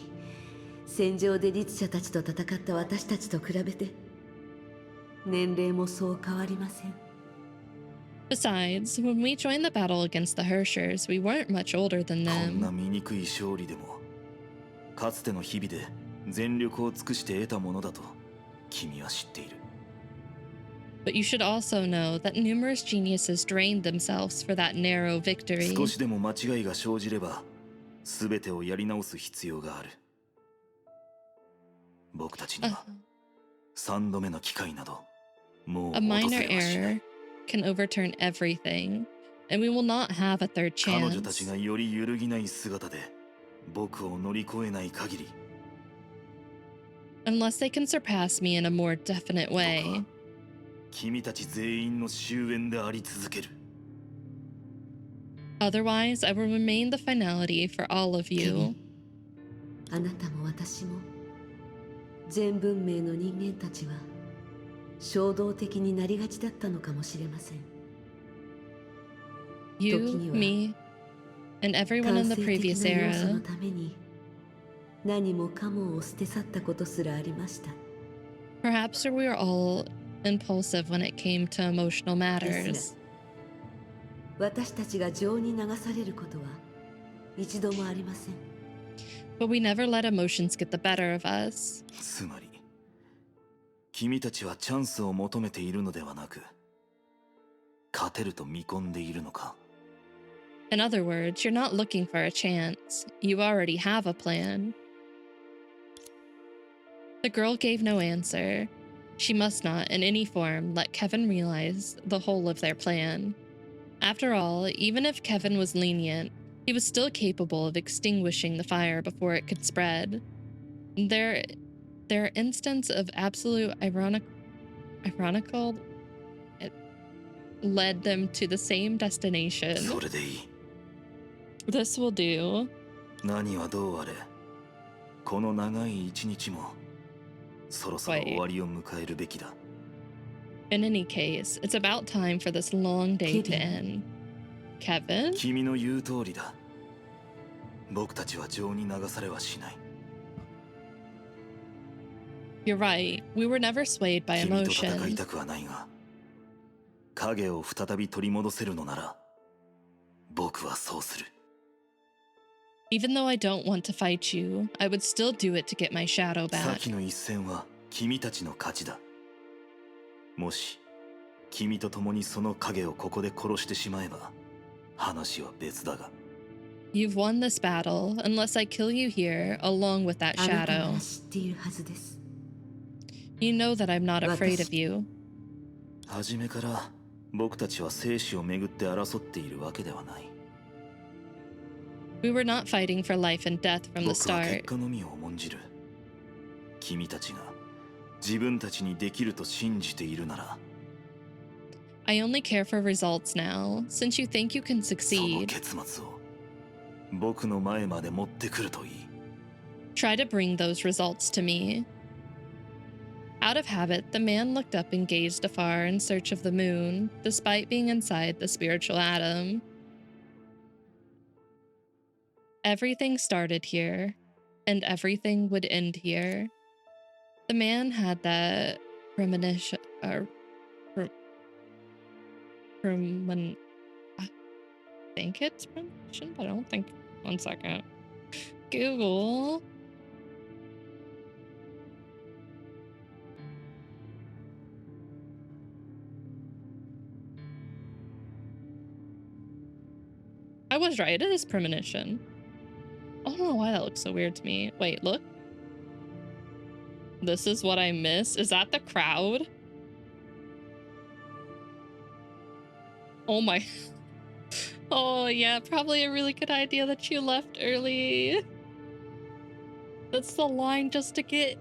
戦場で律者たちと戦った私たちと比べて、年齢もそう変わりません。Besides, when we joined the battle against the Hershers, we weren't much older than こんな them. 醜い勝利でも、かつての日々で全力を尽くして得たものだと君は知っている。But you should also know that numerous geniuses drained themselves for that narrow victory. 少しでも間違いが生じれば、全てをやり直す必要がある。僕たちには3度目の機会などもう A 訪 minor れはしない。 error can overturn everything, and we will not have a third 彼女たち chance. がより揺るぎない姿で僕を乗り越えない限り、 Unless they can surpass me in a more definite 僕は way. 君たち全員の終焉であり続ける。 Otherwise, I will remain the finality for all of ケビ you. ン、あなたも私も、全文明の人間たちは衝動的になりがちだったのかもしれません。 You, 時には me, and everyone 感 in 性 the 的 previous な要素の era. ために何もかもを捨て去ったことすらありました。 Perhaps we were all impulsive when it came to emotional matters. 私たちが情に流されることは一度もありません。 But we never let emotions get the better of us. つまり君たちはチャンスを求めているのではなく、勝てると見込んでいるのか。 In other words, you're not looking for a chance. You already have a plan. The girl gave no answer. She must not, in any form, let Kevin realize the whole of their plan. After all, even if Kevin was lenient, he was still capable of extinguishing the fire before it could spread. Their instance of absolute ironical it led them to the same destination. それでいい。 This will do. 何はどうあれ、この長い一日もそろそろ終わりを迎えるべきだ。 In any case, it's about time for this long day to end. Kevin? 君の言う通りだ。僕たちは情に流されはしない。 You're right. We were never swayed by 君と戦い emotions. たくはないが、影を再び取り戻せるのなら僕はそうする。 Even though I don't want to fight you, I would still do it to get my shadow さ back. っきの一戦は君たちの勝ちだ。もし君と共にその影をここで殺してしまえば話は別だが。 You've won this battle unless I kill you here along with that あなたな shadow. ら知っているはずです。 You know that I'm not afraid of you. 初めから僕たちは生死をめぐって争っているわけではない。 We were not fighting for life and death from the 僕は結 start. 果のみを重んじる。君たちが自分たちにできると信じているなら、 I only care for results now, since you think you can その succeed. 結末を僕の前まで持ってくるといい。 Try to bring those results to me. Out of habit, the man looked up and gazed afar in search of the moon, despite being inside the spiritual atom. Everything started here, and everything would end here. The man had that premonition, when I think it's premonition, but I don't think. 1 second. Google. I was right, it is premonition. I don't know why that looks so weird to me. Wait, look. This is what I miss. Is that the crowd? Oh my. Oh yeah, probably a really good idea that you left early. That's the line just to get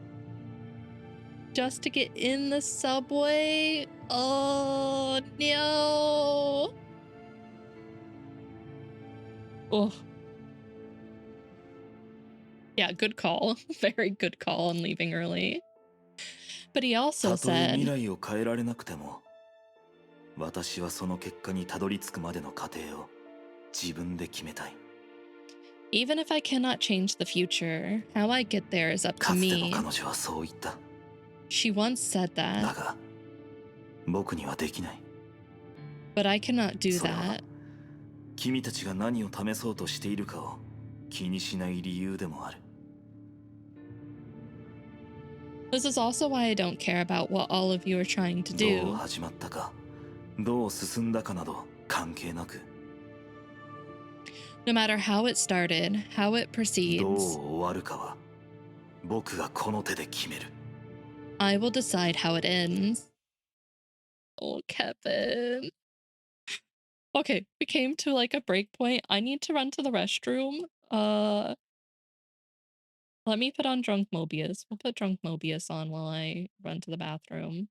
in the subway. Oh no. Oh. Yeah, good call. Very good call on leaving early. But he also たとえ未 said, 来を変えられなくても、私はその結果にたどり着くまでの過程を自分で決めたい。 even if I cannot change the future, how I get there is up to かつての me. 彼女はそう言った。 She once said だ that, が、僕にはできない。 but I cannot do それは that. 君たちが何を試そうとしているかを気にしない理由でもある。 This is also why I don't care about what all of you are trying to どう do. 始まったか、どう進んだかなど関係なく、 No matter how it started, how it どう proceeds, 終わるかは僕がこの手で決める。 I will decide how it ends. Oh, Kevin. Okay, we came to like a break point. I need to run to the restroom. Let me put on Drunk Mobius. We'll put Drunk Mobius on while I run to the bathroom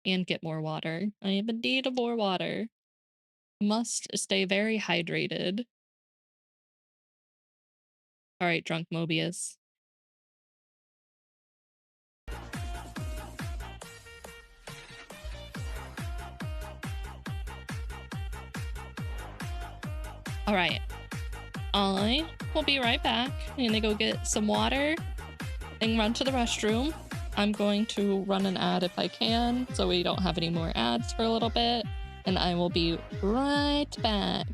and get more water. I am in need of more water. Must stay very hydrated. All right, Drunk Mobius. All right. I will be right back. I'm gonna go get some water and run to the restroom. I'm going to run an ad if I can, so we don't have any more ads for a little bit. And I will be right back.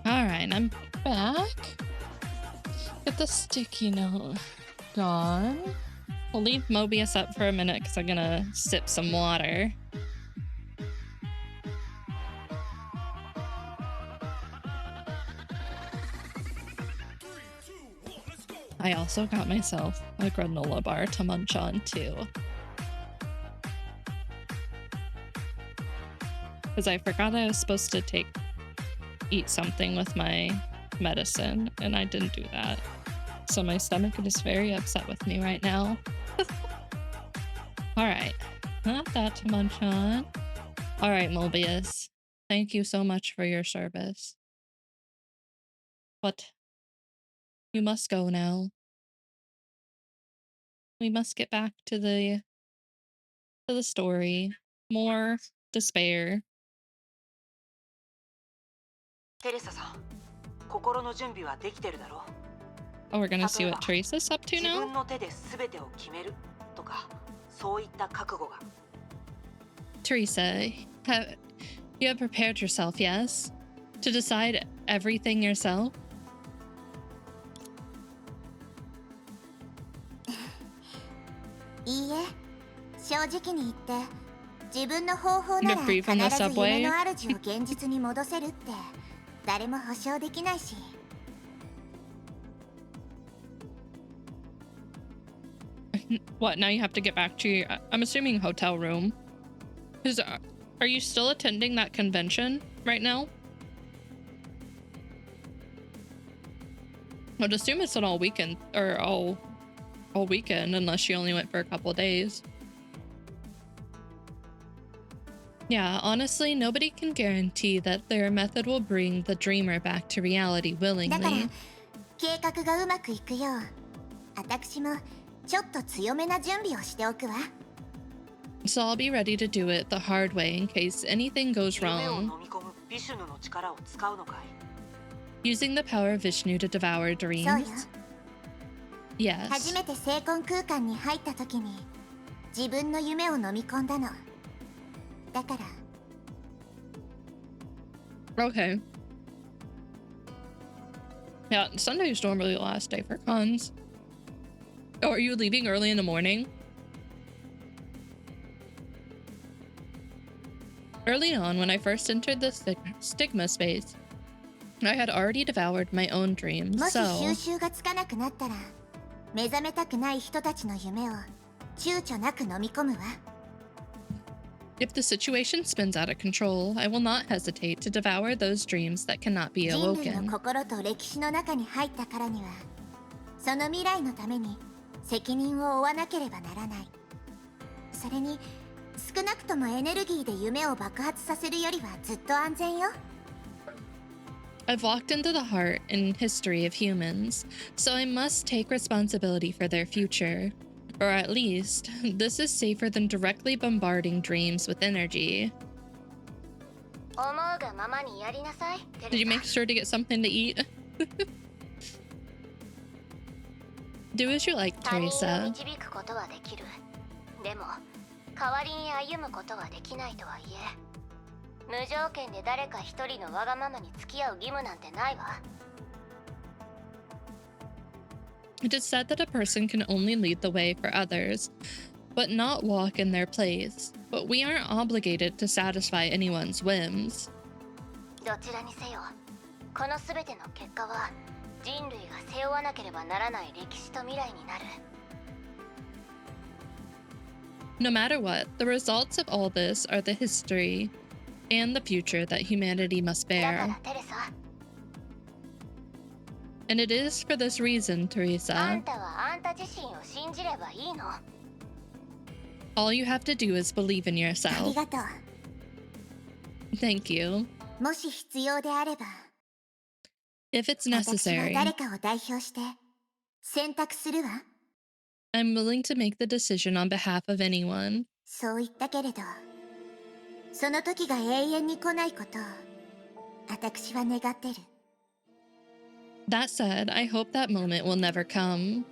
All right, I'm back. Get the sticky note gone. We'll leave Mobius up for a minute because I'm gonna sip some water. I also got myself a granola bar to munch on too. Because I forgot I was supposed to eat something with my medicine, and I didn't do that. So my stomach is very upset with me right now. Alright. Not that to munch on. Alright, Mobius. Thank you so much for your service. But you must go now. We must get back to the story. More despair. テレサさん、心の準備はできてるだろう。 Oh, we're gonna see what Teresa's up to 自 now? 分の手で全てを決めるとか、そういった覚悟が。 Teresa, you have prepared yourself, yes? To decide everything yourself? いいえ、正直に言って自分の方法なら You're free 必 from the ず subway? 夢の主を現実に戻せるって誰も保証できないし。 What, now you have to get back to your, I'm assuming hotel room. Because are you still attending that convention right now? I'd assume it's an all weekend, or all weekend, unless you only went for a couple days. Yeah, honestly, nobody can guarantee that their method will bring the dreamer back to reality だから willingly. 計画がうまくいくよう、私もちょっと強めな準備をしておくわ。 So I'll be ready to do it the hard way in case anything goes 夢を wrong. 飲み込むビシュヌの力を使うのかい。 Using the power of Vishnu to devour そうよ。 dreams? 初 Yes. めて精魂空間に入った時に自分の夢を飲み込んだの。だから Okay. Yeah, Sunday's normally the last day for cons. Oh, are you leaving early in the morning? Early on, when I first entered the stigma space, I had already devoured my own dreams, もし so 収集がつかなくなったら目覚めたくない人たちの夢を躊躇なく飲み込むわ。 if the situation spins out of control, I will not hesitate to devour those dreams that cannot be 人類の awoken. 心と歴史の中に入ったからにはその未来のために責任を負わなければならない。それに少なくともエネルギーで夢を爆発させるよりはずっと安全よ。 I've walked into the heart and history of humans, so I must take responsibility for their future. Or at least, this is safer than directly bombarding dreams with energy. 思うがままにやりなさい。 Did you make sure to get something to eat? Do as you like, 他人を Teresa. 導くことはできる。でも代わりに歩むことはできないとはいえ、無条件で誰か一人のわがままに付き合う義務なんてないわ。 It is said that a person can only lead the way for others, but not walk in their place. But we aren't obligated to satisfy anyone's whims. どちらにせよ、このすべての結果は人類が背負わなければならない歴史と未来になる。 No matter what, the results of all this are the history and the future that humanity must だか bear. らテレサ、 And it is for this reason, あ Teresa, んたはあんた自身を信じればいいの。 all you have to do is believe in あり yourself. がとう。 Thank you. もし必要であれば、 If it's 私は necessary, 誰かを代表して選択するわ。 I'm willing to make the decision on behalf of anyone. そう言ったけれど、その時が永遠に来ないことを私は願ってる。 That said, I hope that moment will never come.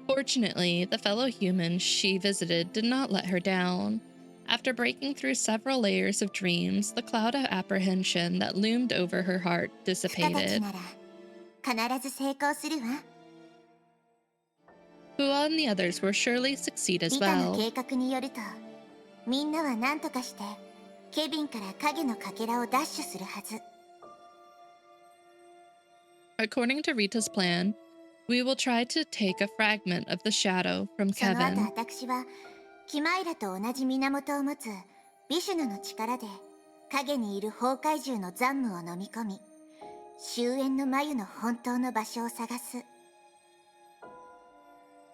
Fortunately, the fellow humans she visited did not let her down. After breaking through several layers of dreams, the cloud of apprehension that loomed over her heart 不可たち dissipated. なら必ず成功するわ。 Hua and the others will surely succeed as リタの well. 計画によると、みんなは何とかしてケビンから影のかけらを奪取するはず。 According to Rita's plan, we will try to take a fragment of the shadow from その後 Kevin. 私はキマイラと同じ源を持つビシュヌの力で影にいる崩壊獣の残夢を飲み込み、終焉の眉の本当の場所を探す。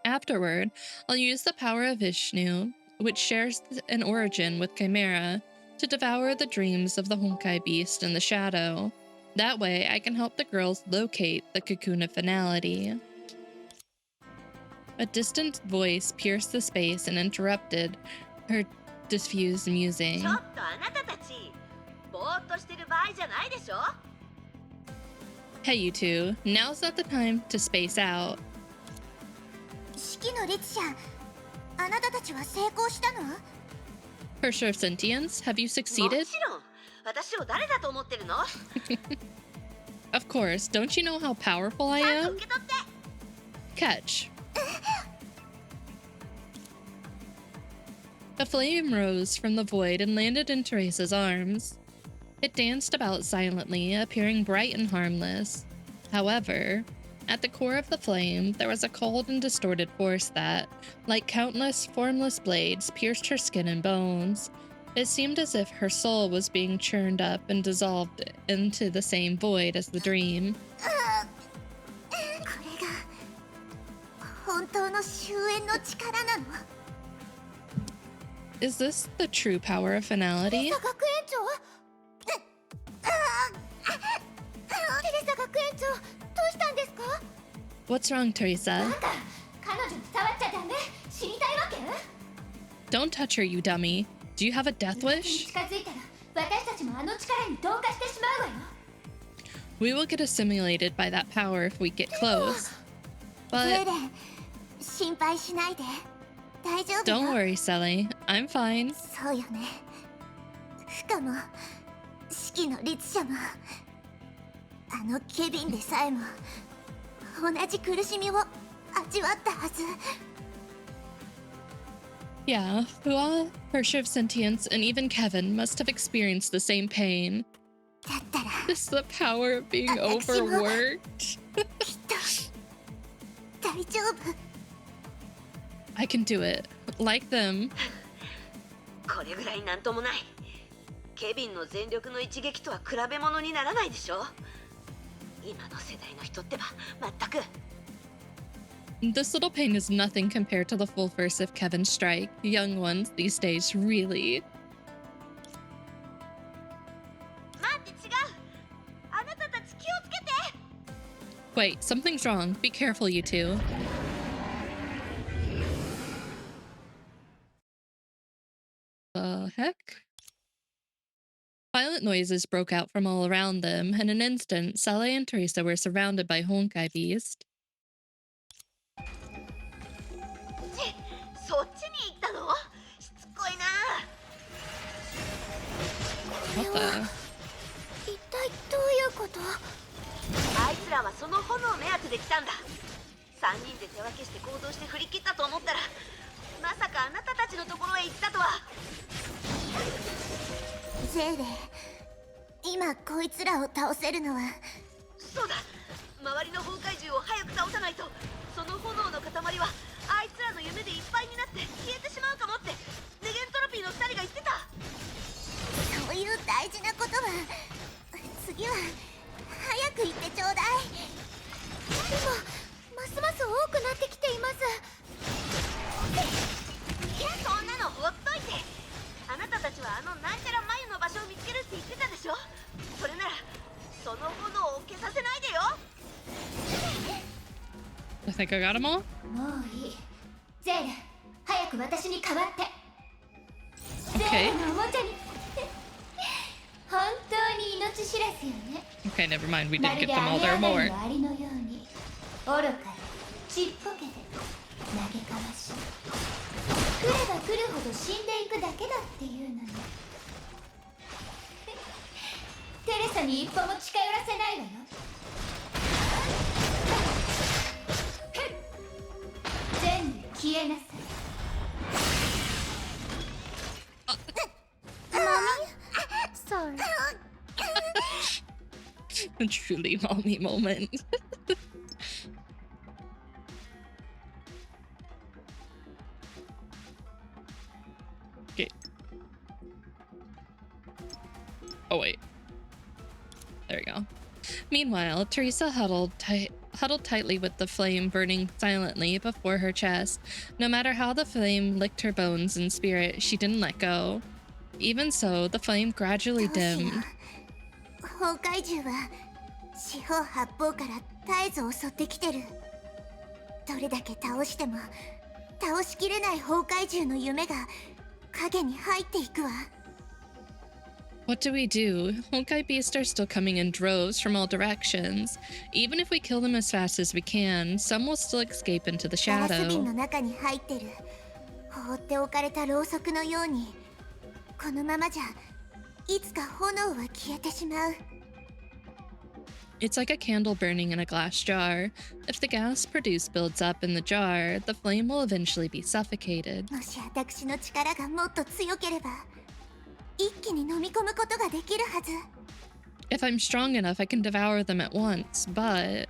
Afterward, I'll use the power of Vishnu, which shares an origin with Chimera, to devour the dreams of the Honkai beast in the shadow. That way, I can help the girls locate the cocoon of finality. A distant voice pierced the space and interrupted her diffused musing. ちょっとあなたたち、ぼーっとしてる場合じゃないでしょ。 Hey, you two, now's not the time to space out. 式の律者、あなたたちは成功したの？ Cursor of Sentience, have you も succeeded? ちろん、私を誰だと思ってるの？ Of course, don't you know how powerful I ちゃんと am? 受け取って。 Catch. A flame rose from the void and landed in Teresa's arms. It danced about silently, appearing bright and harmless. However, at the core of the flame, there was a cold and distorted force that, like countless formless blades, pierced her skin and bones. It seemed as if her soul was being churned up and dissolved into the same void as the dream. これが本当の終焉の力なの？ Is this the true power of finality? テレサ学園長？テレサ学園長、どうしたんですか？ What's wrong, Teresa? なんか彼女に触っちゃダメ。知りたいわけ？ Don't touch her, you dummy. Do you have a death 近 wish? づいたら私たちもあの力に同化してしまうわよ。 We will get assimilated by that power if we get close. ゼ But レン、心配しないで。大丈夫 don't よ。 worry, Sally. I'm fine. そうよね。不可も式の律者もあのケビンでさえも同じ苦しみを味わったはず。 Yeah, Hua, Hershey of Sentience, and even Kevin must have experienced the same pain. だったら This is the power of being overworked. きっと大丈夫。 I can do it. Like them. これぐらいなんともない。ケビンの全力の一撃とは比べ物にならないでしょ。今の世代の人ってば全く。 This little pain is nothing compared to the full force of Kevin's strike. Young ones these days, really. 待って違う。あなたたち気をつけて。 Wait, something's wrong. Be careful, you two. The heck? Violent noises broke out from all around them. In an instant, Sally and Teresa were surrounded by Honkai Beast. そっちに行ったの？しつこいな。 What the? 一体どういうこと？あいつらはその炎目当てで来たんだ。3人で手分けして行動して振り切ったと思ったら、まさかあなたたちのところへ行ったとは。ゼーレ、今こいつらを倒せるのは。そうだ、周りの崩壊獣を早く倒さないと、その炎の塊はあいつらの夢でいっぱいになって消えてしまうかもってネゲントロピーの2人が言ってた。そういう大事なことは次は早く言ってちょうだい。でもますます多くなってきています。そんなのほっといて。あなたたちはあのなんちゃら眉の場所を見つけるって言ってたでしょ。それならその炎を消させないでよ。 I think I got them all? もういい。ゼーレ、早く私に代わって。ゼー Okay. レのおもちゃに本当に命知らずよね。 Okay, never mind. We ま didn't る get で them all. There are 雨上が more. りのアリのように愚かでちっぽけで嘆かわしい。来れば来るほど死んでいくだけだっていうのに。テレサに一歩も近寄らせないわよ。全部消えなさい。Sorry. A truly mommy moment. Okay. Oh, wait. There we go. Meanwhile, Teresa huddled tightly with the flame burning silently before her chest. No matter how the flame licked her bones and spirit, she didn't let go. Even so, the flame gradually dimmed. 崩壊獣は四方八方から絶えず襲ってきてる。どれだけ倒しても倒しきれない崩壊獣の夢が影に入っていくわ。What do we do? Honkai beasts are still coming in droves from all directions. Even if we kill them as fast as we can, some will still escape into the ガラス shadow. 瓶の中に入ってる放っておかれたろうそくのように、このままじゃいつか炎は消えてしまう。It's like a candle burning in a glass jar. If the gas produced builds up in the jar, the flame will eventually be suffocated. もし私の力がもっと強ければ、一気に飲み込むことができるはず。If I'm strong enough, I can devour them at once, but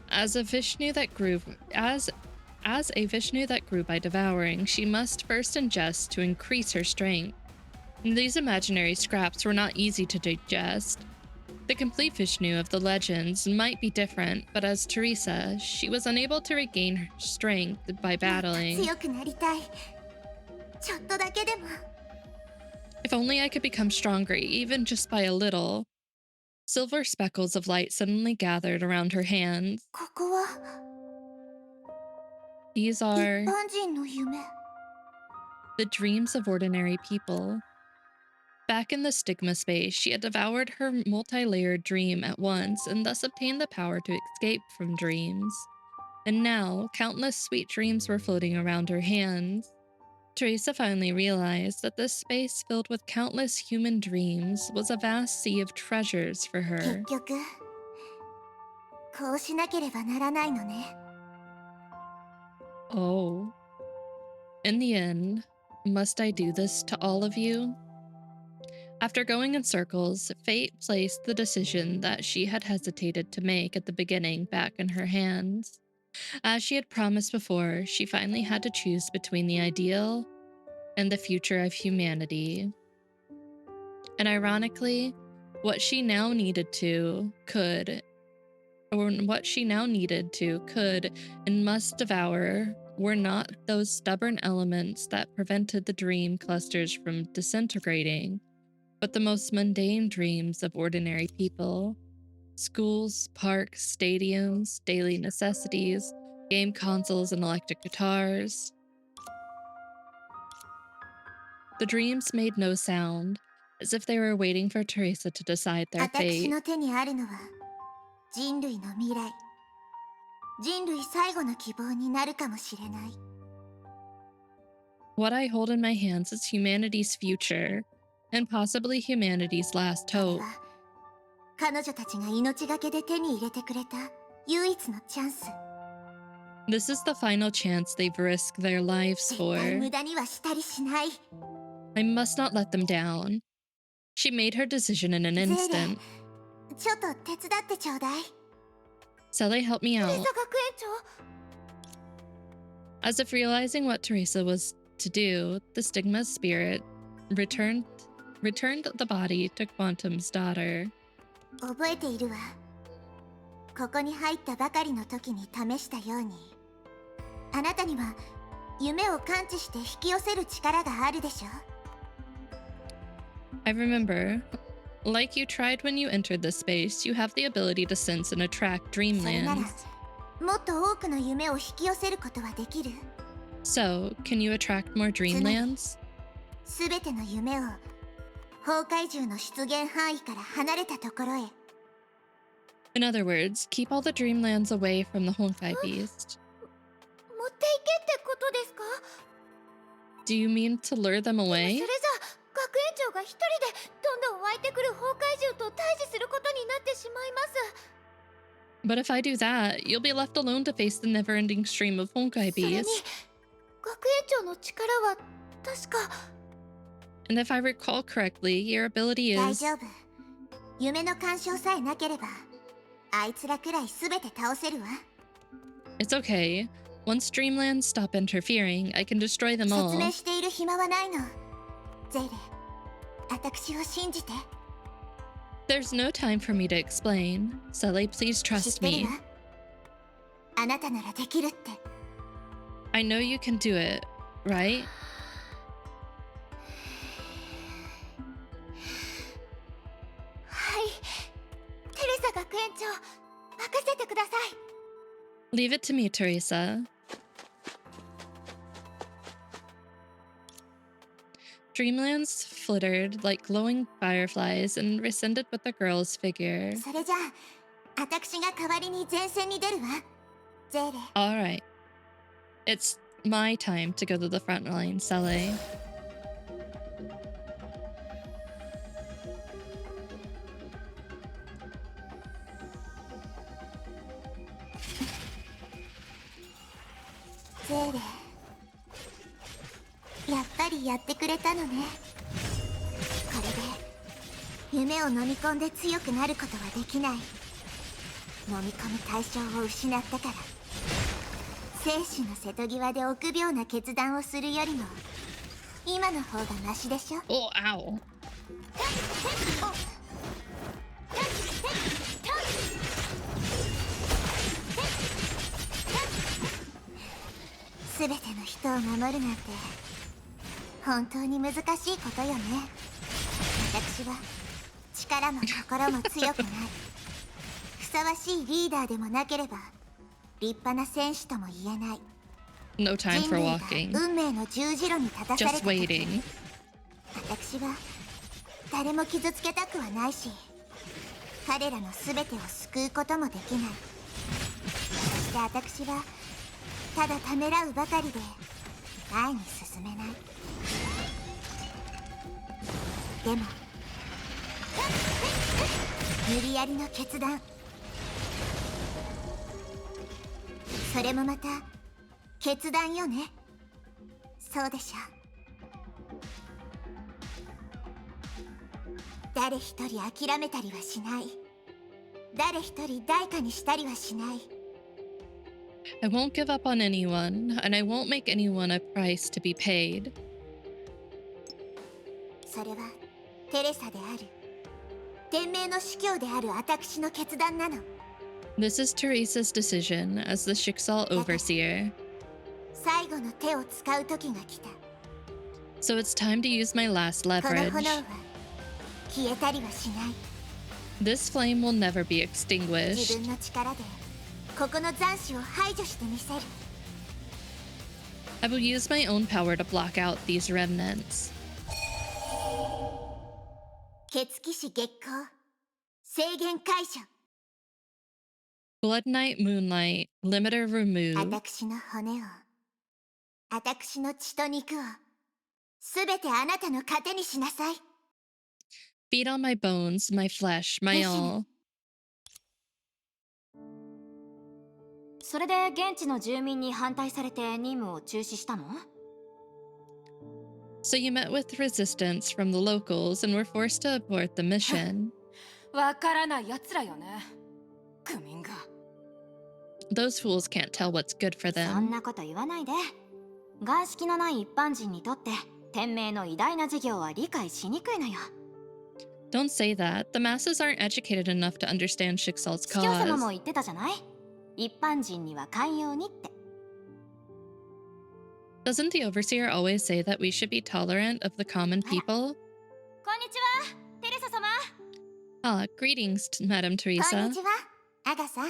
as a Vishnu that grew by devouring, she must first ingest to increase her strength. These imaginary scraps were not easy to digest. The complete Vishnu of the legends might be different, but as Teresa, she was unable to regain her strength by battling. 強くなりたい。ちょっとだけでも。If only I could become stronger, even just by a little. Silver speckles of light suddenly gathered around her hands. ここは These 一 are 般人の夢。 the dreams of ordinary people. Back in the stigma space, she had devoured her multi-layered dream at once and thus obtained the power to escape from dreams. And now, countless sweet dreams were floating around her hands. Teresa finally realized that this space filled with countless human dreams was a vast sea of treasures for her. 結局こうしなければならないのね。 Oh. In the end, must I do this to all of you? After going in circles, fate placed the decision that she had hesitated to make at the beginning back in her hands. As she had promised before, she finally had to choose between the ideal and the future of humanity. And ironically, what she now needed to, could, and must devour were not those stubborn elements that prevented the dream clusters from disintegrating, but the most mundane dreams of ordinary people. Schools, parks, stadiums, daily necessities, game consoles, and electric guitars. The dreams made no sound, as if they were waiting for Teresa to decide their 私 fate. の手にあるのは人類の未来。人類最後の希望になるかもしれない。 What I hold in my hands is humanity's future, and possibly humanity's last これ hope. は彼女たちが命がけで手に入れてくれた唯一のチャンス。 This is the final chance they've risked their lives 絶対 for. 無駄にはしたりしない。 I must not let them down. She made her decision in an ゼーレ instant. ちょっと手伝ってちょうだい。 Sally, help me テレ out. サ学園長。 As if realizing what Teresa was to do, the stigma spirit returned the body to Quantum's daughter. 覚えているわ。ここに入ったばかりの時に試したように、あなたには夢を感知して引き寄せる力があるでしょ。 I remember, like you tried when you entered this space, you have the ability to sense and attract それなら dreamlands. もっと多くの夢を引き寄せることはできる。 So, can you attract more dreamlands? すべての夢を崩壊獣の出現範囲から離れたところへ。 In other words, keep all the dreamlands away from the Honkai beast. 持っていけってことですか？ Do you mean to lure them そ away? れじゃ学園長が一人でどんどん湧いてくる崩壊獣と対峙することになってしまいます。 But if I do that, you'll be left alone to face the never-ending stream of Honkai それに beasts. 学園長の力は確か。 And if I recall correctly, your ability 大 is... 丈夫。夢の干渉さえなければあいつらくらいすべて倒せるわ。 It's okay. Once dreamlands stop interfering, I can destroy them 説 all. 明している暇はないの。ゼイレ私を信じて。 There's no time for me to explain. Sully, please 知っ trust てる me. わ。あなたならできるって。 I know you can do it, right? はい、テレサ学園長、任せてください。 Leave it to me, Teresa. Dreamlands flittered like glowing fireflies and rescinded with the girl's figure. それじゃあ、私が代わりに前線に出るわ。ゼーレ。 Alright. It's my time to go to the front line, Sully. Zere. やっぱりやってくれたのね。これで夢を飲み込んで強くなることはできない。飲み込む対象を失ったから。生死の瀬戸際で臆病な決断をするよりも今の方がマシでしょ。 Oh, ow. 全ての人を守るなんて本当に難しいことよね。私は力も心も強くない。ふさわしいリーダーでもなければ立派な戦士とも言えない。 No time for 人類が walking. 運命の十字路に立たされた Just 時、 waiting. 私は誰も傷つけたくはないし、彼らの全てを救うこともできない。そして私はただためらうばかりで前に進めない。でも無理やりの決断、それもまた決断よね。そうでしょ。誰一人諦めたりはしない。誰一人代価にしたりはしない。 I won't give up on anyone, and I won't make anyone a price to be paid. それはテレサである。天命の司教である私の決断なの。 This is Teresa's decision as the Schicksal Overseer. 最後の手を使う時が来た。 So it's time to use my last この leverage. 炎は消えたりはしない。 This flame will never be 自 extinguished. 分の力でここの残滓を排除してみせる。 I will use my own power to block out these remnants. 血騎士月光制限解除。 Blood Knight Moonlight, limiter removed. 私の骨を、私の血と肉をすべてあなたの糧にしなさい。 Feed on my bones, my flesh, my all. それで現地の住民に反対されて任務を中止したの？ So you met with resistance from the locals and were forced to abort the mission. わからない奴らよね。愚民が。Those fools can't tell what's good for そん them. なこと言わないで。眼識のない一般人にとって天命の偉大な事業は理解しにくいのよ。 Don't say that. The masses aren't educated enough to understand Schicksal's 司教様も cause. 言ってたじゃない？一般人には寛容にって。 Doesn't the Overseer always say that we should be tolerant of the common people? こんにちは、テレサ様。Ah, greetings, Madam こん Teresa. にちは、アガサ。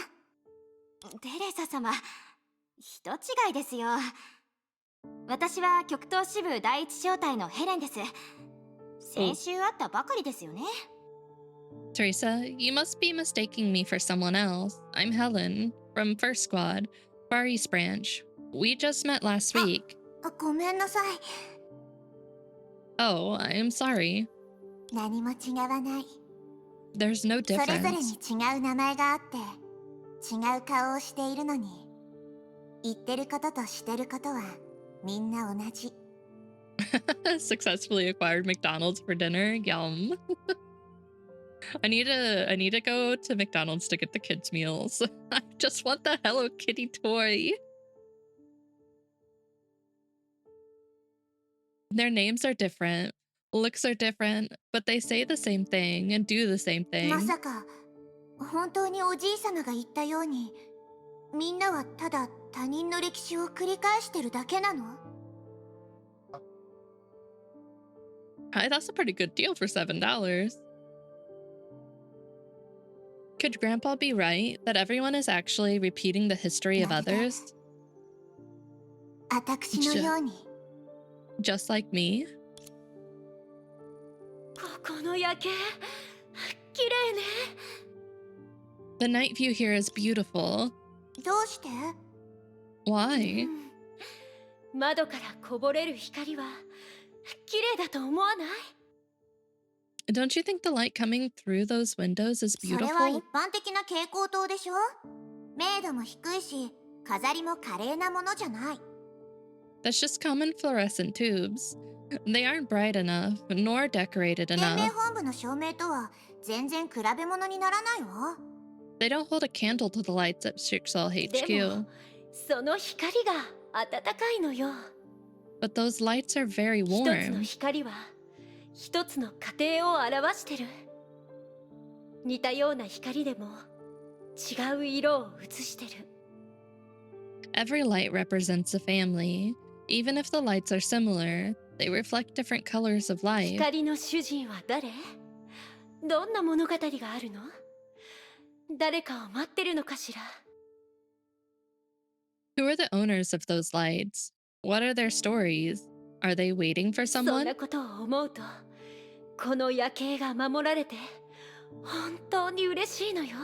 テレサ様、人違いですよ。私は極東支部第一小隊のヘレンです。先週会ったばかりですよね。 Teresa, you must be mistaking me for someone else. I'm Helen, from First Squad, Far East Branch. We just met last week. ごめんなさい。 Oh, I'm sorry. 何も違わない。 There's no それぞれ difference. に違う名前があって違う顔をしているのに、言ってることとしてることはみんな同じ。 Successfully acquired McDonald's for dinner. Yum. I need to go to McDonald's to get the kids' meals. I just want the Hello Kitty toy. Their names are different. Looks are different, but they say the same thing and do the same ま thing. さか本当におじい様が言ったようにみんなはただ他人の歴史を繰り返してるだけなの？ That's a pretty good deal for $7. Could Grandpa be right that everyone is actually repeating the history of others? 私のように Just like me? この夜景綺麗ね。 The night view here is beautiful. どうして？ Why? 窓からこぼれる光は綺麗だと思わない？ Don't you think the light coming through those windows is それは一 beautiful? 般的な蛍光灯でしょ？明度も低いし飾りも華麗なものじゃない。 That's just common fluorescent tubes. They aren't bright enough, nor decorated 天命 enough. 本部の照明とは全然比べ物にならないわ。 They don't hold a candle to the lights at Shixal でも HQ. その光が暖かいのよ。 But those lights are very 一つの warm. 光は一つの家庭を表してる。似たような光でも違う色を映してる。 Every light represents a family. Even if the lights are similar, they reflect different colors of life. 光の主人は誰？どんな物語があるの？誰かを待ってるのかしら？ Who are the owners of those lights? What are their stories? Are they waiting for そん someone? なことを思うと、この夜景が守られて本当に嬉しいのよ。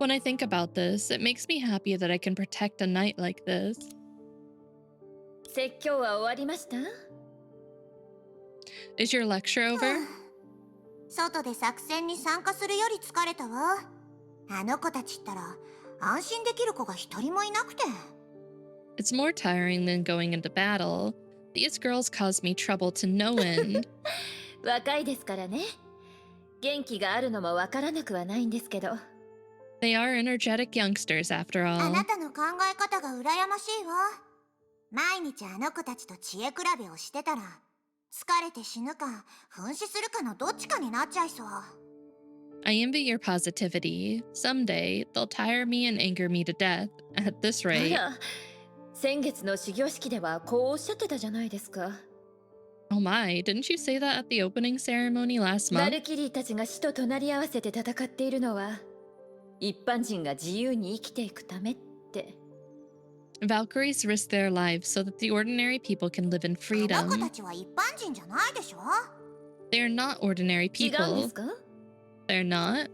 When I think about this, it makes me happy that I can protect a night like this. 説教は終わりました？ Is your lecture over? 外で作戦に参加するより疲れたわ。あの子たちったら安心できる子が一人もいなくて。 It's more tiring than going into battle. These girls cause me trouble to no end. 若いですからね。元気があるのもわからなくはないんですけど。 They are energetic youngsters after あ all. なたの考え方が羨ましいわ。毎日あの子たちと知恵比べをしてたら疲れて死ぬか噴死するかのどっちかになっちゃいそう。 I envy your positivity. Someday, they'll tire me and anger me to death. At this あ rate. ら、先月の始業式ではこうおっしゃってたじゃないですか。 Oh my, didn't you say that at the opening ceremony last バ month? ルキリーたちが死と隣り合わせて戦っているのは一般人が自由に生きていくためって。 Valkyries risk their lives so that the ordinary people can live in あの子 freedom. たちは一般人じゃないでしょ？ They are not ordinary 違うんで people. すか？ They're not?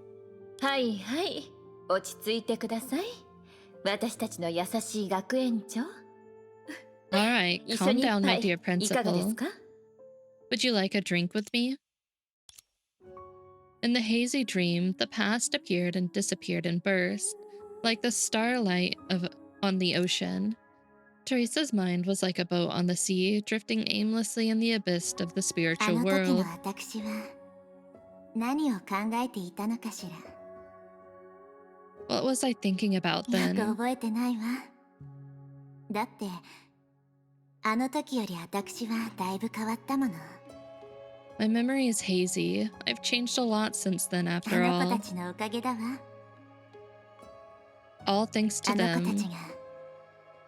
はいはい、落ち着いてください。私たちの優しい学園長。 Alright, 一緒 calm に一 down, my 杯 dear いかがです principal. か？ Would you like a drink with me? In the hazy dream, the past appeared and disappeared in bursts, like the starlight on the ocean. Teresa's mind was like a boat on the sea, drifting aimlessly in the abyss of the あ spiritual の時の world. 私は何を考えていたのかしら。 What was I thinking about よく then? 覚えてないわ。だってあの時より私はだいぶ変わったもの。 My memory is hazy. I've changed a lot since then, あ after の子た all. ちのおかげだわ。 All thanks あ to の子たち them. が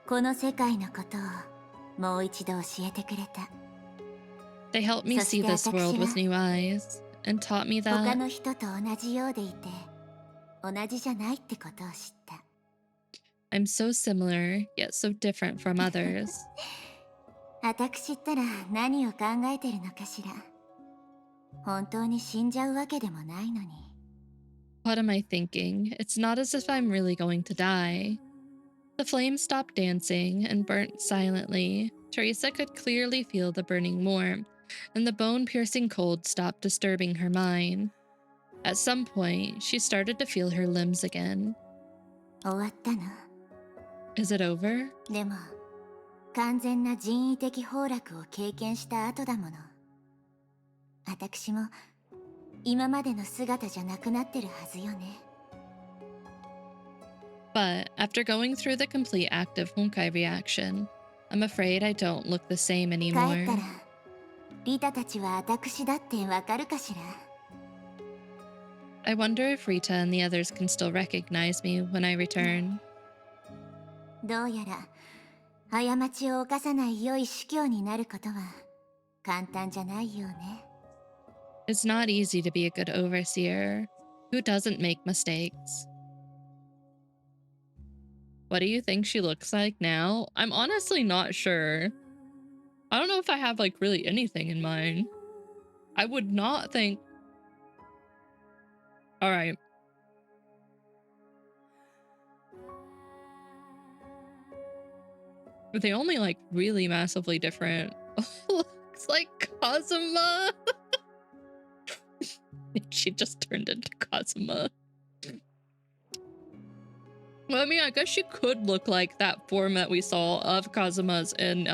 この世界のことをもう一度教えてくれた。 They helped me see this world with new eyes and taught me 他 that の人と同じようでいて同じじゃないってことを知った。 I'm so similar, yet so different from others. 私ったら何を考えてるのかしら。本当に死んじゃうわけでもないのに。 What am I thinking? It's not as if I'm really going to die. The flames stopped dancing and burnt silently. Teresa could clearly feel the burning warmth, and the bone-piercing cold stopped disturbing her mind. At some point, she started to feel her limbs again. 終わったの。 Is it over? でも完全な人為的崩落を経験した後だもの。私も今までの姿じゃなくなってるはずよね。 But after going through the complete active Honkai reaction, I'm afraid I don't look the same 帰 anymore. ったらリタたちは私だってわかるかしら。 I wonder if Rita and the others can still recognize me when I return. どうやら過ちを犯さない良い司教になることは簡単じゃないようね。 It's not easy to be a good overseer. Who doesn't make mistakes? What do you think she looks like now? I'm honestly not sure. I don't know if I have like really anything in mind. I would not think. All right. But they only like really massively different. Looks like Kazuma. She just turned into Kazuma. Well, I mean, I guess she could look like that form that we saw of Kazuma's in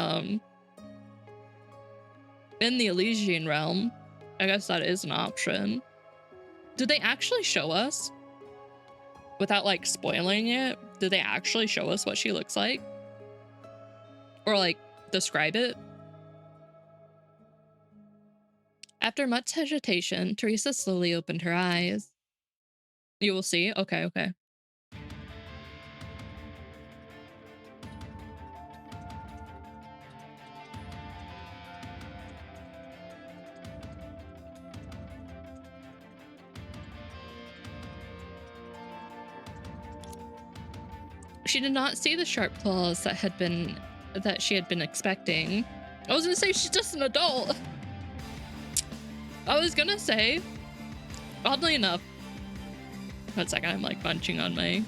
the Elysian realm. I guess that is an option. Did they actually show us? Without like spoiling it, did they actually show us what she looks like? Or like describe it? After much hesitation, Teresa slowly opened her eyes. You will see? Okay, okay. She did not see the sharp claws that she had been expecting. I was gonna say she's just an adult. I was gonna say, oddly enough, 1 second, I'm like munching on my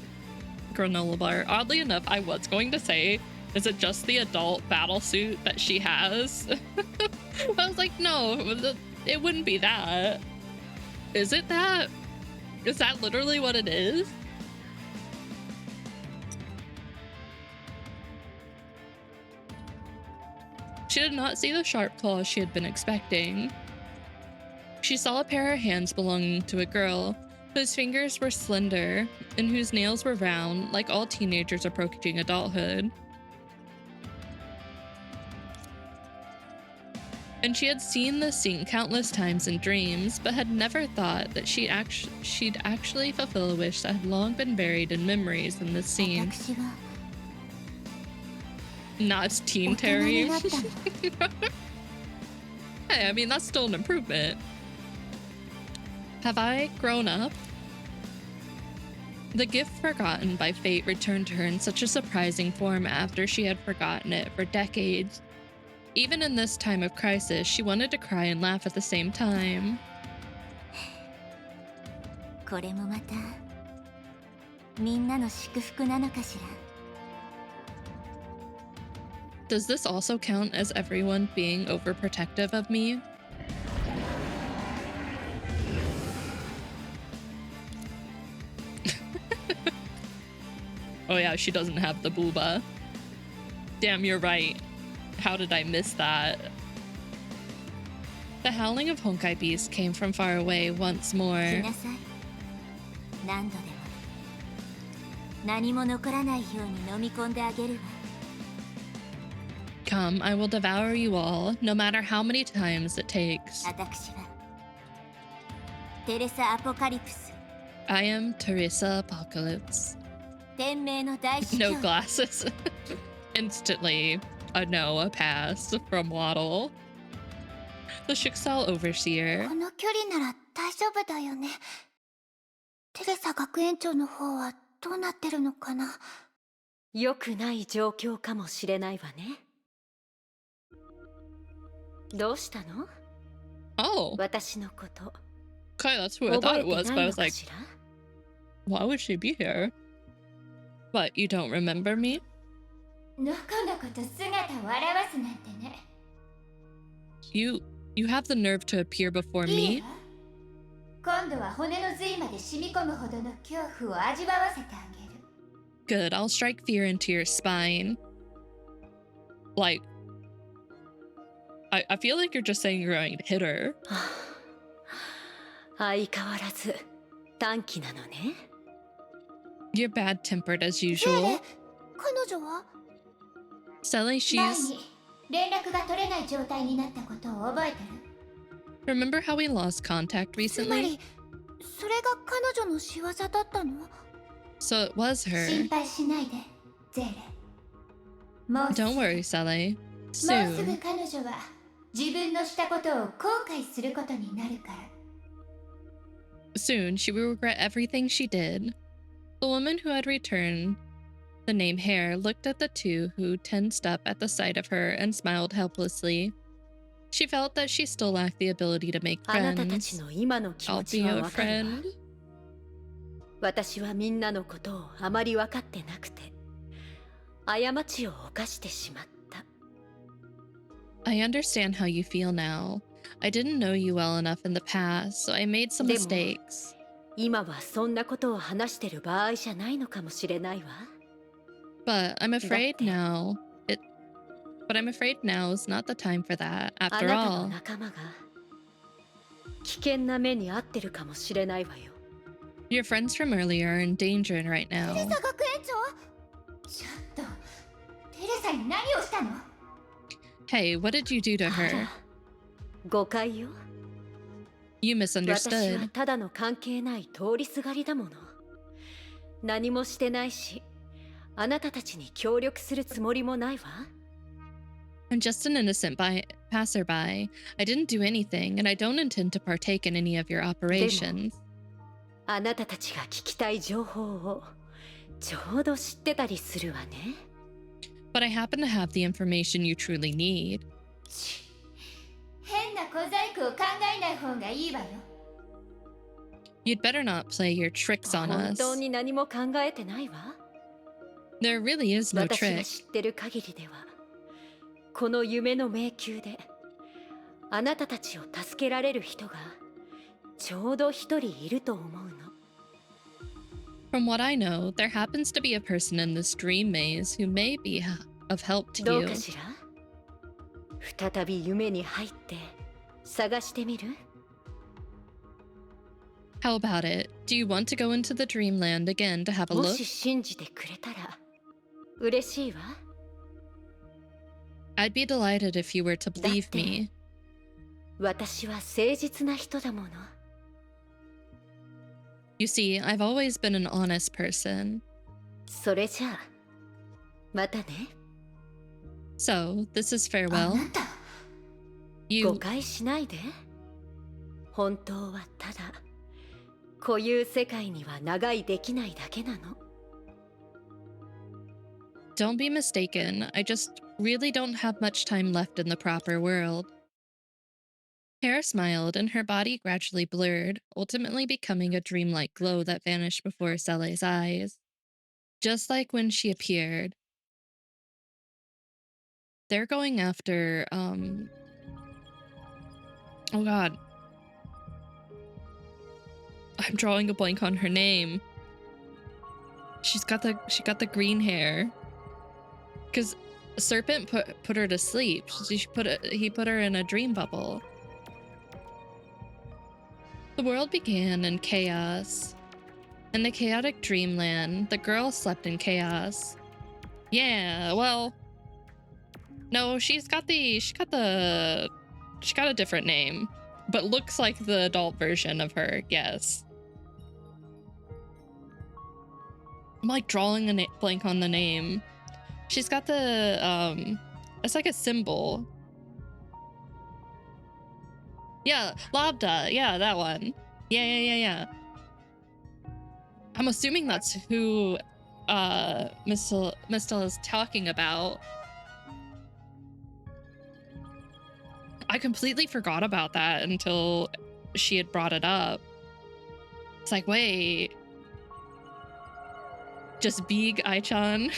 granola bar. Oddly enough, I was going to say, is it just the adult battle suit that she has? I was like, no, it wouldn't be that. Is it that? Is that literally what it is? She did not see the sharp claws she had been expecting. She saw a pair of hands belonging to a girl, whose fingers were slender and whose nails were round, like all teenagers approaching adulthood. And she had seen this scene countless times in dreams, but had never thought that she'd actually fulfill a wish that had long been buried in memories in this scene. Not as Teen Terry. Hey, I mean, that's still an improvement. Have I grown up? The gift forgotten by fate returned to her in such a surprising form after she had forgotten it for decades. Even in this time of crisis, she wanted to cry and laugh at the same time. これもまたみんなの祝福なのかしら。 Does this also count as everyone being overprotective of me? Oh yeah, she doesn't have the booba. Damn, you're right. How did I miss that? The howling of Honkai beasts came from far away once more. 来なさい。何度でも。何も残らないように飲み込んであげるわ。 Come, I will devour you all, no matter how many times it takes. 私はテレサ・アポカリプス。 I am Teresa Apocalypse. 天命の大司教。 No glasses. Instantly, a no, a pass from Waddle. The Schicksal Overseer. この距離なら大丈夫だよね。テレサ学園長の方はどうなってるのかな。良くない状況かもしれないわね。どうしたの？ Oh. 私のこと。Okay, that's who I thought it was, but I was like, why would she be here? What, you don't remember me? のこのこと姿を現すなんてね。You have the nerve to appear before me? 今度は骨の髄まで染み込むほどの恐怖を味わわせてあげる。 Good, I'll strike fear into your spine. Like, I feel like you're just saying you're going to hit her. 相変わらず短気なのね。 You're bad-tempered as usual. 彼女は Sally, 前 she's... に連絡が取れない状態になったことを覚えてる？ Remember how we lost contact つま recently? りそれが彼女の仕業だったの？ So it was 心 her. 配しないで、ゼーレ。もうす Don't worry, Sally. もうすぐ Soon. 彼女は自分のしたことを後悔することになるから。Soon she will regret everything she did. The woman who had returned the name Hare looked at the two who tensed up at the sight of her and smiled helplessly. She felt that she still lacked the ability to make あなたたち friends. の今の気持 I'll ち be は a わかるわ。 friend. 私はみんなのことをあまり分かってなくて、過ちを犯してしまった。I understand how you feel now. I didn't know you well enough in the past, so I made some でも mistakes. 今はそんなことを話してる場合じゃないのかもしれないわ。But I'm afraid だって now. But I'm afraid now is not the time for that. あ After なたの all, 仲間が危険な目に遭ってるかもしれないわよ。 your friends from earlier are in danger right テレ now. サ学園長、ちょっとテレサに何をしたの？ Hey, what did you do to あ her? ら、誤解よ。 You 私は misunderstood. ただの関係ない通りすがりだもの。何もしてないし、あなたたちに協力するつもりもないわ。 I'm just an innocent passerby. I didn't do anything, and I don't intend to partake in any of your operations. あなたたちが聞きたい情報をちょうど知ってたりするわね。 But I happen to have the information you truly need. 変な小細工を考えない方がいいわよ。 You'd better not play your tricks on 本 us. 当に何も考えてないわ。 There really is no 私が trick. 知ってる限りでは、この夢の迷宮であなたたちを助けられる人がちょうど一人いると思うの。 From what I know, there happens to be a person in this dream maze who may be of help to どう you. かしら？再び夢に入って探してみる？ How about it? Do you want to go into the dreamland again to have a も look? し信じてくれたら嬉しいわ。 I'd be delighted if you were to believe だって me. 私は誠実な人だもの。 You see, I've always been an honest person. それじゃあまたね。 So, this is あ farewell. なた、誤 You 解しないで。本当はただこういう世界には長いできないだけなの。 don't be mistaken. I just really don't have much time left in the proper world. Hare smiled, and her body gradually blurred, ultimately becoming a dreamlike glow that vanished before Sally's eyes. Just like when she appeared. They're going after, oh god. I'm drawing a blank on her name. She got the green hair. Because Serpent put her to sleep. He put her in a dream bubble. The world began in chaos. In the chaotic dreamland, the girl slept in chaos. Yeah, well, no, she got a different name, but looks like the adult version of her. Yes. I'm like drawing a blank on the name. She's got the it's like a symbol. Yeah, Labda. Yeah, that one. Yeah. I'm assuming that's who Mistel is talking about. I completely forgot about that until she had brought it up. It's like, wait. Just big Aichan.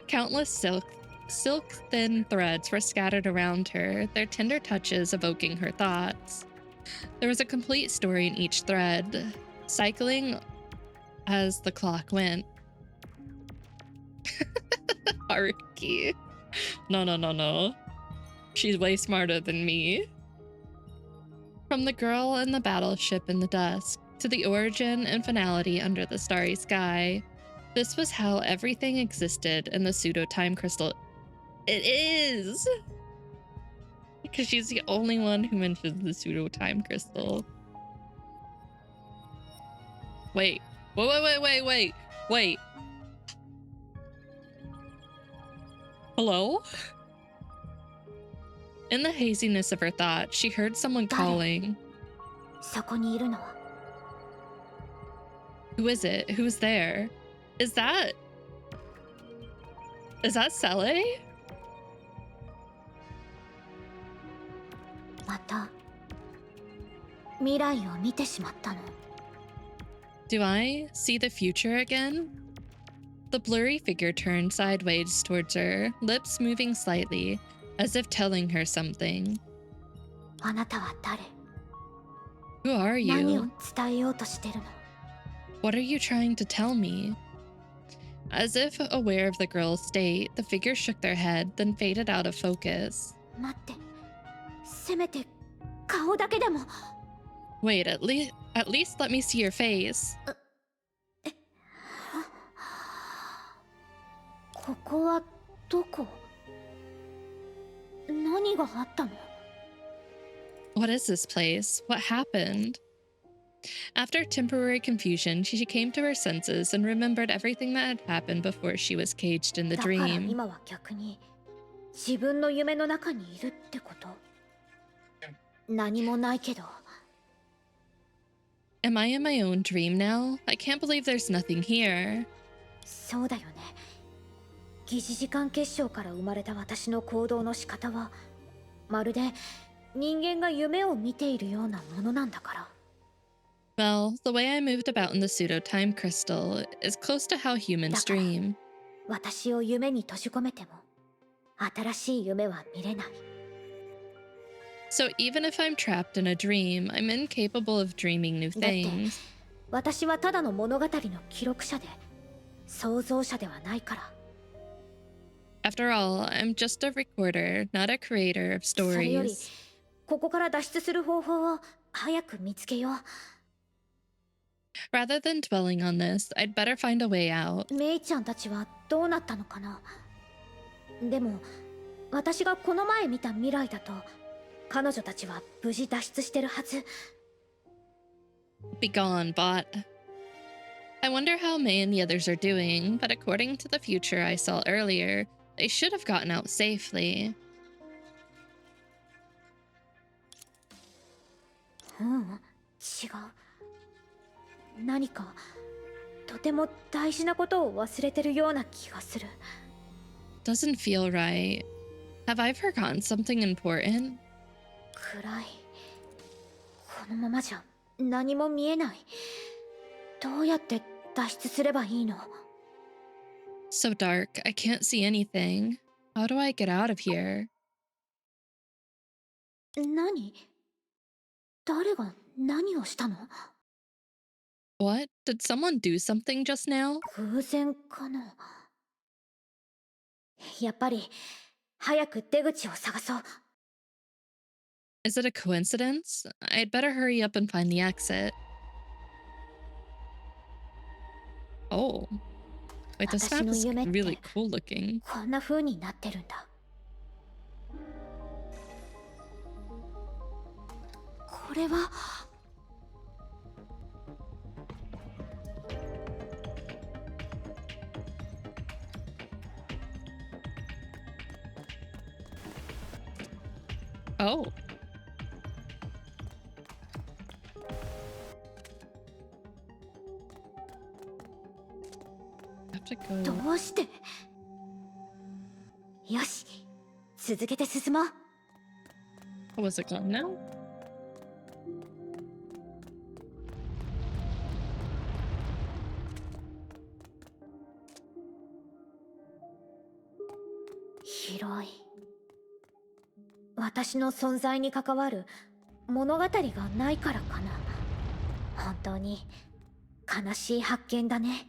Countless silk thin threads were scattered around her, their tender touches evoking her thoughts. There was a complete story in each thread, cycling as the clock went. Haruki. No. She's way smarter than me. From the girl in the battleship in the dusk, to the origin and finality under the starry sky, this was how everything existed in the pseudo-time crystal. It is! Because she's the only one who mentions the pseudo time crystal. Wait. Wait. Hello? In the haziness of her thought, she heard someone calling. そこにいるのは Who is it? Who's there? Is that Sele? また未来を見てしまったの Do I see the future again? The blurry figure turned sideways towards her, lips moving slightly, as if telling her something. あなたは誰 Who are 何を you? 伝えようとしてるの What are you trying to tell me? As if aware of the girl's state, the figure shook their head, then faded out of focus. 待ってせめて顔だけでも Wait, at least let me see your face. ここはどこ何があったの What is this place? What happened? After temporary confusion, she came to her senses and remembered everything that had happened before she was caged in the だから dream. 今は逆に自分の夢の中にいるってこと何もないけど Am I in my own dream now? I can't believe there's nothing here. そうだよね疑似時間結晶から生まれた私の行動の仕方はまるで人間が夢を見ているようなものなんだから Well, the way I moved about in the pseudo-time crystal is close to how humans dream. 私を夢に閉じ込めても新しい夢は見れない So even if I'm trapped in a dream, I'm incapable of dreaming new だって things. 私はただの物語の記録者で創造者ではないから After all, I'm just a recorder, not a creator of それより stories. ここから脱出する方法を早く見つけよ Rather than dwelling on this, I'd better find a way out. うメイちゃんたちはどうなったのかなでも私がこの前見た未来だと彼女たちは無事脱出してるはず Be gone, bot. I wonder how May and the others are doing, but according to the future I saw earlier, they should have gotten out safely. うん違う何かとても大事なことを忘れてるような気がする Doesn't feel right. Have I forgotten something important? 暗いこのままじゃ何も見えないどうやって脱出すればいいの So dark, I can't see anything. How do I get out of here? 何誰が何をしたの What? Did someone do something just now? 偶然かなやっぱり早く出口を探そう Is it a coincidence? I'd better hurry up and find the exit. Oh. Wait, this map is really cool looking. こんな風になってるんだこれは Oh. I have to go. どうしてよし続けて進もう Oh, was it gone now? 広い私の存在に関わる物語がないからかな本当に悲しい発見だね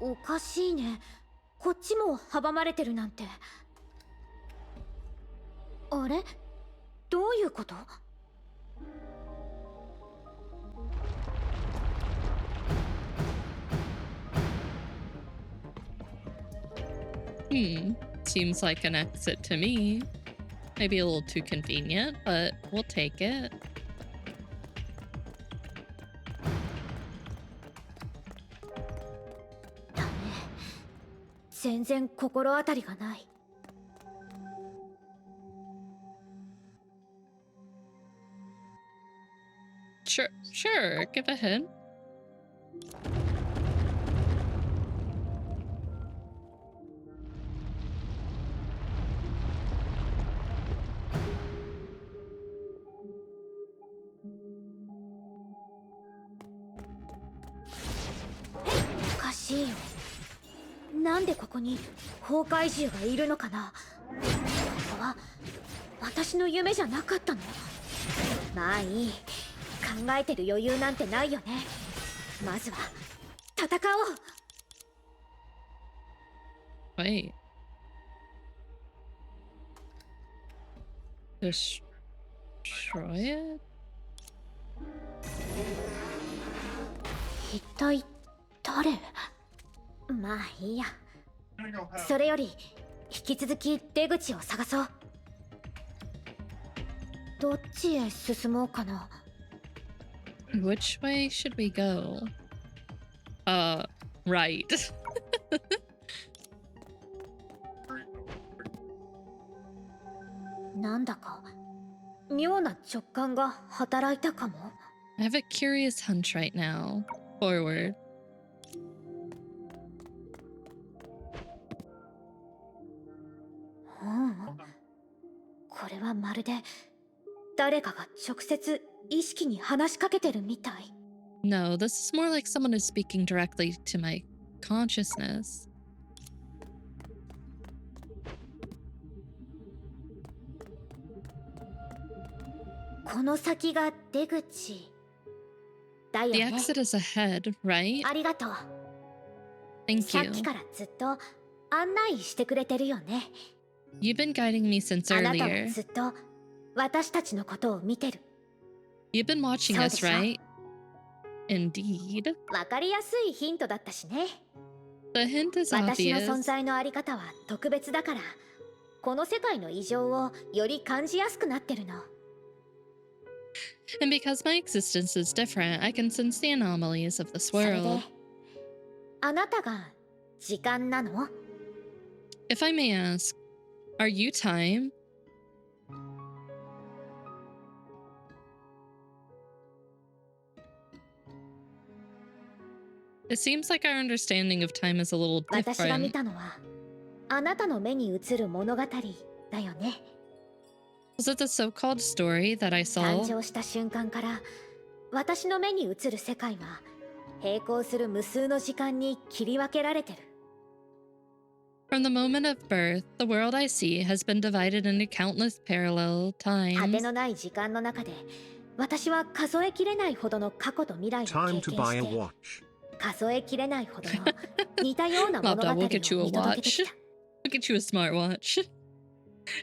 おかしいねこっちも阻まれてるなんてあれどういうこと Seems like an exit to me. Maybe a little too convenient, but we'll take it. 全然心当たりがない。Sure, give ahead. O かしいよ。なんでここに崩壊獣がいるのかな。ここは私の夢じゃなかったの。まあいい。考えてる余裕なんてないよね。まずは戦おう。Wait. Destroy it? 一体誰？まあいいや。それより引き続き出口を探そう。どっちへ進もうかな。Which way should we go? Right. なんだか妙な直感が働いたかも。I have a curious hunch right now. Forward. これはまるで誰かが直接意識に話しかけてるみたい。No, this is more like someone is speaking directly to my consciousness. この先が出口だよ The ね。 exit is ahead, right? ありがとう。 Thank さっ you. きからずっと案内してくれてるよね。 You've been guiding me since あなたは earlier. ずっと私たちのことを見てる。 You've been watching そう us, でしょ。 right? Indeed. わかりやすいヒントだったしね。 The hint is 私の存 obvious. 在のあり方は特別だから、この世界の異常をより感じやすくなってるの。 And because my existence is different, I can sense the anomalies of this それで world. あなたが時間なの？ If I may ask, are you time? It seems like our understanding of time is a little 私が見 different. たのはあなたの目に映る物語だよね。 Was it the so-called story that I 誕 saw? 生した瞬間から私の目に映る世界は並行する無数の時間に切り分けられてる。 From the moment of birth, the world I see has been divided into countless parallel 果て times. のない時間の中で私は数えきれないほどの過去と未来を経 Time 験 to buy a して watch. 数えきれないほどの似たような物語を Mopta, 見 we'll get you a 届けてき watch. た。 We'll get you a smartwatch.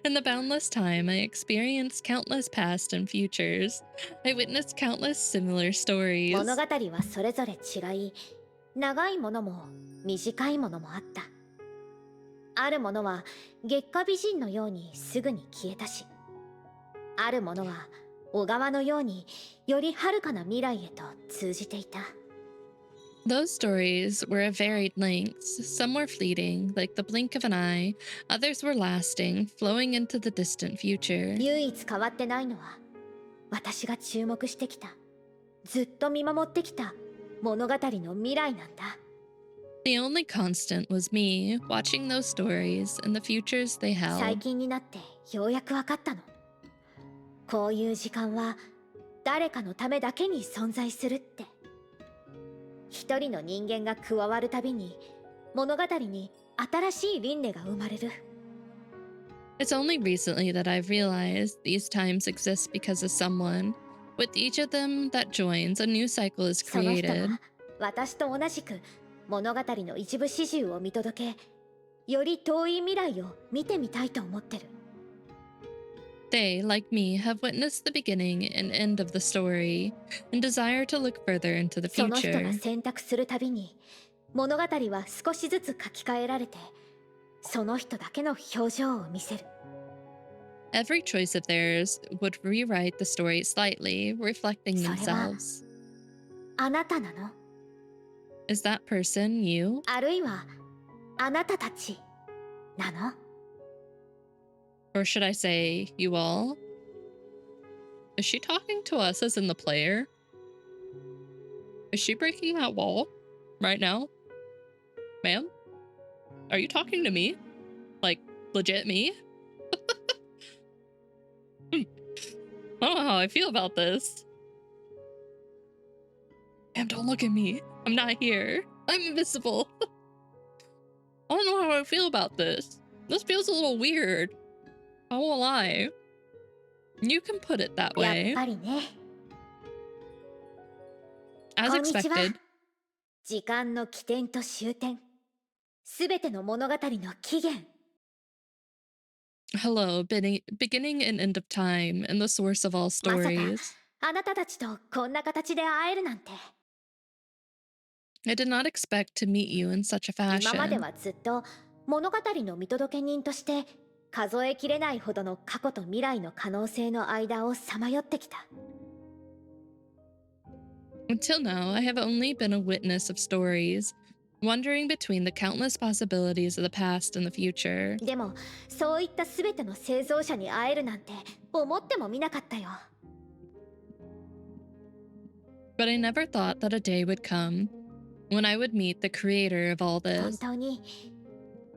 In the boundless time, I experienced countless past and futures. I witnessed countless similar stories. 物語はそれぞれ違い、長いものも短いものもあった。あるものは月下美人のようにすぐに消えたし、あるものは小川のようにより遥かな未来へと通じていた。 Those stories were of varied lengths. Some were fleeting, like the blink of an eye. Others were lasting, flowing into the distant future. 唯一変わってないのは、私が注目してきた、ずっと見守ってきた物語の未来なんだ。 The only constant was me, watching those stories and the futures they 最 held. 近になってようやく分かったの。こういう時間は誰かのためだけに存在するって。一人の人間が加わるたびに物語に新しい輪廻が生まれる。 It's only recently that I've realized these times exist because of someone. With each of them that joins, a new cycle is その人 created. は私と同じく物語の一部始終を見届け、より遠い未来を見てみたいと思ってる。 They, like me, have witnessed the beginning and end of the story and desire to look further into the その人 future. が選択するたびに物語は少しずつ書き換えられて、その人だけの表情を見せる。 Every choice of theirs would rewrite the story slightly, reflecting それは themselves. あなたなの？ Is that person you? あるいはあなたたちなの？ Or should I say, you all? Is she talking to us as in the player? Is she breaking that wall right now? Ma'am? Are you talking to me? Like, legit me? I don't know how I feel about this. Ma'am, don't look at me. I'm not here. I'm invisible. I don't know how I feel about this. This feels a little weird. I won't lie. You can put it that やっ way. ぱりね。 As こんにちは。 expected. 時間の起点と終点、すべての物語の起源。 Hello, beginning and end of time, and the source of all まさか stories. あなたたちとこんな形で会えるなんて。 I did not expect to meet you in such a 今まで fashion. はずっと物語の見届け人として数えきれないほどの過去と未来の可能性の間をさまよってきた。 Until now, I have only been a witness of stories, wandering between the countless possibilities of the past and the future. でもそういったすべての製造者に会えるなんて思ってもみなかったよ。 But I never thought that a day would come when I would meet the creator of all 本 this. 当に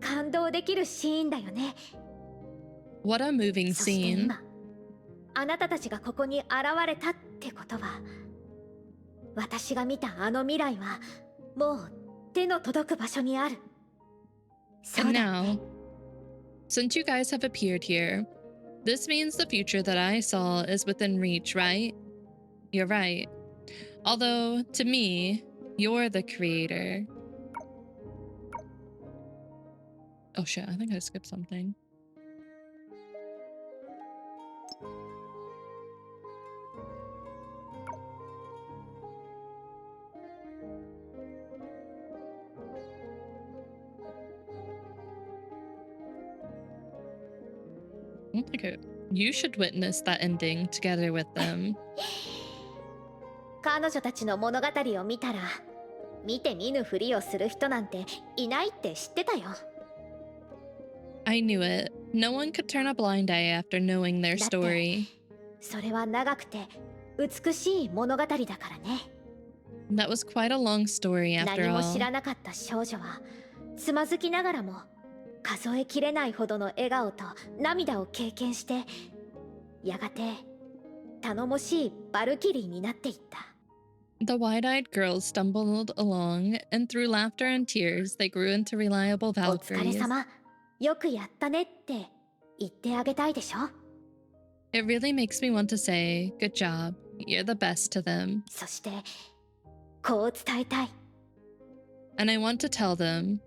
感動できるシーンだよね。 What a moving そして scene. 今あなたたちがここに現れたってことは、私が見たあの未来はもう手の届く場所にある。そう And だよね。 now, since you guys have appeared here, this means the future that I saw is within reach, right? You're right. Although, to me, you're the creator. Oh shit, I think I skipped something. I don't think you should witness that ending together with them. 彼女たちの物語を見たら、見て見ぬふりをする人なんていないって知ってたよ。 I knew it. No one could turn a blind eye after knowing their だって story. それは長くて美しい物語だからね。 That was quite a long story after 何も知 all. らなかった少女はつまずきながらも数えきれないほどの笑顔と涙を経験して、やがて頼もしいバルキリーになっていった。 The wide-eyed girls stumbled along, and through laughter and tears, they grew into reliable お疲れ Valkyries. 様、よくやったねって言ってあげたいでしょ。 It really makes me want to say, good job, you're the best to them. そしてこう伝えたい。 And I want to tell them,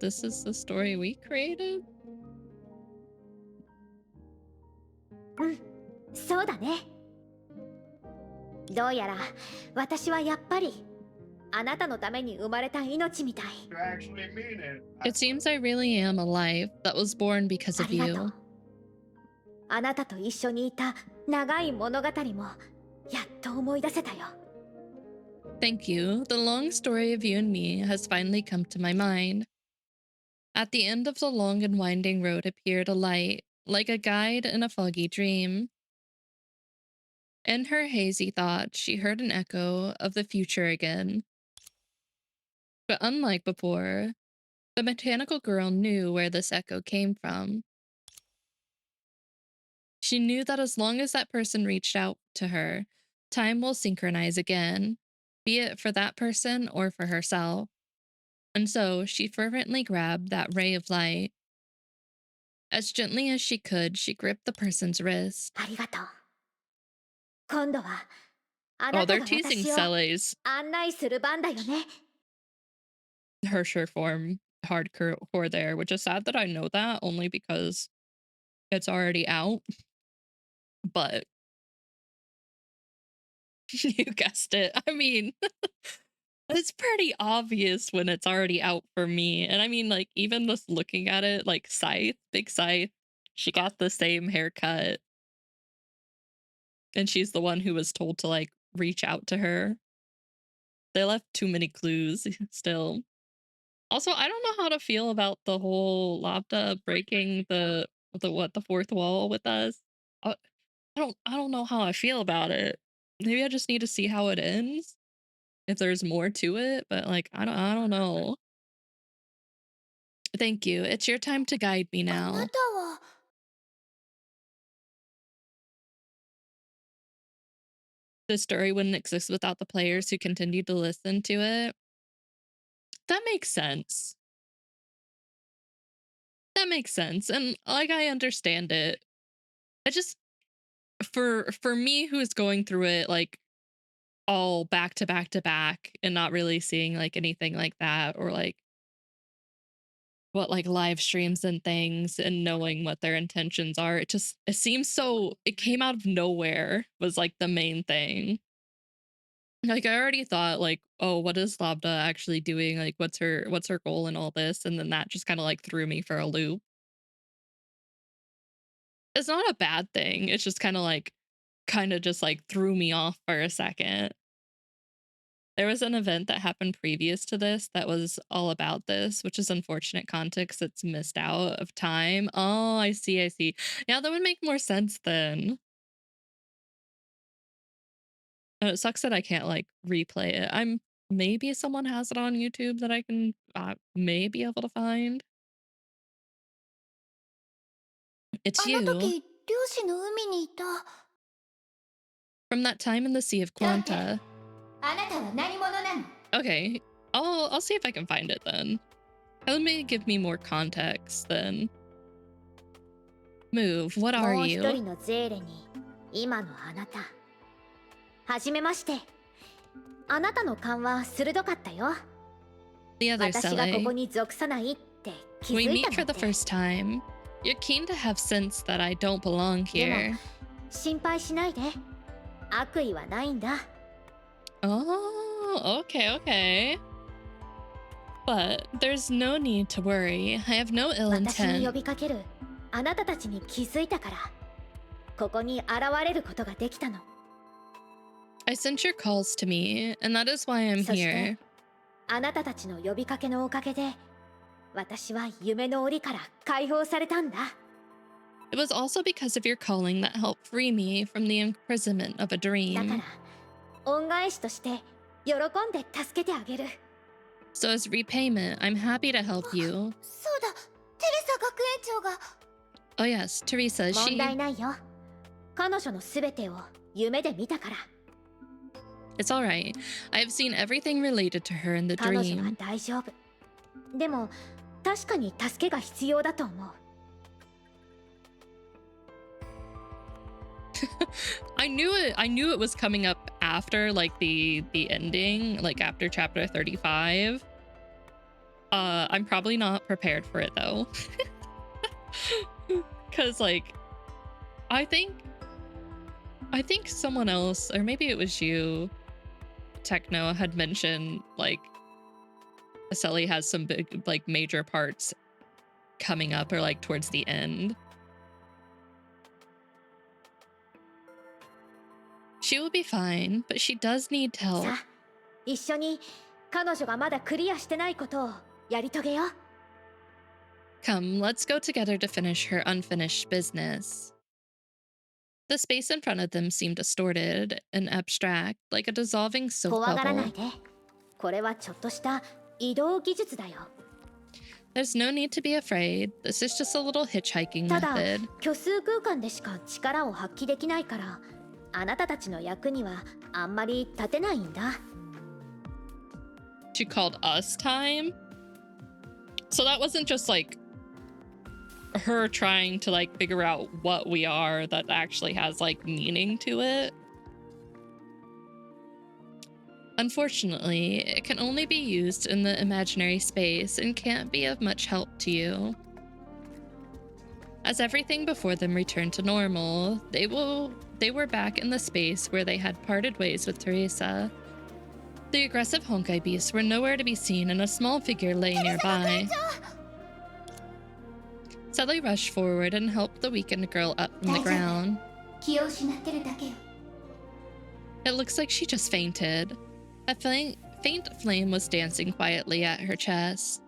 this is the story we created? うん、そうだね。どうやら私はやっぱりあなたのために生まれた命みたい。 You actually mean it. It seems I really am alive, that was born because あ of りがとう。 you. あなたと一緒にいた長い物語もやっと思い出せたよ。 Thank you. The long story of you and me has finally come to my mind. At the end of the long and winding road appeared a light, like a guide in a foggy dream. In her hazy thought, she heard an echo of the future again. But unlike before, the mechanical girl knew where this echo came from. She knew that as long as that person reached out to her, time will synchronize again, be it for that person or for herself. And so she fervently grabbed that ray of light. As gently as she could, she gripped the person's wrist. ありがとう。今度はあ Oh, なた they're が teasing 私を Cele's 案内する番だよね。 her short form hardcore there, which is sad that I know that only because it's already out. But You guessed it. I mean, it's pretty obvious when it's already out for me. And I mean, like, even just looking at it, like Scythe, Big Scythe, she got the same haircut. And she's the one who was told to like reach out to her. They left too many clues still. Also, I don't know how to feel about the whole Labda breaking the fourth wall with us. Uh, I don't know how I feel about it. Maybe I just need to see how it ends. If there's more to it, but like I don't know. Thank you. It's your time to guide me あな now. たは The story wouldn't exist without the players who continued to listen to it. That makes sense. That makes sense. And like I understand it. I just for me who is going through it like all back to back to back and not really seeing like anything like that or like what like live streams and things and knowing what their intentions are, it seems so it came out of nowhere was like the main thing. Like I already thought like, oh, what is Labda actually doing, like what's her goal in all this, and then that just kind of like threw me for a loop. It's not a bad thing, it's just kind of just like threw me off for a second. There was an event that happened previous to this that was all about this, which is unfortunate context. It's missed out of time. Oh, I see. I see. Yeah, that would make more sense then. And it sucks that I can't like replay it. Maybe someone has it on YouTube that I can may be able to find. It's あの you 時漁師の海にいた from that time in the Sea of だって Quanta. あなたは何者なの Okay, I'll see if I can find it then. Let me give me more context then. Move. What are もう一 you? 人のゼーレに今のあなたはじめまして。あなたの勘は鋭かったよ。 The other 私がここ Sally. に属さないって気 We づいた meet の for っ the て。 first time. You're keen to have sense that I don't belong でも here. 心配しないで。悪意はないんだ。 Oh, okay, okay. But there's no need to worry. I have no ill 私に呼 intent. びかけるあなたたちに気づいたからここに現れることができたの。 I sent your calls to me, and that is why I'm そして here. あなたたちの呼びかけのおかげで私は夢の檻から解放されたんだ。 It was also because of your calling that helped free me from the imprisonment of a だか dream. ら恩返しとして喜んで助けてあげる。 So as repayment, I'm happy to help you. そうだテレサ学園長が Oh yes, Teresa, 問 she... 題ないよ。彼女のすべてを夢で見たから。 It's alright. I have seen everything related to her in the 彼女は dream. 大丈夫。でも確かに助けが必要だと思う。 I knew it was coming up after like the ending, like after chapter 35. I'm probably not prepared for it though. Cause like I think someone else, or maybe it was you, Techno, had mentioned like Selly has some big like major parts coming up or like towards the end. She will be fine, but she does need help. さあ一緒に彼女がまだクリアしてないことをやり遂げよう。 Come, let's go together to finish her unfinished business. The space in front of them seemed distorted and abstract, like a dissolving soap 怖がらない bubble. で。これはちょっとした移動技術だよ。 There's no need to be afraid. This is just a little hitchhiking ただ method. 虚数空間でしか力を発揮できないからあなたたちの役にはあんまり立てないんだ。 She called us time? So that wasn't just like her trying to like figure out what we are that actually has like meaning to it. Unfortunately, it can only be used in the imaginary space and can't be of much help to you. As everything before them returned to normal, they they were back in the space where they had parted ways with Teresa. The aggressive Honkai beasts were nowhere to be seen, and a small figure lay nearby. Sally rushed forward and helped the weakened girl up from the ground. It looks like she just fainted. A faint flame was dancing quietly at her chest.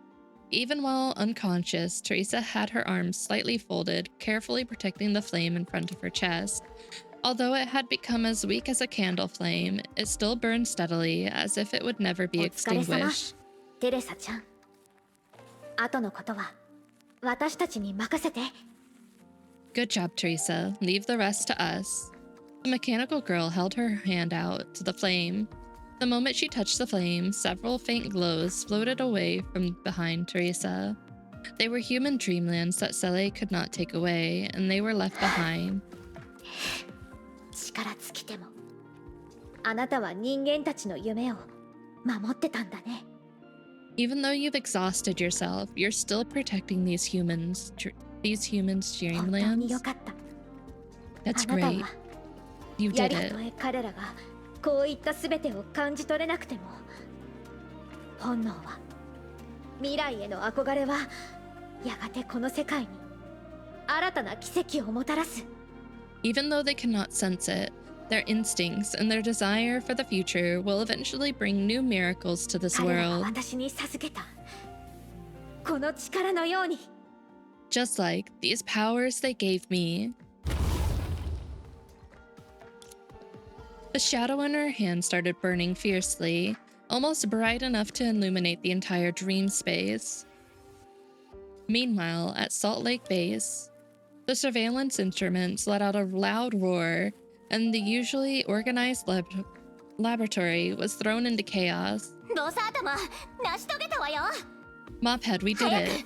Even while unconscious, Teresa had her arms slightly folded, carefully protecting the flame in front of her chest. Although it had become as weak as a candle flame, it still burned steadily, as if it would never be extinguished. Good job, Teresa. Leave the rest to us. The mechanical girl held her hand out to the flame. The moment she touched the flame, several faint glows floated away from behind Teresa. They were human dreamlands that Sele could not take away, and they were left behind. Even though you've exhausted yourself, you're still protecting these humans' dreamlands. That's great. You did it. こういった全てを感じ取れなくても本能は未来への憧れはやがてこの世界に新たな奇跡をもたらす Even though they cannot sense it, their instincts and their desire for the future will eventually bring new miracles to this 彼らが world. 私に授けたこの力のように Just like these powers they gave me. The shadow in her hand started burning fiercely, almost bright enough to illuminate the entire dream space. Meanwhile, at Salt Lake Base, the surveillance instruments let out a loud roar, and the usually organized laboratory was thrown into chaos. Mophead, we did it.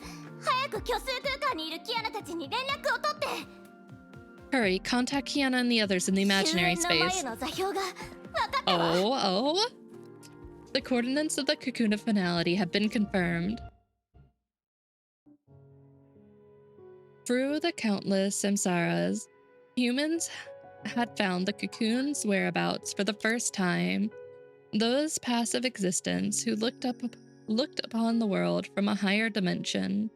Hurry, contact Kiana and the others in the imaginary space. Oh. The coordinates of the cocoon of finality have been confirmed. Through the countless samsaras, humans had found the cocoon's whereabouts for the first time. Those passive existents who looked upon the world from a higher dimension.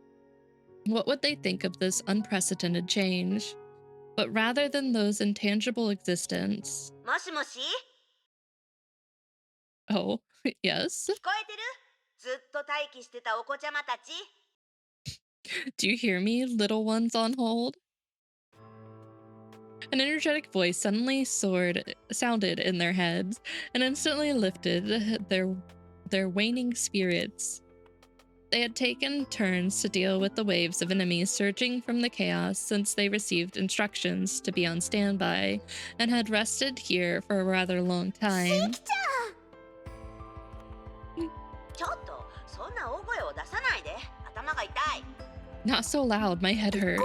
What would they think of this unprecedented change? But rather than those intangible existents... Oh, yes? Do you hear me, little ones on hold? An energetic voice suddenly sounded in their heads and instantly lifted their waning spirits. They had taken turns to deal with the waves of enemies surging from the chaos since they received instructions to be on standby and had rested here for a rather long time. Not so loud, my head hurts.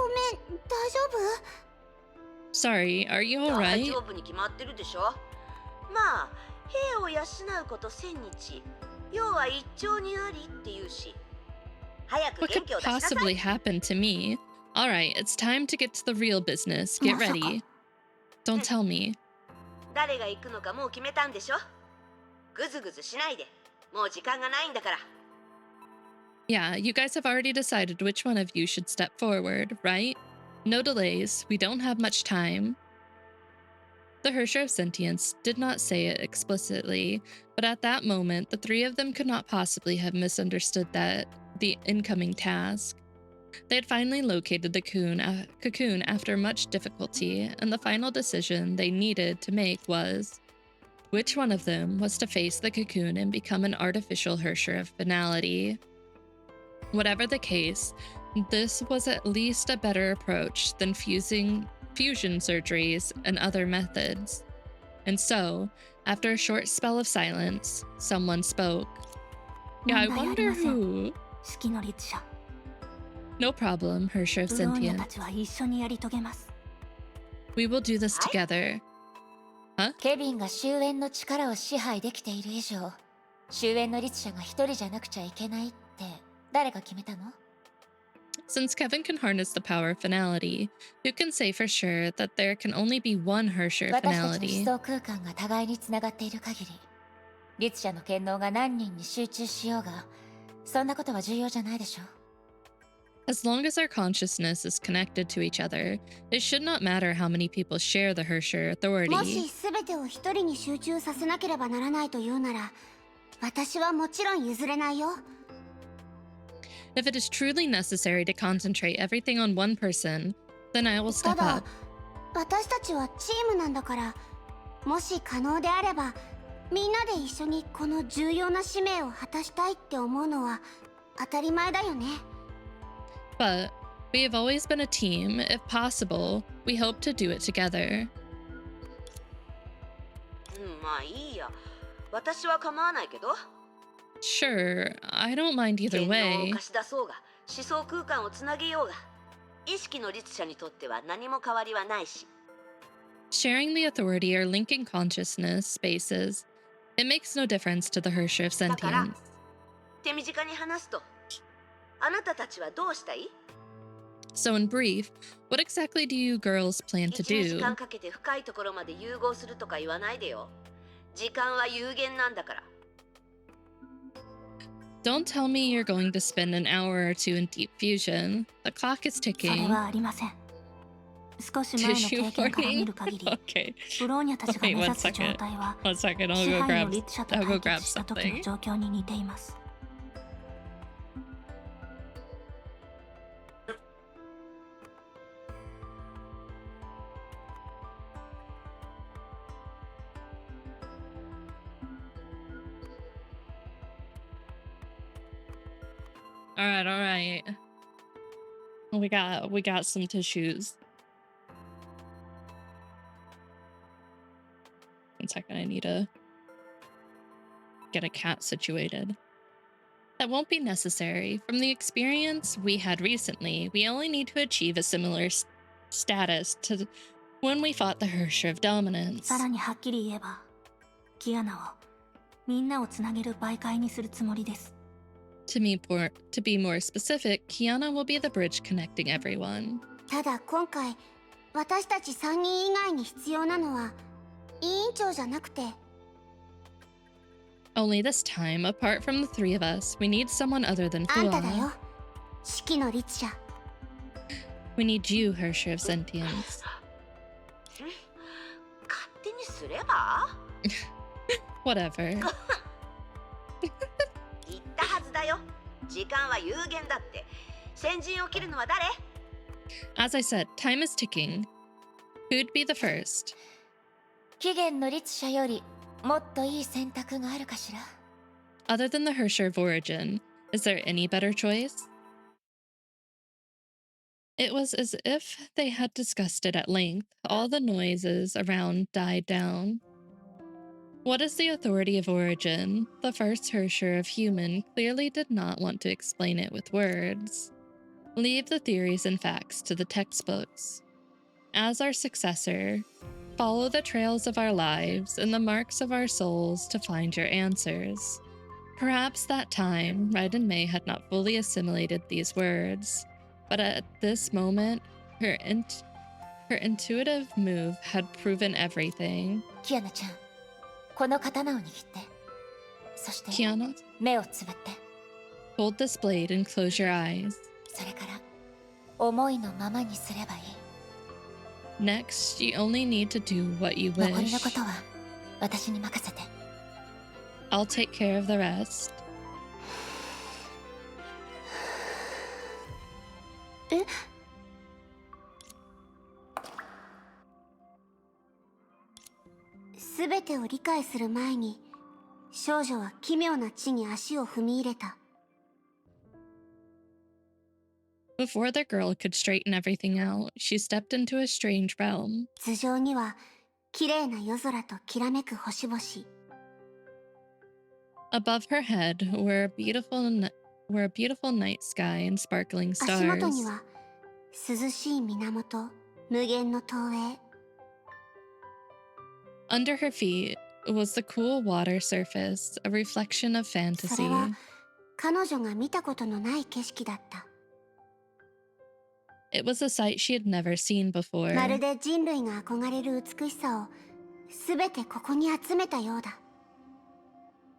Sorry, are you alright? What could possibly happen to me? Alright, it's time to get to the real business. Get ready. Don't tell me. Yeah, you guys have already decided which one of you should step forward, right? No delays, we don't have much time. The Hersher of Sentience did not say it explicitly, but at that moment, the three of them could not possibly have misunderstood the incoming task. They had finally located the cocoon after much difficulty, and the final decision they needed to make was which one of them was to face the cocoon and become an artificial Hersher of finality. Whatever the case, this was at least a better approach than fusion surgeries and other methods. And so, after a short spell of silence, someone spoke. Yeah, I wonder who. No problem, Hersher of Sentience. We will do this together. Huh? ケビンが終焉の力を支配できている以上、終焉の律者が一人じゃなくちゃいけないって誰が決めたの？ Since Kevin can harness the power of finality, who can say for sure that there can only be one Hersher 私たちの finality? 思想空間が互いにつながっている限り、律者の権能が何人に集中しようが、そんなことは重要じゃないでしょ。As long as our consciousness is connected to each other, it should not matter how many people share the Hersher もし authority. 全てを一人に集中させなければならないというなら、私はもちろん譲れないよ。If it is truly necessary to concentrate everything on one person, then I will た step だ up. 私たちはチームなんだから、もし可能であればみんなで一緒にこの重要な使命を果たしたいって思うのは当たり前だよね。 But we have always been a team. If possible, we hope to do it together. まあいいや。私は構わないけど。 Sure, I don't mind either 権能を way. 貸し出そうが、思想空間をつなげようが、意識の律者にとっては何も変わりはないし。 Sharing the authority or linking consciousness spaces, it makes no difference to the Hersher of だから、 sentience. 手短に話すと、あなたたちはどうしたい？ So in brief, what exactly do you girls plan to 1、2時 do? 間かけて深いところまで融合するとか言わないでよ。時間は有限なんだから。 Don't tell me you're going to spend an hour or two in deep fusion. The clock is それ ticking. はありません。少し前の Tissue 経験から見 warning? る限り、 Okay. ブローニャたちが Wait 目 one 指す状 second. 態は One second, 支 I'll go 配 grab の律者と I'll 対 go grab 決した時の something. 状況に似ています。 Alright, alright. We got some tissues. One second, I need to get a cat situated. That won't be necessary. From the experience we had recently, we only need to achieve a similar status to when we fought the Hersher of Dominance. さらにはっきり言えば、キアナをみんなをつなげる媒介にするつもりです。 To be more specific, Kiana will be the bridge connecting everyone. ただ今回、私たち3人以外に必要なのは委員長じゃなくて、 Only this time, apart from the three of us, we need someone other than あんただ Fuala. よ。指揮の律者。 We need you, Hersher of Sentience. 勝手にすれば？ Whatever. 言ったはずだよ。時間は有限だって。先陣を切るのは誰？ As I said, time is ticking. Who'd be the first? 起源の律者よりもっといい選択があるかしら。 Other than the Hersher of Origin, is there any better choice? It was as if they had discussed it at length. All the noises around died down. What is the authority of origin? The first Hersher of human clearly did not want to explain it with words. Leave the theories and facts to the textbooks. As our successor, follow the trails of our lives and the marks of our souls to find your answers. Perhaps that time, Raiden Mei had not fully assimilated these words, but at this moment, her intuitive move had proven everything. キアナちゃん、この刀を握って。そして、 Kiana, 目をつぶって。 hold this blade and close your eyes. それから、思いのままにすればいい。 Next, you only need to do what you 残りの wish. ことは私に任せて。 I'll take care of the rest. え？すべてを理解する前に、少女は奇妙な地に足を踏み入れた。 Before the girl could straighten everything out, she stepped into a strange realm. 頭上には綺麗な夜空ときらめく星々。 Above her head were a beautiful night sky and sparkling 足元 stars. には涼しい源、無限の東映。 Under her feet was the cool water surface, a reflection of それ fantasy. は彼女が見たことのない景色だった。It was a sight she had never seen まる before. で人類が憧れる美しさを全てここに集めたようだ。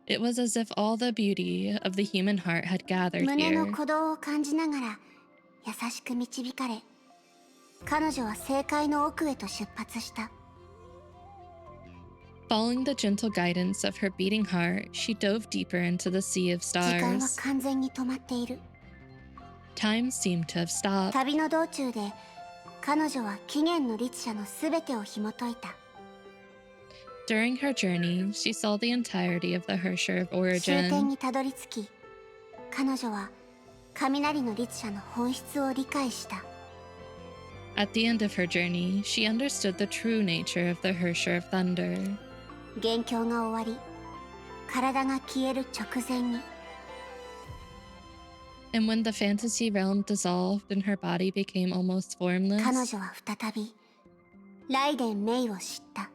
It was as if all the beauty of the human heart had gathered 胸の here. 鼓動を感じながら優しく導かれ、彼女は正解の奥へと出発した。 Following the gentle guidance of her beating heart, she dove deeper into the sea of 時間は stars. 完全に止まっている。 Time seemed to have stopped. 旅の道中で彼女は起源の律者の全てを紐解いた。 During her journey, she saw the entirety of the Hersher of 終点 origin. にたどり着き、彼女は雷の律者の本質を理解した。 At the end of her journey, she understood the true nature of the Hersher of thunder. 元凶が終わり、体が消える直前に、 And when the fantasy realm dissolved and her body became almost 彼 formless, 女は再びライデン・メイを知った。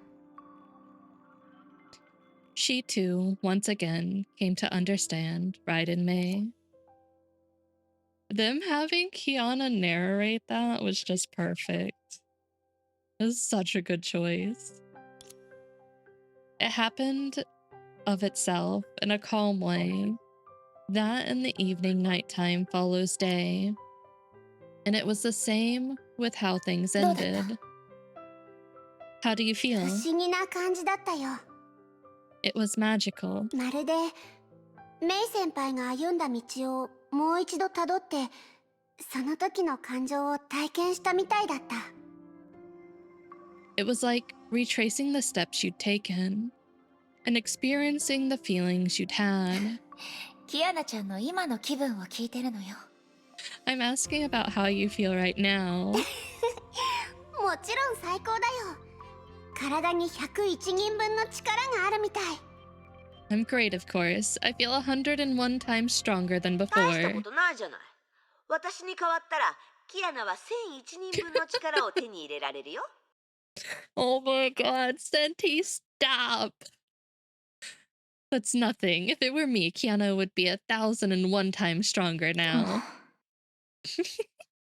she too, once again, came to understand Raiden Mei. Them having Kiana narrate that was just perfect. It was such a good choice. It happened of itself in a calm way. That in the evening nighttime follows day. And it was the same with how things ended. How do you 不 feel? 思議な感じだったよ。 It was magical. まるでメイ先輩が歩んだ道をもう一度たどって、その時の感情を体験したみたいだった。 It was like retracing the steps you'd taken and experiencing the feelings you'd had. キアナちゃんの今の気分を聞いてるのよ。 I'm asking about how you feel right now. もちろん最高だよ。体に101人分の力があるみたい。 I'm great, of course. I feel 101 times stronger than 大したこ before. とないじゃない。私に代わったらキアナは1001人分の力を手に入れられるよ。 Oh my god, Senti, stop! That's nothing. If it were me, Kiana would be 1,001 times stronger now.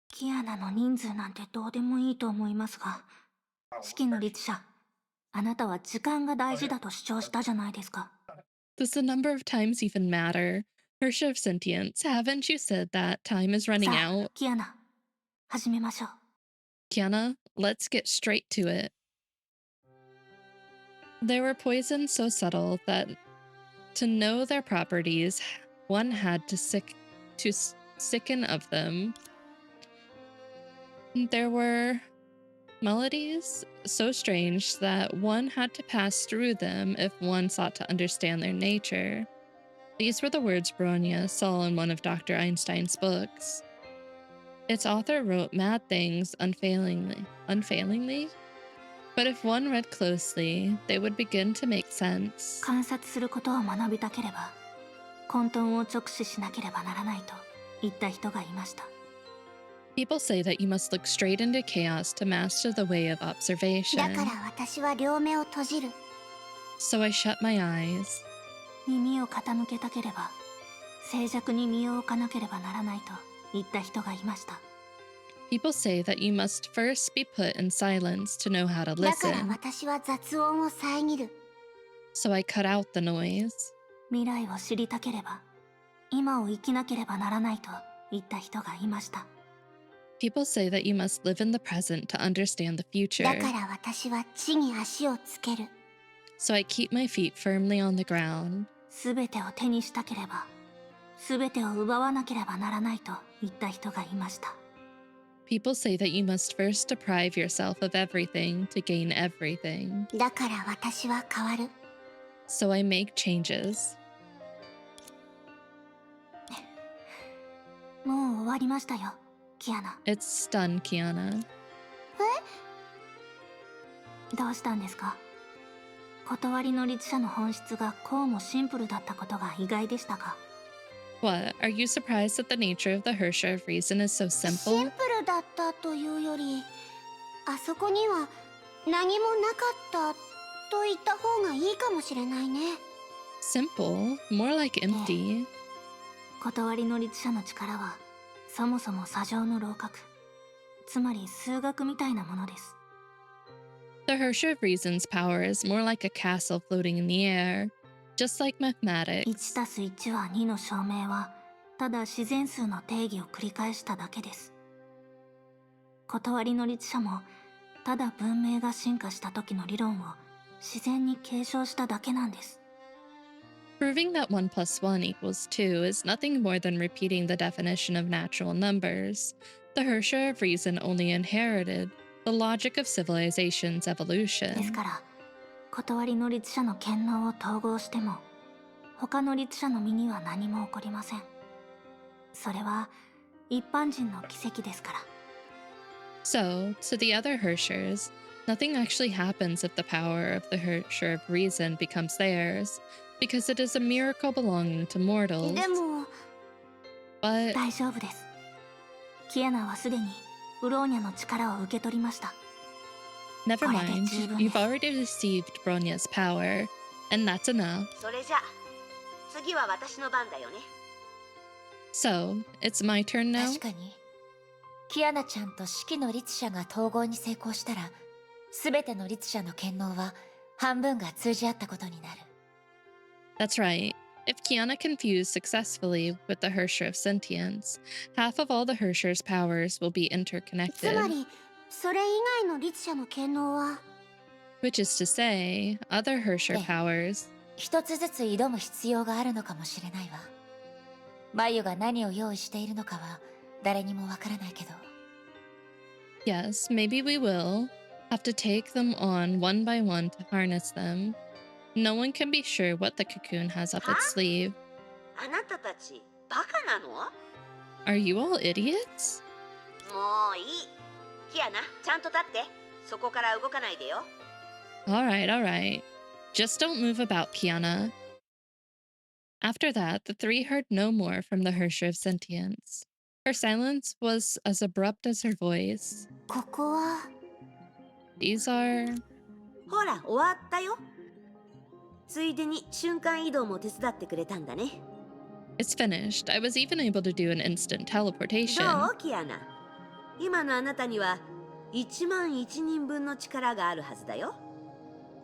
キアナの人数なんてどうでもいいと思いますが、式の律者、あなたは時間が大事だと主張したじゃないですか。 Does the number of times even matter? Hersher of sentience, haven't you said that time is running さあ、 out? キアナ、始めましょう。 Kiana, let's get straight to it. There were poisons so subtle that to know their properties, one had to sicken of them. There were melodies so strange that one had to pass through them if one sought to understand their nature. These were the words Bronya saw in one of Dr. Einstein's books. Its author wrote mad things unfailingly, but if one read closely, they would begin to make sense. 観察することを学びたければ、混沌を直視しなければならないと言った人がいました。 People say that you must look straight into chaos to master the way of だ observation. から私は両目を閉じる。 So I shut my eyes. 耳を傾けたければ、静寂に身を置かなければならないと言った人がいました。 People say that you must first be put in silence to know how to だから listen. 私は雑音を遮る。 So I cut out the noise. 未来を知りたければ、今を生きなければならないと言った人がいました。 People say that you must live in the present to understand the だ future. から私は地に足をつける。 So I keep my feet firmly on the ground. すべてを手にしたければ、すべてを奪わなければならないと言った人がいました。 People say that you must first deprive yourself of everything to gain everything. だから私は変わる。 So I make changes. もう終わりましたよ、キアナ。 It's done, Kiana. どうしたんですか？断りの律者の本質がこうもシンプルだったことが意外でしたか？ What? Are you surprised that the nature of the Hersher of reason is so シン simple? プルだったというより、あそこには何もなかったと言った方がいいかもしれないね。 Simple? More like empty. 断りの律者の力はそもそも砂上の楼閣、つまり数学みたいなものです。The Hersher of Reason's power is more like a castle floating in the air, just like mathematics. 1+1 は2の証明はただ自然数の定義を繰り返しただけです。断りの律者もただ文明が進化した時の理論を自然に継承しただけなんです。Proving that 1 plus 1 equals 2 is nothing more than repeating the definition of natural numbers. The Hersher of Reason only inherited the logic of civilization's です evolution. から断りの律者の権能を統合しても他の律者の身には何も起こりません。それは一般人の奇跡ですから。So, to the other Hershers, nothing actually happens if the power of the Hersher of Reason becomes theirs, because it is a miracle belonging to mortals. でも But 大丈夫です。キアナはすでにブローニャの力を受け取りました。 never これで mind, 十分 you've です。 already received Bronya's power, and that's enough. それじゃ次は私の番だよね。 So, it's my turn now? 確かにキアナちゃんと式の律者が統合に成功したら全ての律者の権能は半分が通じ合ったことになる。 That's right. If Kiana can fuse successfully with the Hersher of Sentience, half of all the Hersher's powers will be つま interconnected. りそれ以外の律者の権能は Which is to say, other Hersher powers 一つずつ挑む必要があるのかもしれないわ。マユが何を用意しているのかは誰にもわからないけど。 Yes, maybe we will have to take them on one by one to harness them. No one can be sure what the cocoon has up its sleeve. あなたたちバカなの？ Are you all idiots? もういい。キアナ、ちゃんと立って。そこから動かないでよ。 Alright, alright. Just don't move about, Kiana. After that, the three heard no more from the Hersher of Sentience. Her silence was as abrupt as her voice. ここは These are... ほら、終わったよ。ついでに瞬間移動も手伝ってくれたんだね。 It's finished. I was even able to do an instant ど teleportation. うキアナ？今のあなたには1万1人分の力があるはずだよ。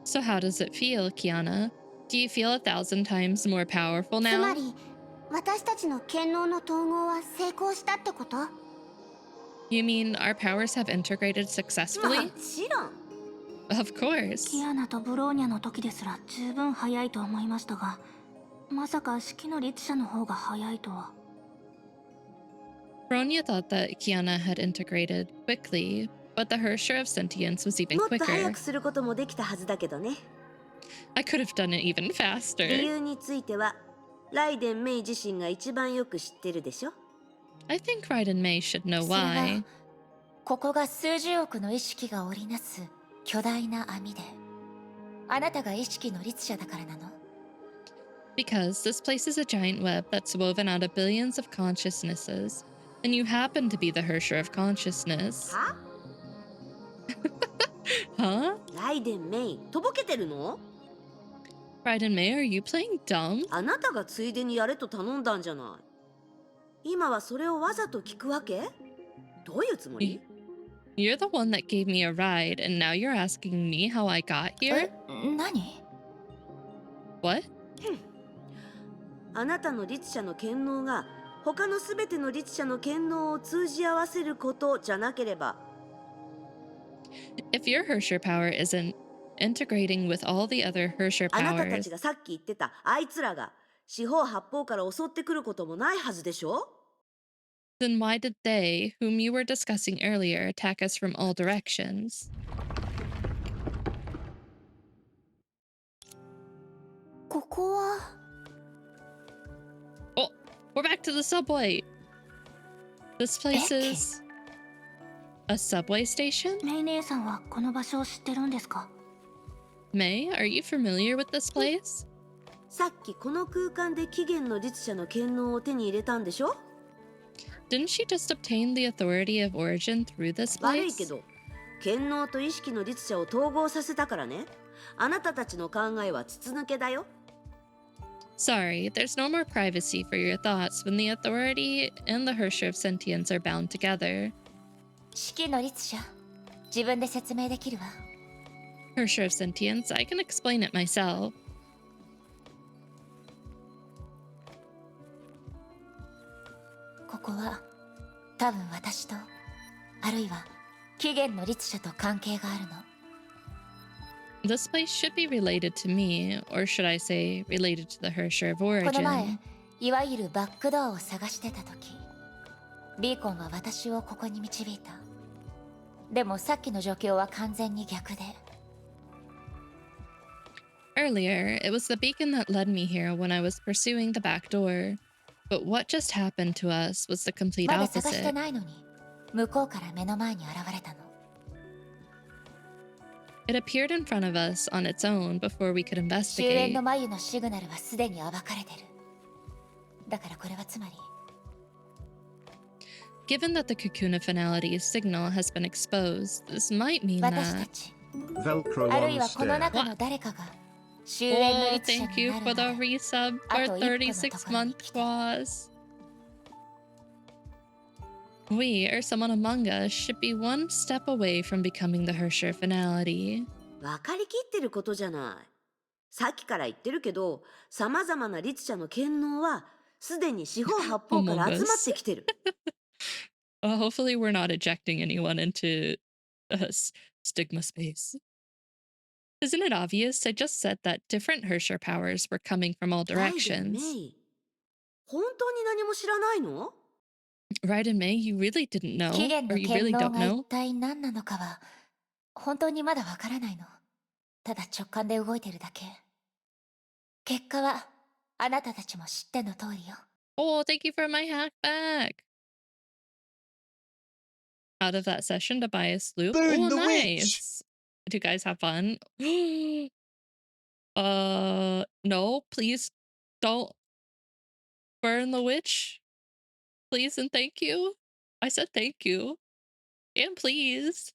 So how does it feel, Kiana? Do you feel 1,000 times more powerful つま now? り私たちの権能の統合は成功したってこと？ You mean our powers have integrated も successfully? ちろん。 Of course. キアナとブローニャの時ですら十分早いと思いましたが、まさか式の律者の方が早いとは。 Bronya thought that Kiana had integrated quickly, but the Hersher of Sentience was even もっと早 quicker. くすることもできたはずだけどね。 I could have done it even 理 faster. 由についてはライデン・メイ自身が一番よく知ってるでしょ。 I think Raiden May should know それは why. ここが数十億の意識が織りなす巨大な網であなたが意識の律者だからなの？ Because this place is a giant web that's woven out of billions of consciousnesses, and you happen to be the Hersher of Consciousness. は？ Huh? ライデン・メイ、とぼけてるの？ Raiden May, are you playing dumb? あなたがついでにやれと頼んだんじゃない。今はそれをわざと聞くわけ？どういうつもり？ You're the one that gave me a ride, and now you're asking me how I got here? 何？ What? あなたの律者の権能が他のすべての律者の権能を通じ合わせることじゃなければ。 If your Hersher power isn't integrating with all the other Hersher あなたた powers, ちがさっき言ってたあいつらが四方八方から襲ってくることもないはずでしょ？ then why did they, whom you were discussing earlier, attack us from all directions? ここは Oh, we're back to the subway. This place is a subway station? メイ姉さんはこの場所を知ってるんですか？ May, are you familiar with this place? さっきこの空間で起源の律者の権能を手に入れたんでしょ？ Didn't she just obtain the authority of origin through this 悪い place? けど権能と意識の律者を統合させたからね。あなたたちの考えは筒抜けだよ。 Sorry, there's no more privacy for your thoughts when the authority and the Hersher of Sentience are bound together. 式の律者、自分で説明できるわ。Hersher of Sentience, I can explain it myself. ここは多分私と、あるいは起源の律者と関係があるの。This place should be related to me, or should I say, related to the Hersher of この前、 Origin. いわゆるバックドアを探してた時、ビーコンは私をここに導いた。でもさっきの状況は完全に逆で。Earlier, it was the beacon that led me here when I was pursuing the back door. But what just happened to us was the complete まだ探して opposite. ないのに、向こうから目の前に現れたの。It appeared in front of us on its own before we could 終焉 investigate. の眉のシグナルはすでに暴かれてる。だからこれはつまり、 Given that the Kakuna finality's signal has been exposed, this might mean 私た that... ち、 Velcro あるい on はこの stair. 中の誰かが終焉の Oh, 律者 thank に you なる for な the ら、 resub あ for と一歩のところに 36-month 来て。 pause. We, or someone among us, should be one step away from becoming the Hersher finality. 分かりきってることじゃない。さっきから言ってるけど、様々な律者の権能はすでに四方八方から Among 集まっ us. てきてる。Hopefully we're not ejecting anyone into stigma space. Isn't it obvious? I just said that different Hersher powers were coming from all ライデン・メ directions. イ、本当に何も知らないの？ Right in May, you really didn't 起 know? 源 Or の you 権 really 能 don't が一 know? 体何なのかは本当にまだわからないの。ただ直感で動いてるだけ。結果はあなたたちも知っての通りよ。 Oh, thank you for my hack back. Out of that session to buy a sloop. Burn Oh, the witch! nice. Did you guys have fun? No, please don't burn the witch. Please and thank you. I said thank you. And please.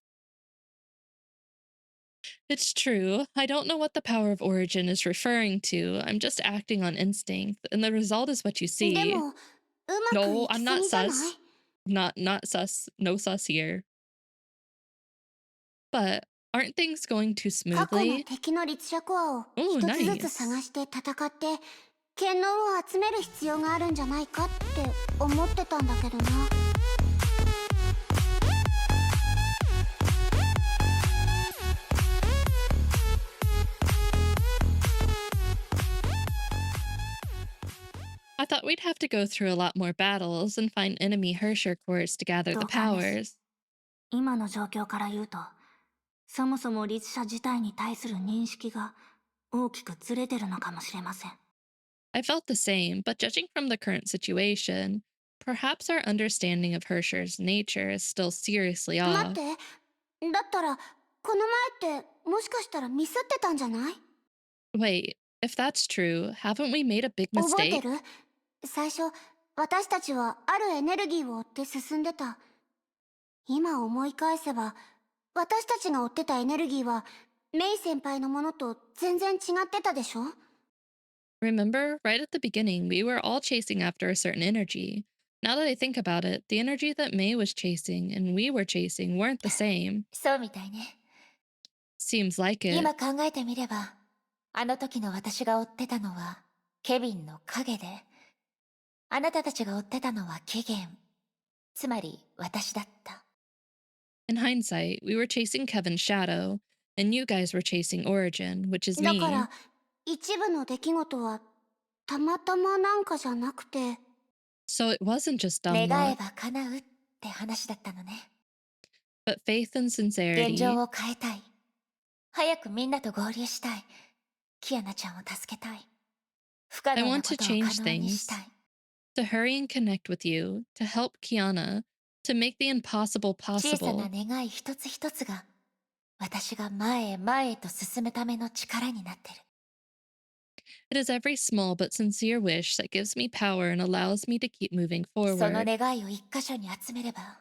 It's true. I don't know what the power of origin is referring to. I'm just acting on instinct, and the result is what you で see. もうまく No, いき I'm す not ぎじゃない？ sus. Not sus. No sus here. But aren't things going too 過去の smoothly? 敵の律者コアを Oh, 一つずつ nice. 探して戦って権能を集める必要があるんじゃないかって思ってたんだけどな。I thought we'd have to go through a lot more battles and find enemy Hersher cores to gather the 同感です。 powers. 今の状況から言うと、そもそも律者自体に対する認識が大きくずれてるのかもしれません。 I felt the same, but judging from the current situation, perhaps our understanding of Hersher's nature is still seriously 待っ off. て、だったらこの前ってもしかしたらミスってたんじゃない？ Wait, if that's true, haven't we made a big 覚えて mistake? る？最初私たちはあるエネルギーを追って進んでた。今思い返せば私たちが追ってたエネルギーはメイ先輩のものと全然違ってたでしょ？ Remember, right at the beginning, we were all chasing after a certain energy. Now that I think about it, the energy that May was chasing and we were chasing weren't the same. そうみたいね。 Seems like it. 今考えてみれば、あの時の私が追ってたのはケビンの影で、あなたたちが追ってたのは起源、つまり私だった。 In hindsight, we were chasing Kevin's shadow, and you guys were chasing Origin, which is だ me. から一部の出来事はたまたまなんかじゃなくて、 So it wasn't just dumb 願え luck, ば叶うって話だったのね。 but faith and 現 sincerity. 状を変えたい。早くみんなと合流したい。キアナちゃんを助けたい。不可 I 能な want こ to とを可 change 能にし things, たい。 to hurry and connect with you, to help Kiana, to make the impossible 小さな possible. 願い一つ一つが私が前へ前へと進むための力になってる。 It is every small but sincere wish that gives me power and allows me to keep moving その forward. 願いを一箇所に集めれば、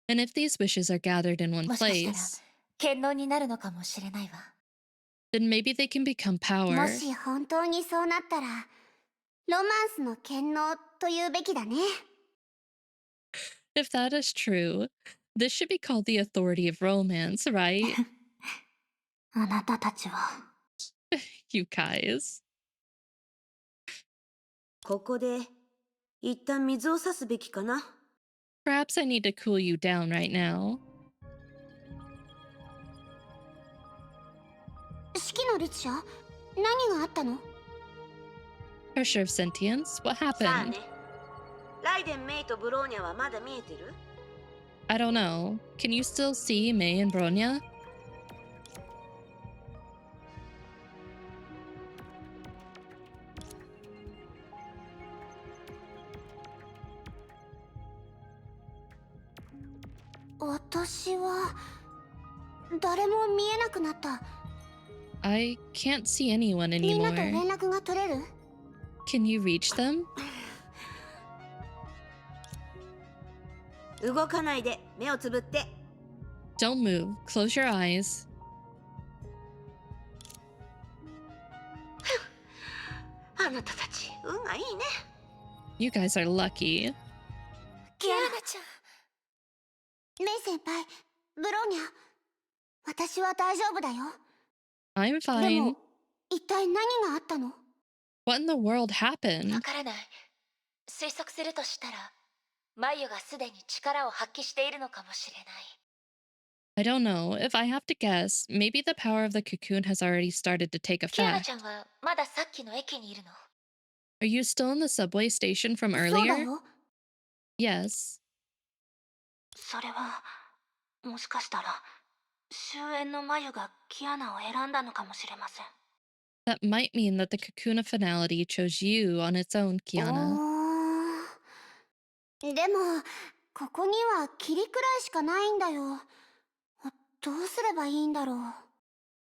And if these wishes are gathered in one もしかしたら place, 権能になるのかもしれないわ。 then maybe they can become も power. し本当にそうなったらロマンスの権能というべきだね。If that is true, this should be called the authority of romance, right? あなたたちは You guys. ここで一旦水を差すべきかな。 Perhaps I need to cool you down right now. 式の律者、何があったの？ Pressure of sentience? What さあ happened? ね。ライデン・メイとブローニャはまだ見えてる？ I don't know. Can you still see May and Bronya? 私は誰も見えなくなった。 I can't see anyone みんなと anymore. 連絡が取れる？ Can you reach them? 動かないで目をつぶって。 Don't move. Close your eyes. あなたたち運がいいね。 You guys are lucky. キアナちゃん。メイ先輩、ブローニャ、私は大丈夫だよ。 I'm で fine. も、一体何があったの？ What in the world わ happened? からない。推測するとしたら、マユがすでに力を発揮しているのかもしれない。I don't know. If I have to guess, maybe the power of the cocoon has already started to take キアナ effect. ちゃんはまださっきの駅にいるの？ Are you still in the subway station from そうだ earlier? よ。 Yes. それはもしかしたら終焉の眉がキアナを選んだのかもしれません。 That might mean that the cocoon of finality chose you on its own, Kiana. でも、ここには霧くらいしかないんだよ。どうすればいいんだろう。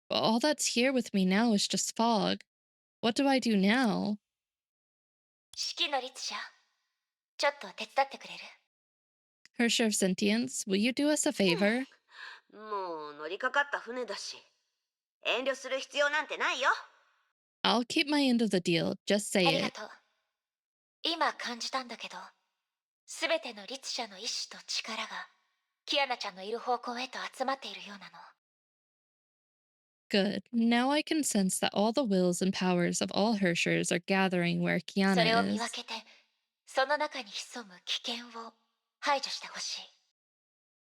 All that's here with me now is just fog. What do I do now? 式の律者、ちょっと手伝ってくれる？ Hersher of Sentience, will you do us a favor? もう乗りかかった船だし、遠慮する必要なんてないよ。 I'll keep my end of the deal. Just あ say りが it. とう。今感じたんだけど、すべての律者の意志と力が、キアナちゃんのいる方向へと集まっているようなの。 Good. Now I can sense that all the wills and powers of all Hershers are gathering where それを Kiana 見 is. 分けて、その中に潜む危険を排除してほしい。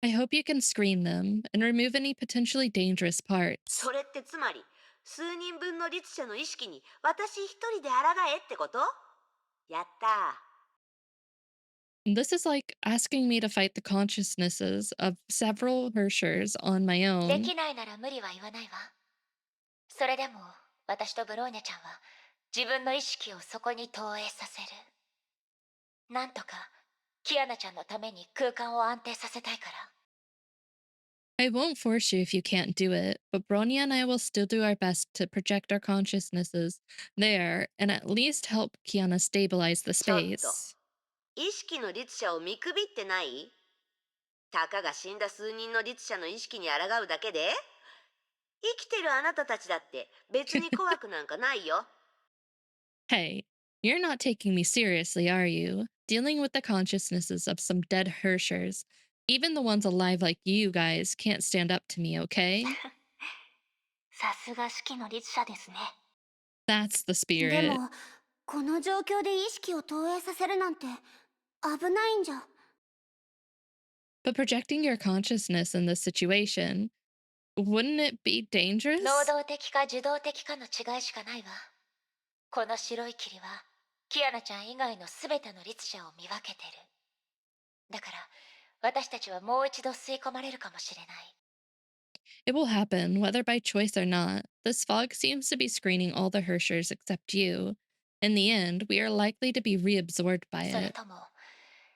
I hope you can screen them and remove any potentially dangerous parts. それってつまり、数人分の律者の意識に私一人で抗えってこと？やったー。 This is like asking me to fight the consciousnesses of several Hershers on my で own. きないなら無理は言わないわ。それでも、私とブローニャちゃんは、自分の意識をそこに投影させる。なんとか、キアナちゃんのために空間を安定させたいから。 I won't force you if you can't do it, but Bronya and I will still do our best to project our consciousnesses there and at least help Kiana stabilize the ちょっと、 space. 意識の律者を見くびってない？たかが死んだ数人の律者の意識に抗うだけで？生きてるあなたたちだって別に怖くなんかないよ。 Hey, you're not taking me seriously, are you? Dealing with the consciousnesses of some dead Hershers, even the ones alive like you guys, can't stand up to me, okay? さすが式の律者ですね。 That's the で spirit. も、この状況で意識を投影させるなんて危ないんじゃ。 But projecting your consciousness in this situation, wouldn't it be dangerous? 能動的か受動的かの違いしかないわ。この白い霧は、キアナちゃん以外のすべての律者を見分けてる。だから、私たちはもう一度吸い込まれるかもしれない。 It will happen, whether by choice or not. This fog seems to be screening all the Hershers except you. In the end, we are likely to be reabsorbed by それ it. とも、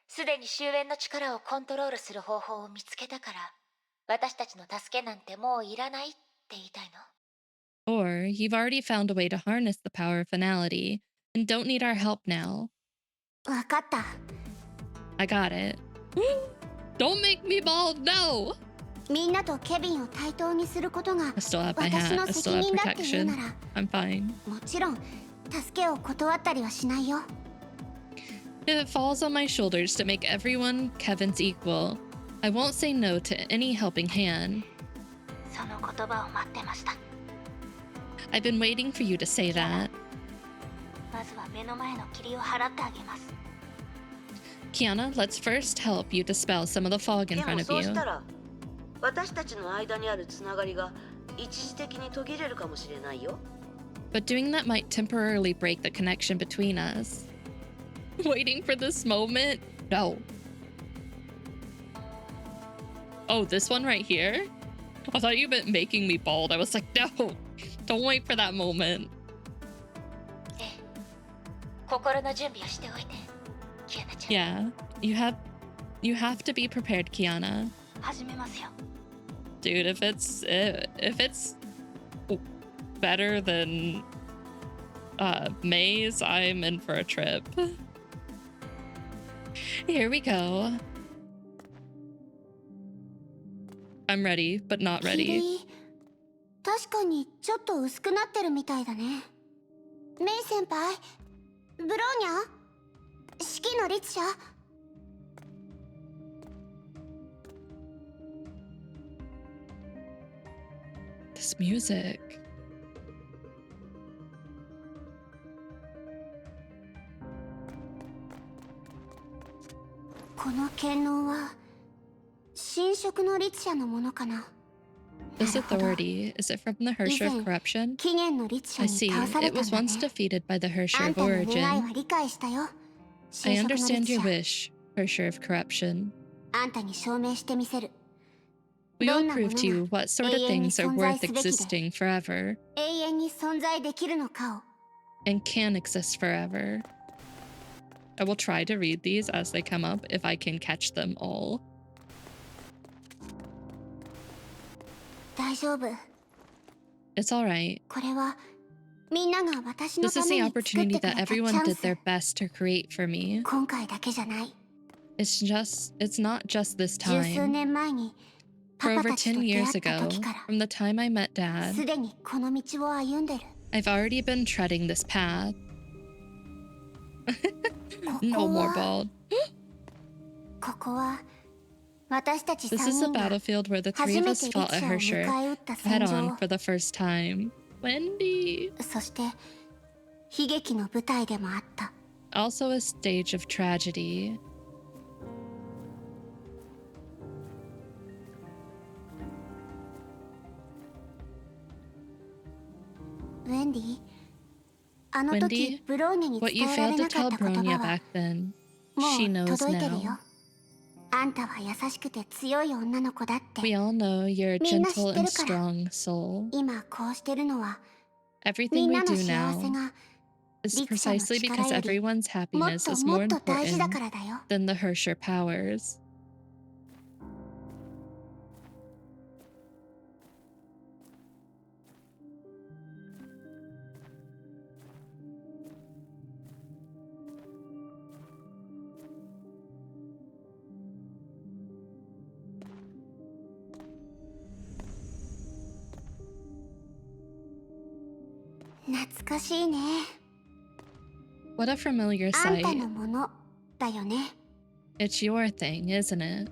すでに終焉の力をコントロールする方法を見つけたから、私たちの助けなんてもういらないって言いたいの？ Or you've already found a way to harness the power of finality and don't need our help now. わかった。 I got it. Don't make me bald, no! みんなとケビンを対等にすることが I still have my 私 hat, の I 責 still have 任だって言うな protection. ら、 I'm fine. もちろん助けを断ったりはしないよ。It falls on my shoulders to make everyone Kevin's equal. I won't say no to any helping hand. その言葉を待ってました。 I've been waiting for you to say that. まずは目の前の霧を払ってあげます。 Kiana, let's first help you dispel some of the fog in で front も of そうし you. たら私たちの間にあるつながりが一時的に途切れるかもしれないよ。 But doing that might temporarily break the connection between us. Waiting for this moment? No. Oh, this one right here? I thought you meant making me bald. I was like, no, don't wait for that moment. 心の準備をしておいて、キアナちゃん。 Yeah, you have to be prepared, Kiana. 始めますよ。 Dude, if it's better than May's, I'm in for a trip. Here we go. I'm ready, but not ready. 霧、確かにちょっと薄くなってるみたいだね。メイ先輩、ブローニャ、式の律者。 This music. この剣能は新職の律者のものかな。 This authority, is it from the Hersher of Corruption? 起源の律者 I に see. 倒され It たん was だね。 once defeated by the あ Hersher ん of たの願い Origin. は理解したよ。 I 新職の understand 律 your 者。 wish, Hersher of Corruption. あんたに証明してみせる。 We ど will んなも prove の to you が what sort of 永遠に things are 存在 worth すべきで、 existing forever 永遠に存在できるのかを。 and can exist forever. I will try to read these as they come up if I can catch them all. 大丈夫。 It's alright. これはみんなが私の This た is め the に作って opportunity くれ that たチ everyone ャン did ス。 their best to create for me. 今回だけじゃない。 It's not just this 十数 time. 年前に For パパ over たちと 10出会 years った ago, 時から from the time I met Dad, すでにこの道を歩んでる。 I've already been treading this path. こ No こ more は bald. ここは私たち This 3 is the 人が battlefield where the 初 three of め us て律 fought at 者を Hersher 迎え撃った戦 head 場 on for the first time. Wendy. そして悲劇の舞台でもあった。 Also a stage of tragedy. ウェンディ、あの時 Wendy, ブローニャに what you 伝えら failed れ to なか tell った言 Bronya 葉は back then, も she う knows 届いてる now. よ。あんたは優しくて強い女の子だって。 We all know you're a みんな知 gentle って and るから。 strong soul. 今こうしてるのはみ Everything ん we なの do 幸せ now が is 律者の precisely 力 because より everyone's もっ happiness と is も more っと大事だ important からだよ。 than the Hersher powers. 懐かしいね。 What a familiar あんた sight. のものだよね。 It's your thing, isn't it?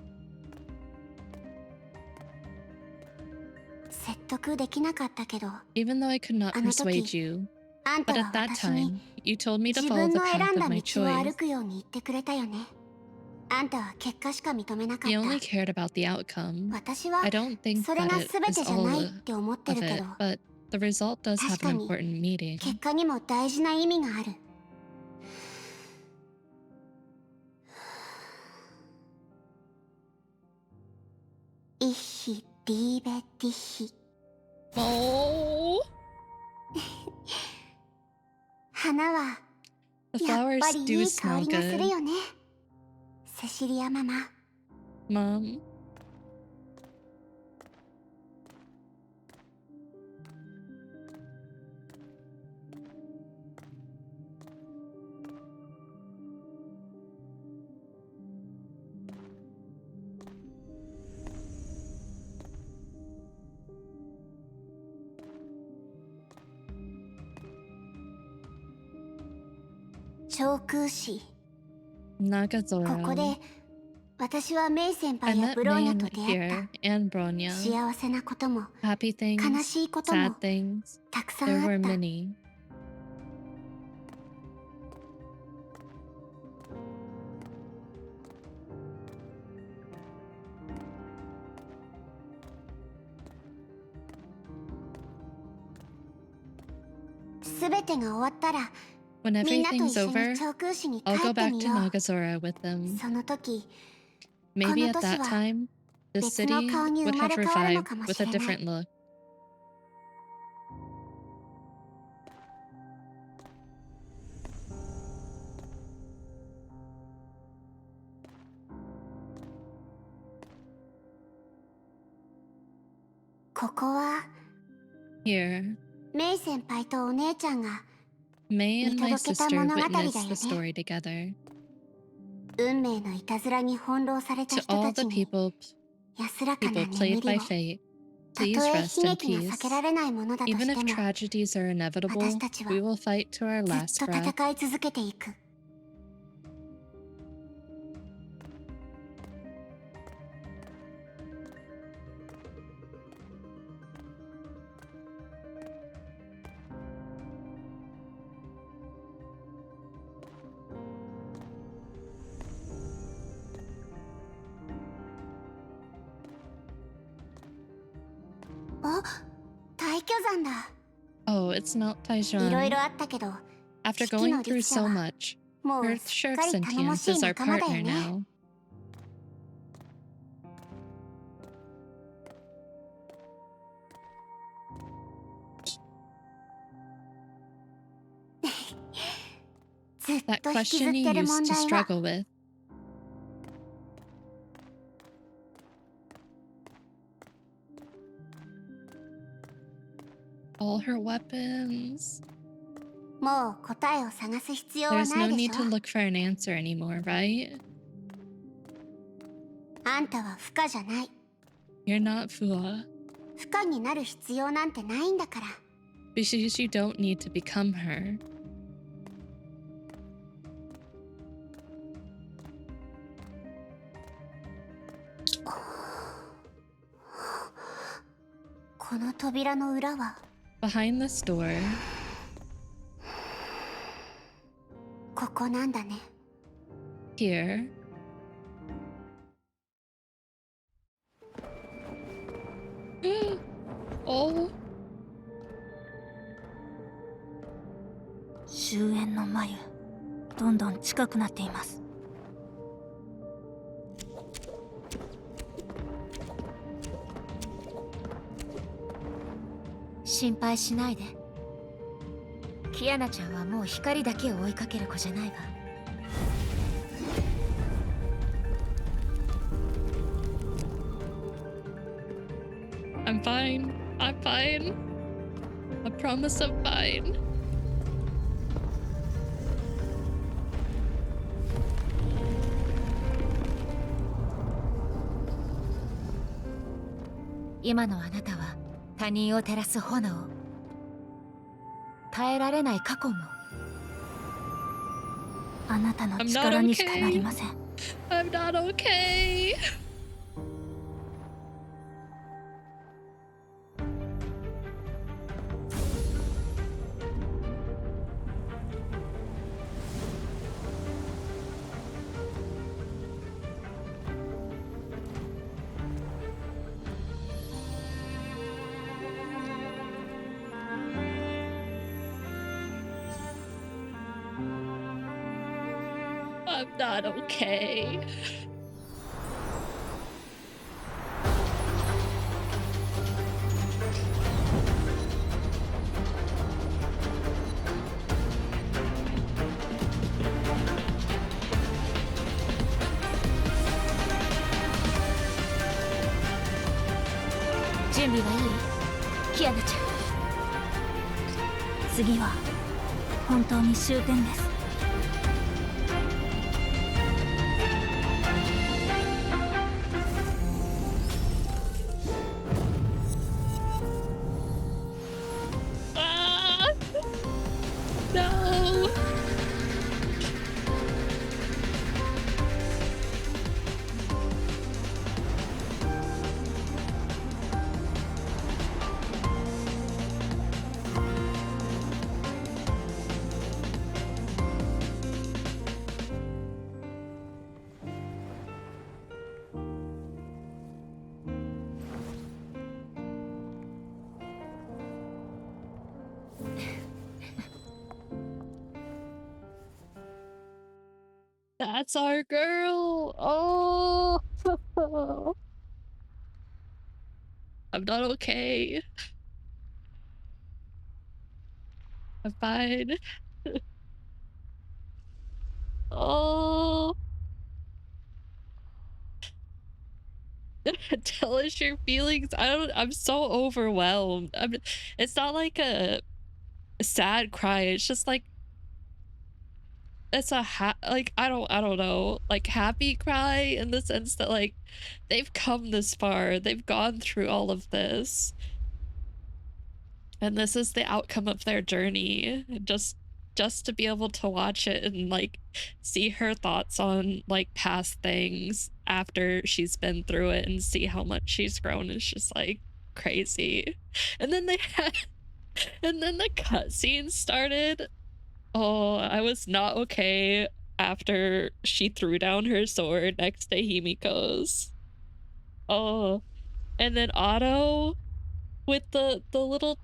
説得できなかったけど、 Even though I could not あの persuade 時 you, あんた but は at that 私に time, you told me to 自 follow 分 the の選 path ん of だ my 道を choice. 歩くように言ってくれたよね。あんたは結果しか認めなかっ You た。 only cared about the outcome. 私は I don't think それ that が it 全て is じゃ all ないっ of て思ってるけ it, ど、 but the result does have 確か an に important meaning. 結果にも大事な意味がある。イッヒ・リーベ・ディッヒ。 Oh, 花は the やっ flowers ぱり do いい smell 香りがする good. よね。セシリアママ。 Mom, 長空詞 Nagazoro. ここで私はメイ先 I 輩や met ブローニャ May と出会っ here and た。 Bronya. 幸せなことも Happy 悲 things, しいことも sad things. たくさ There んあ were った。 many. すべてが終わったら When みんなと everything's 一緒に over, 長空市に I'll 帰 go って back み to よう。 Nagazora with them. その時 Maybe at この年 that は time, the 別の city 顔に would 生ま have れ変わるの revived かも with し a れない。 different look. ここは Here, メイ先輩とお姉ちゃんが May and 見 my 届けた sister 物語だよ witnessed the ね。 story together. 運命のいたずらに翻弄された To 人 all た the ちに people 安らかな played 眠り by を。 fate, た please とえ rest 悲 in 劇が peace. 避けられないものだと Even し if ても tragedies are inevitable, 私たちは we will fight to our ずっ last と breath. 戦い続けていく。あ、退去山だ。 Oh, it's not いろい Taijon. ろあったけど、 After 四季 going の through 律者 so は much, もう Earth すっ Sheriff かり頼も Sentience しい is our 仲間だよ partner ね。 now. That ずっと引きず question っ you てる used 問 to 題は struggle with. All her weapons. もう答えを探す必要は There's な no いで need しょ。 to look for an answer anymore, right? あんたは不可じゃない。 You're not Fua. 不可になる必要なんてないんだから。 Because you don't need to become her. この扉の裏は Behind this door, ここなんだね。 here. Oh. 終焉の眉、どんどん近くなっています。心配しないで。キアナちゃんはもう光だけを追いかける子じゃないわ。 I'm fine. I'm fine. I promise I'm fine.今のあなたは他人を照らす炎。耐えられない過去も。あなたの I'm not 力にしかなりません。 I'm not okay. I'm not okay.準備はいい？キアナちゃん。次は本当に終点です。Ah! No! That's our girl. Oh, I'm not okay. I'm fine. Oh, tell us your feelings. I'm so overwhelmed. It's not like a sad cry. It's just like it's a like I don't know, like happy cry in the sense that like they've come this far. They've gone through all of this. And this is the outcome of their journey. Just to be able to watch it and like see her thoughts on like past things after she's been through it and see how much she's grown is just like crazy. And then they had and then the cutscene started. Oh, I was not okay after she threw down her sword next to Himiko's. Oh, and then Otto with the little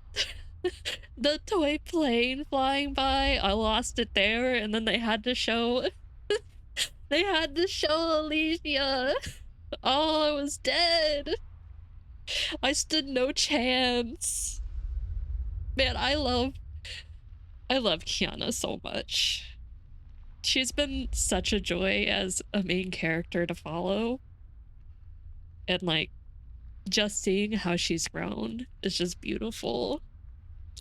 the toy plane flying by. I lost it there, and then they had to show they had to show Alicia. Oh, I was dead. I stood no chance. Man, I love Kiana so much. She's been such a joy as a main character to follow. And like just seeing how she's grown is just beautiful.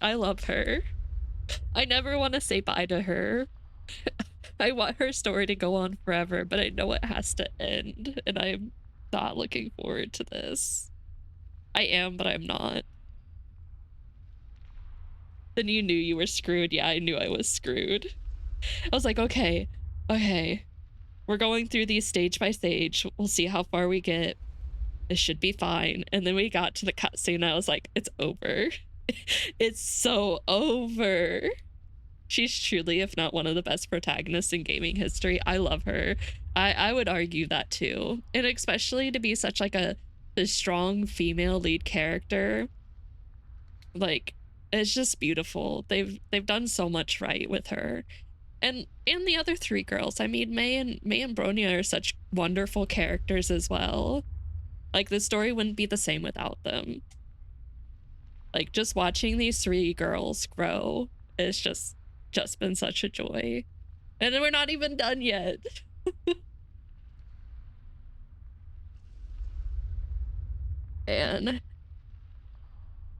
I love her. I never want to say bye to her. I want her story to go on forever, but I know it has to end, and I'm not looking forward to this. I am, but I'm not. Then you knew you were screwed. Yeah, I knew I was screwed. I was like, okay, we're going through these stage by stage. We'll see how far we get. It should be fine. And then we got to the cutscene. I was like, it's over. It's so over. She's truly, if not one of the best protagonists in gaming history. I love her. I would argue that too. And especially to be such like a strong female lead character. Like, it's just beautiful. They've done so much right with her. And the other three girls. I mean, May and Bronya are such wonderful characters as well. Like, the story wouldn't be the same without them. Like, just watching these three girls grow is just been such a joy. And we're not even done yet. And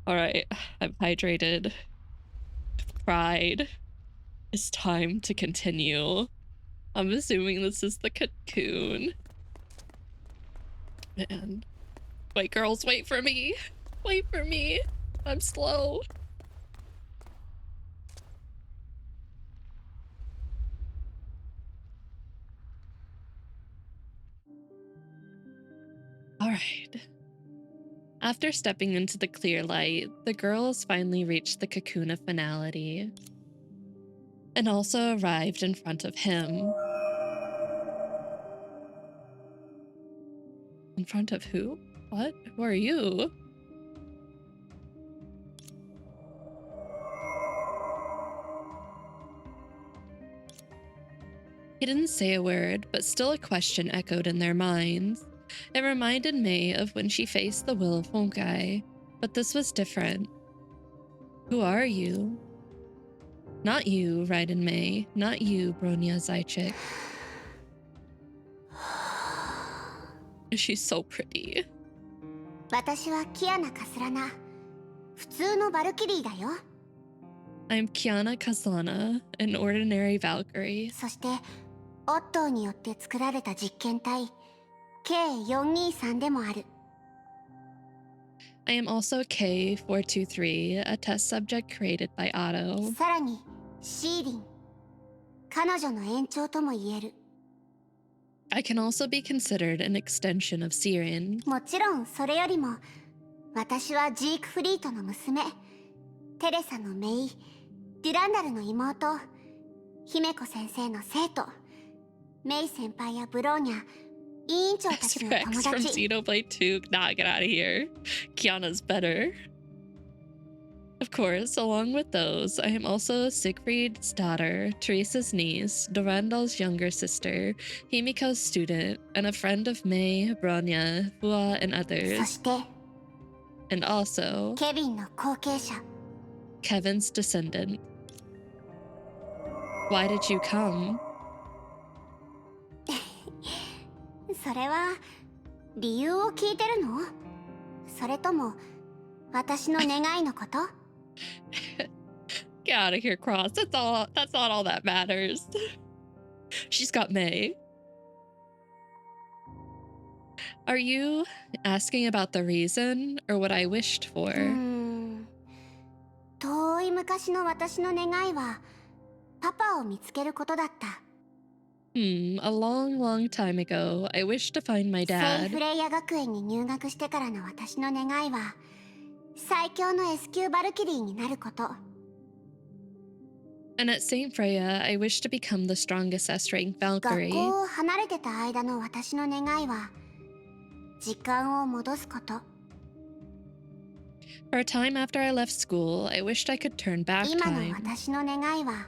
all right, I'm hydrated, cried. It's time to continue. I'm assuming this is the cocoon. Man, wait, girls, wait for me. Wait for me. I'm slow. All right. After stepping into the clear light, the girls finally reached the cocoon of finality and also arrived in front of him. In front of who? What? Who are you? He didn't say a word, but still a question echoed in their minds. It reminded May of when she faced the will of Honkai, but this was different. Who are you? Not you, Raiden May. Not you, Bronya Zaichik. She's so pretty. 私はキアナ・カスラナ。普通のバルキリーだよ。I'm Kiana Kaslana, an ordinary Valkyrie. そして、オットーによって作られた実験体、K423 でもある。I am also K423, a test subject created by Otto. さらに、シーリン。彼女の延長とも言える。I can also be considered an extension of Sirin. もちろんそれよりも、私はジークフリートの娘、テレサの姪、デュランダルの妹、姫子先生の生徒、メイ先輩やブローニャ、委員長たちの友 Rex from 達。Xenoblade 2, nah, get out of here. Kiana's better. Of course, along with those, I am also Siegfried's daughter, Teresa's niece, Durandal's younger sister, Himiko's student, and a friend of Mei, Bronya, Fua, and そ others. して And also, ケビンの後継者 Kevin's descendant. Why did you come? それは理由を聞いてるの？それとも私の願いのこと？ Get out of here, Cross. That's not all that matters. She's got May. Are you asking about the reason or what I wished for? 遠い昔の私の願いはパパを見つけることだった。A long, long time ago, I wished to find my セイ dad. フレイヤ学園に入学してからの私の願いは最強の S 級バルキリーになること。 And at St. Freya, I wished to become the strongest S-rank 学 Valkyrie. 校を離れてた間の私の願いは時間を戻すこと。 For a time after I left school, I wished I could turn back 今の time. 私の願いは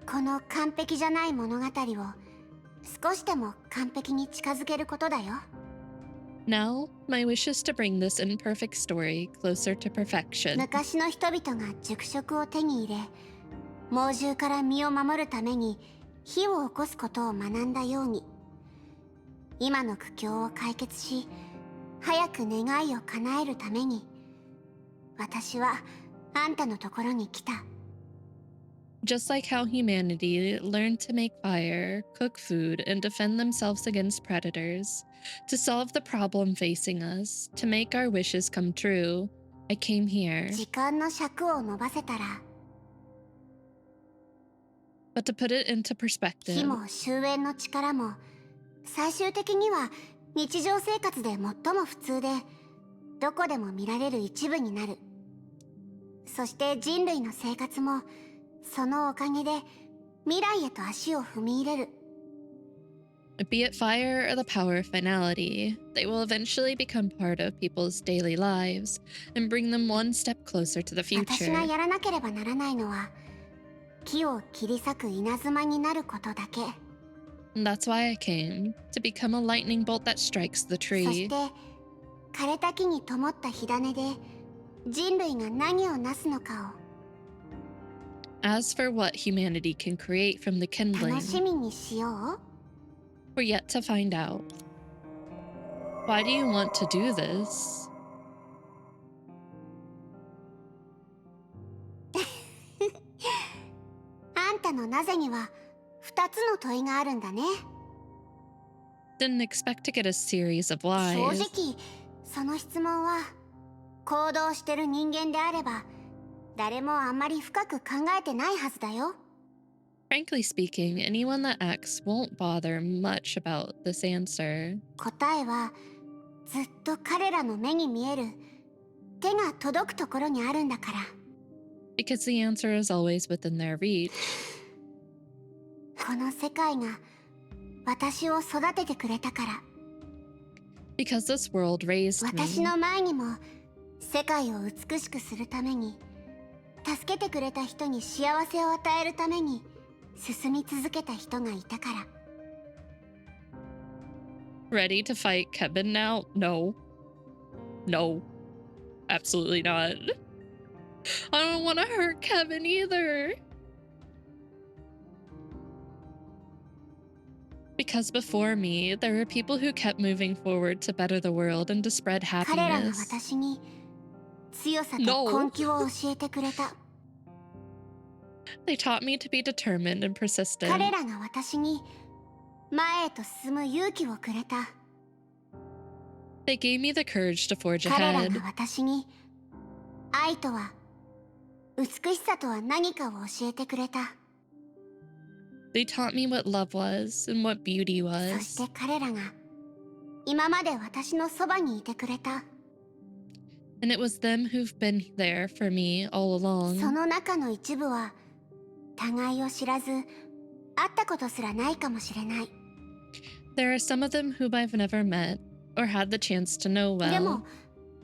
この完璧じゃない物語を少しでも完璧に近づけることだよ。 Now, my wish is to bring this imperfect story closer to perfection. 昔の人々が熟食を手に入れ猛獣から身を守るために火を起こすことを学んだように今の苦境を解決し早く願いを叶えるために私はあんたのところに来た。 Just like how humanity learned to make fire, cook food, and defend themselves against predators, to solve the problem facing us, to make our wishes come true, I came here. 時間の尺を伸ばせたら But to put it into 火 perspective, も終焉の力も最終的には日常生活で最も普通でどこでも見られる一部になる。そして人類の生活もそのおかげで未来へと足を踏み入れる。 be it fire or the power of finality, they will eventually become part of people's daily lives and bring them one step closer to the 私が future. やらなければならないのは木を切り裂く稲妻になることだけ。 And that's why I came, to become a lightning bolt that strikes the そし tree. て枯れた木に灯った火種で人類が何をなすのか As for what humanity can create from the を楽し kindling, みにしよう。 we're yet to find out. Why do you want to do this? あんたのなぜには2つの問いがあるんだね。 Didn't expect to get a series of 正 lies. 直その質問は行動してる人間であれば誰もあんまり深く考えてないはずだよ。 Frankly speaking, anyone that acts won't bother much about this answer. 答えはずっと彼らの目に見える手が届くところにあるんだから。 Because the answer is always within their reach. この世界が私を育ててくれたから。 Because this world raised 私 me. の前にも世界を美しくするために助けてくれた人に幸せを与えるために進み続けた人がいたから。 Ready to fight Kevin now? No. No. Absolutely not. I don't want to hurt Kevin either. Because before me, there were people who kept moving forward to better the world and to spread 彼らが happiness. 私に強さと No. 根気を教えてくれた。 They taught me to be determined and 彼 persistent. らが私に前へと進む勇気をくれた。 They gave me the courage to forge 彼ら ahead. が私に愛とは美しさとは何かを教えてくれた。 They taught me what love was and what beauty そ was. して彼らが今まで私のそばにいてくれた。 And it was them who've been there for me all そ along. の中の一部は互いを知らず会ったことすらないかもしれない。 There are some of them whom I've never met or had the chance to know で well. も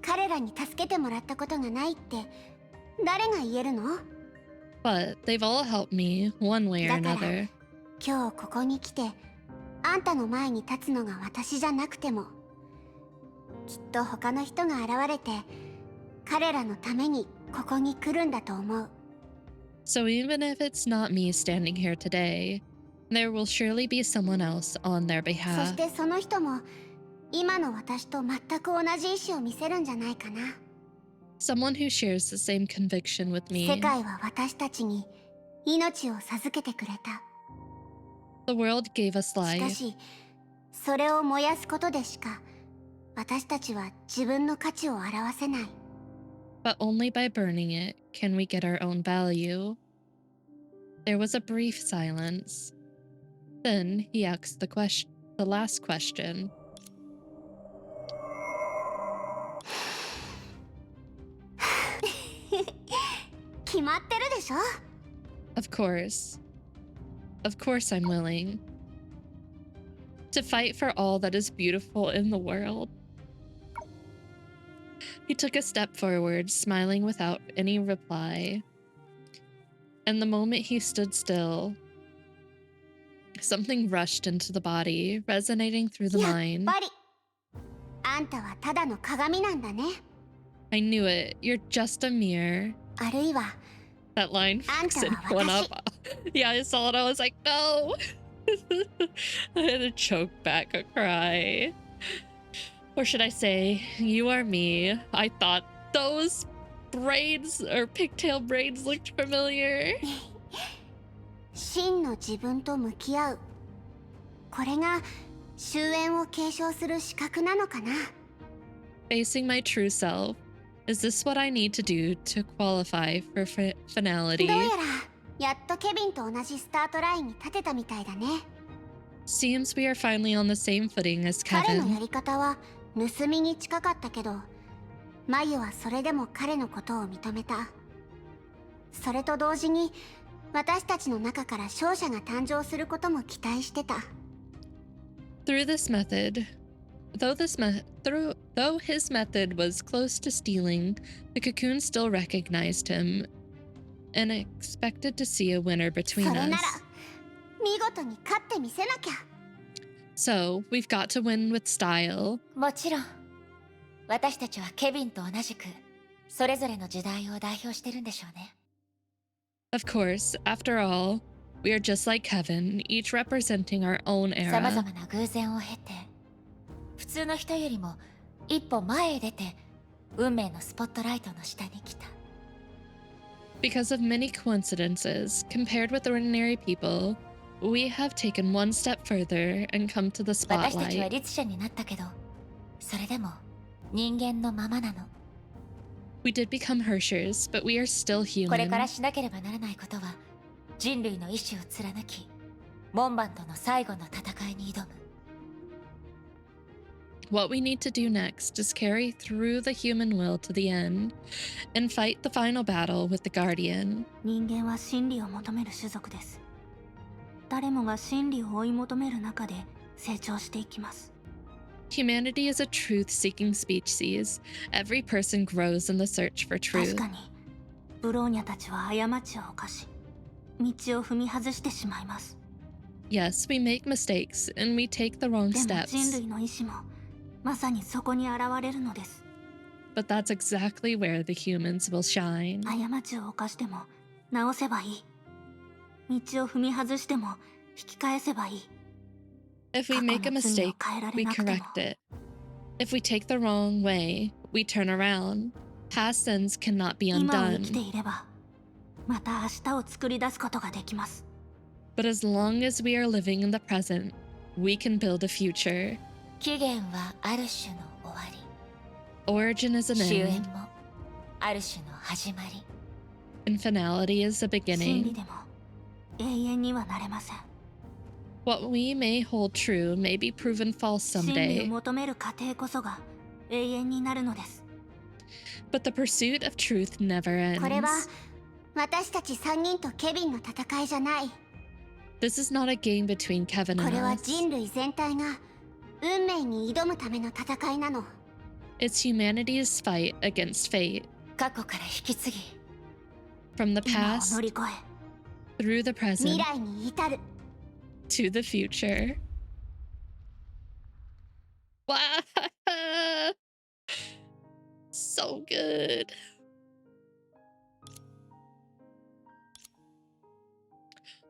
彼らに助けてもらったことがないって誰が言えるの？ But they've all helped me, one way or だから another. 今日ここに来てあんたの前に立つのが私じゃなくてもきっと他の人が現れて彼らのためにここに来るんだと思う。 So even if it's not me standing here today, there will surely be someone else on their そ behalf. してその人も今の私と全く同じ意志を見せるんじゃないかな。 Someone who shares the same conviction with 世 me. 界は私たちに命を授けてくれた。 The world gave us しか life, しそれを燃やすことでしか私たちは自分の価値を表せない。 but only by burning it can we get our own value. There was a brief silence. Then he asked the last question. 決まってるでしょ？ Of course. Of course I'm willing. To fight for all that is beautiful in the world. He took a step forward, smiling without any reply. And the moment he stood still, something rushed into the body, resonating through the やっ mind. ぱりあんたはただの鏡なんだね。 I knew it. You're just a mirror. あるいは That line あんた said は one 私。 up. Yeah, I saw it. I was like, no. I had to choke back a cry. Or should I say, you are me. I thought those braids or pigtail braids looked familiar. 真の自分と向き合う。これが終焉を継承する資格なのかな。 Facing my true self. Is this what I need to do to qualify for finality? どうやらやっとケビンと同じスタートラインに立てたみたいだね。 Seems we are finally on the same footing as 彼のや Kevin. り方は盗みに近かったけど、マユはそれでも彼のことを認めた。それと同時に私たちの中から勝者が誕生することも期待してた。 Through this method, though his method was close to stealing, the cocoon still recognized him and expected to see a winner そ between れなら us. 見事に勝ってみせなきゃ。 So we've got to win with style. もちろん私たちはケビンと同じくそれぞれの時代を代表してるんでしょうね。 Of course, after all, we are just like Kevin, each representing our own さまざ era. まな偶然を経て普通の人よりも一歩前へ出て運命のスポットライトの下に来た。 Because of many coincidences, compared with ordinary people, we have taken one step further and come to the 私たちは spotlight. 律者になったけどそれでも人間のままなの。 We did become Hershers, but we are still これから human. しなければならないことは人類の意志を貫き門番との最後の戦いに挑む。 What we need to do next is carry through the human will to the end and fight the final battle with the Guardian. 人間は真理を求める種族です。誰もが真理を追い求める中で成長していきます。 Humanity is a truth-seeking species. Every person grows in the search for 確 truth. かにブローニャたちは過ちを犯し道を踏み外してしまいます。 Yes, we make mistakes and we take the wrong でも人 steps. 類の意志もまさにそこに現れるのです。 But that's exactly where the humans will shine. 過ちを犯しても直せばいい。道を踏み外しても引き返せばいい。 If we make a mistake, we correct it. If we take the wrong way, we turn around. Past sins cannot be 今を生きて undone. いればまた明日を作り出すことができます。 But as long as we are living in the present, we can build a future. 起源はある種の終わり。 Origin is an 終焉 end, もある種の始まり。 and finality is a 真理 beginning. でも永遠にはなれません。 What we may hold true may be proven false 真理を someday, 求める過程こそが永遠になるのです。 but the pursuit of truth never これは ends. 私たち3人とケビンの戦いじゃない。 This is not a game between Kevin こ and れは us. 人類全体が運命に挑むための戦いなの。 It's humanity's fight against fate. 過去から引き継ぎ From the 今を乗 past り越 through the え present 未来に至る to the future. Wow. So good.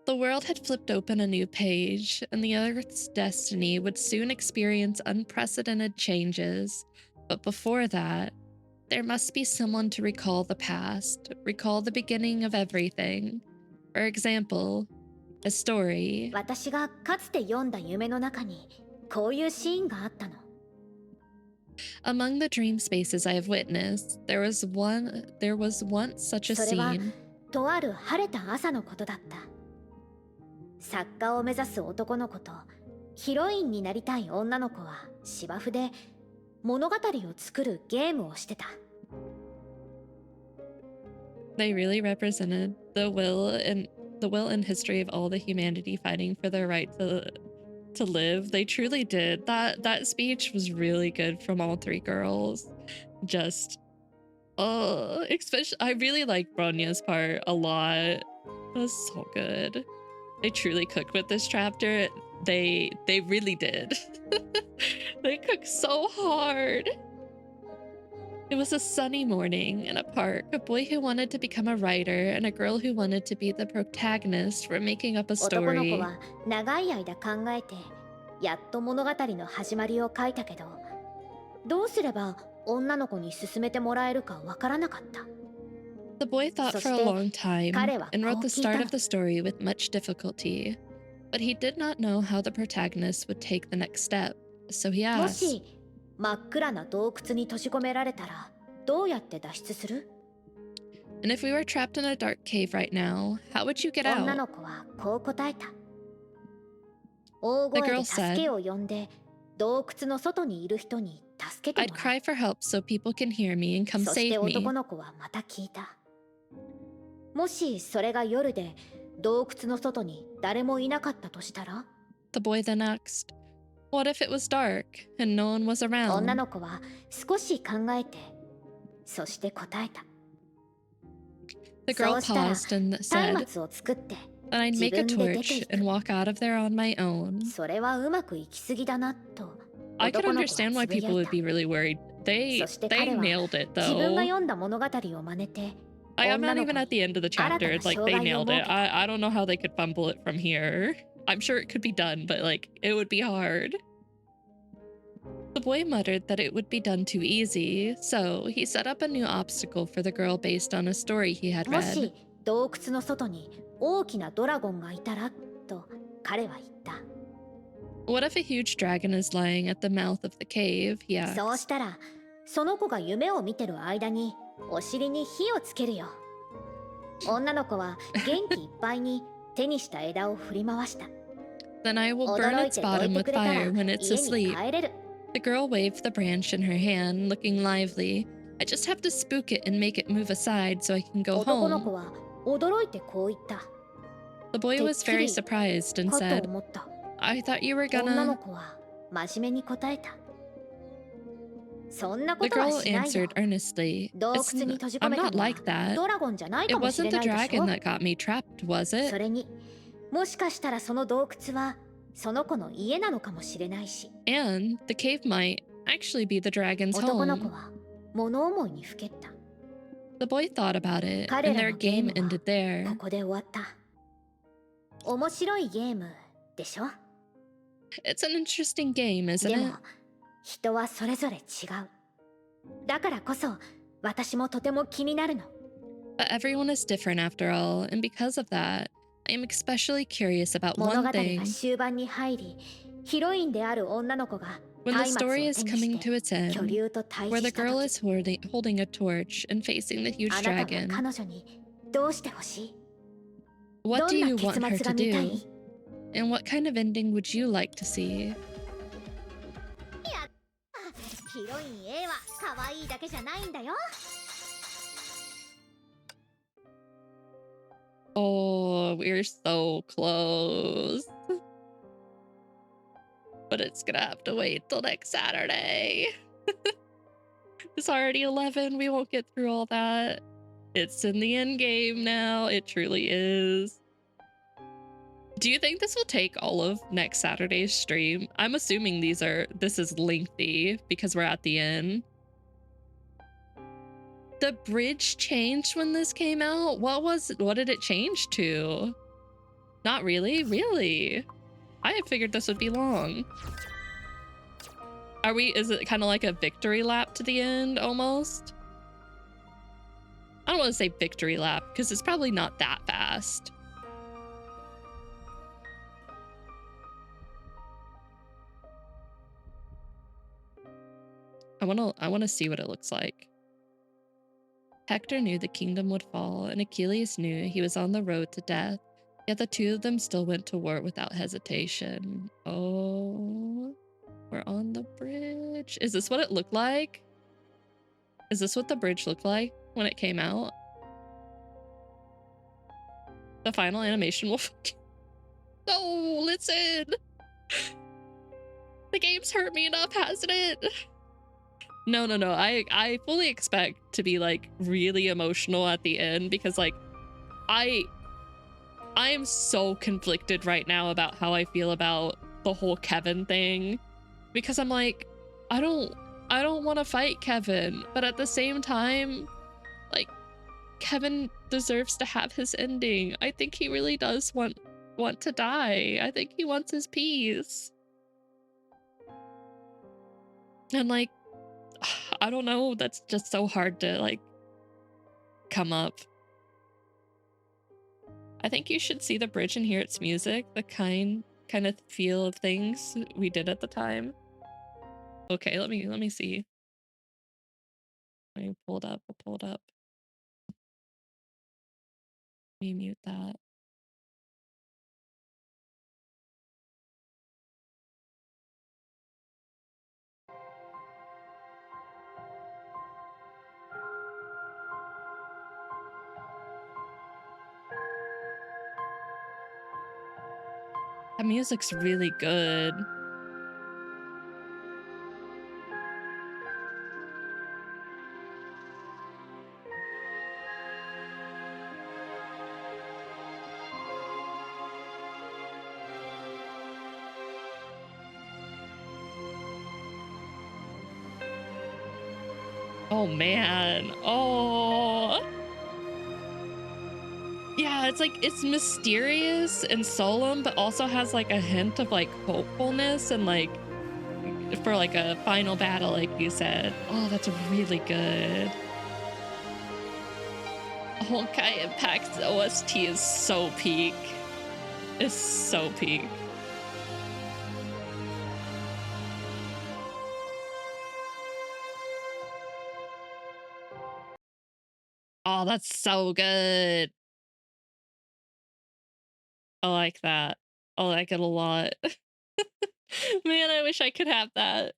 The world had flipped open a new page, and the Earth's destiny would soon experience unprecedented changes. But before that, there must be someone to recall the past, recall the beginning of everything. For example, a story. 私がかつて読んだ夢の中にこういうシーンがあったの。 Among the dream spaces I have witnessed, there was once such a それは scene. とある晴れた朝のことだった。作家を目指す男の子とヒロインになりたい女の子は芝生で物語を作るゲームをしてた。 They really represented the will and history of all the humanity fighting for their right to live. They truly did. That speech was really good from all three girls. Just especially I really like Bronya's part a lot. It was so good. They truly cooked with this chapter. They really did. They cooked so hard. It was a sunny morning in a park. A boy who wanted to become a writer and a girl who wanted to be the protagonist were making up a 男の子 story. は長い間考えてやっと物語の始まりを書いたけど、どうすれば女の子に進めてもらえるかわからなかった。 The boy thought for a long time 彼は and こ wrote う the 聞いた start の。 of the story with much difficulty, but he did not know how the protagonist would take the next step, so he も asked, し真っ暗な洞窟に閉じ込められたらどうやって脱出する？ and if we were trapped in a dark cave right now, how would you get 女 out? の子はこう答えた。大 The 声 girl で助 said, けを呼んで洞窟の外にいる人に助けて I'd もらう。 cry for help so people can hear me and come そして save me. 男の子はまた聞いた。もしそれが夜で洞窟の外に誰もいなかったとしたら？ The boy then asked, What if it was dark and no one was 女 around? の子は少し考えて、そして答えた。 The girl そうしたら paused and said 松明を作って that I'd 自 make a 分で出て torch いく。 and walk out of there on my own. それはうまくいきすぎだなと I could 男の子は understand つ why ぶや people い would た。 be really worried. They そして they 彼は nailed it 自分が though. 読んだ物語を真似て I'm 女 not の even 子 at the に end of the 新た chapter. な Like 障 they 害を nailed 設 it. けた。 I don't know how they could fumble it from here. I'm sure it could be done, but like it would be hard. The boy muttered that it would be done too easy, so he set up a new obstacle for the girl based on a story he had も read. し洞窟の外に大きなドラゴンがいたらと彼は言った。 What if a huge dragon is lying at the mouth of the cave? He そう asked. したらその子が夢を見てる間にお尻に火をつけるよ。女の子は元気いっぱいに手にした枝を振り回した。 Then I will burn 驚い its てどい bottom て with くれたら fire when it's 家に asleep. 帰れる。 The girl waved the branch in her hand, looking lively. I just have to spook it and make it move aside so I can go 男の home. 子は驚いてこう言った。 The boy was very てっきり surprised and かと said, 思った。 I thought you were 女の gonna... 子は真面目に答えた。そんなこ The とは girl しないよ。 answered earnestly, 洞窟に閉じ込 I'm めた not のは like that. ドラゴンじゃない It かもし wasn't れ the ないでし dragon ょ。 that got me trapped, was そ it? れにもしかしたらその洞窟はその子の家なのかもしれないし。 And the cave might actually be the dragon's 男の子 home. は物思いにふけった。 The boy thought about it, 彼 and ら their のゲー game ムは ended こ there. こで終わった。面白いゲームでしょ。 It's an interesting game, isn't で it? も人はそれぞれ違う。だからこそ私もとても気になるの。 But everyone is different after all, and because of that, I am especially curious about 物語 one が thing. 終盤に入り、ヒロインである女の子が When the 松明を story 手に is し coming て to its 巨 end, 竜と対 where 峙 the した girl 時、 is holding a torch and facing the huge あなたは dragon, 彼女にどうしてほしい？ what ど do んな you 結 want 末 her が to 見た do? い？ And what kind of ending would you like to see? ヒロイン A は可愛いだけじゃないんだよ。 Oh, we're so close. But it's gonna have to wait till next Saturday. It's already 11. We won't get through all that. It's in the end game now. It truly is. Do you think this will take all of next Saturday's stream? I'm assuming this is lengthy because we're at the end. The bridge changed when this came out? What did it change to? Not really? Really? I had figured this would be long. Is it kind of like a victory lap to the end almost? I don't want to say victory lap because it's probably not that fast. I want to see what it looks like. Hector knew the kingdom would fall, and Achilles knew he was on the road to death. Yet the two of them still went to war without hesitation. Oh, we're on the bridge. Is this what it looked like? Is this what the bridge looked like when it came out? The final animation will... No, listen! The game's hurt me enough, hasn't it? No. I fully expect to be like really emotional at the end because like I am so conflicted right now about how I feel about the whole Kevin thing because I'm like I don't want to fight Kevin, but at the same time like Kevin deserves to have his ending. I think he really does want to die. I think he wants his peace. And like I don't know, that's just so hard to like come up. I think you should see the bridge and hear its music, the kind of feel of things we did at the time. Okay, let me see. Let me pull it up. I'll pull it up. Let me mute that. That music's really good. Oh man. Oh. Yeah, it's like it's mysterious and solemn, but also has like a hint of like hopefulness and like for like a final battle, like you said. Oh, that's really good. Honkai Impact's OST is so peak. It's so peak. Oh, that's so good. I like that. I like it a lot. Man, I wish I could have that.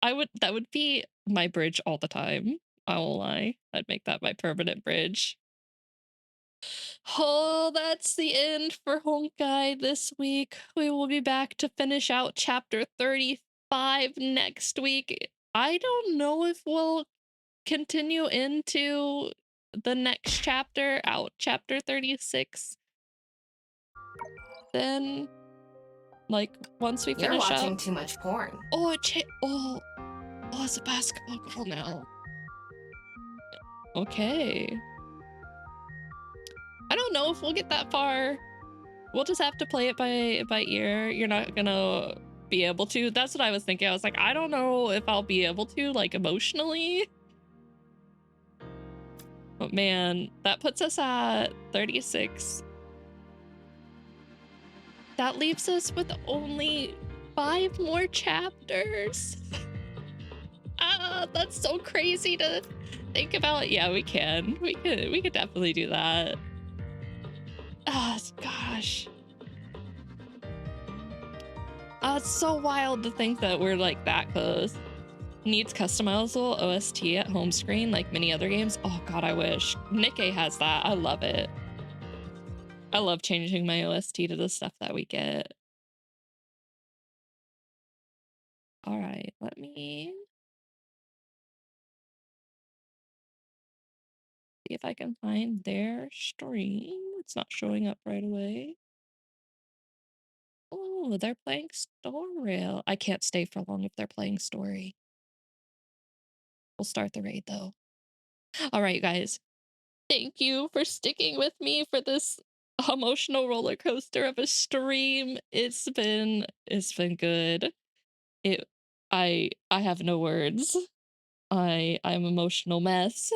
That would be my bridge all the time. I won't lie. I'd make that my permanent bridge. Oh, that's the end for Honkai this week. We will be back to finish out chapter 35 next week. I don't know if we'll continue into the next chapter, chapter 36. Then, like, once we You're finish watching up... too much porn. Oh, it's a basketball girl now. Okay. I don't know if we'll get that far. We'll just have to play it by ear. You're not gonna be able to. That's what I was thinking. I was like, I don't know if I'll be able to, like, emotionally. But man, that puts us at 36. That leaves us with only 5 more chapters. Ah, that's so crazy to think about. Yeah, we can. We could definitely do that. Ah, gosh. It's so wild to think that we're like that close. Needs customizable OST at home screen like many other games. Oh god, I wish. Nikkei has that. I love it. I love changing my OST to the stuff that we get. All right, let me See if I can find their stream. It's not showing up right away. Oh, they're playing Story. I can't stay for long if they're playing Story. We'll start the raid though. All right, guys. Thank you for sticking with me for this emotional roller coaster of a stream. It's been good. I have no words. I'm an emotional mess.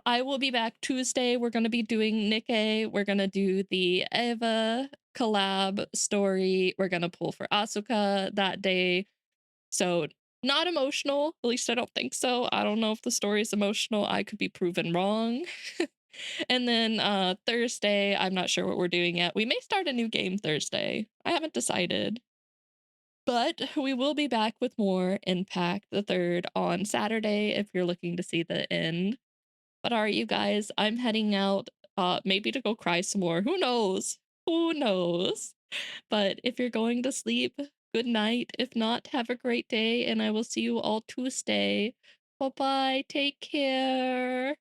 I will be back Tuesday. We're gonna be doing Nikke. We're gonna do the Eva collab story. We're gonna pull for Asuka that day. So not emotional. At least I don't think so. I don't know if the story is emotional. I could be proven wrong. And then Thursday, I'm not sure what we're doing yet. We may start a new game Thursday. I haven't decided. But we will be back with more Impact the 3rd on Saturday if you're looking to see the end. But all right, you guys, I'm heading out maybe to go cry some more. Who knows? Who knows? But if you're going to sleep, good night. If not, have a great day, and I will see you all Tuesday. Bye-bye. Take care.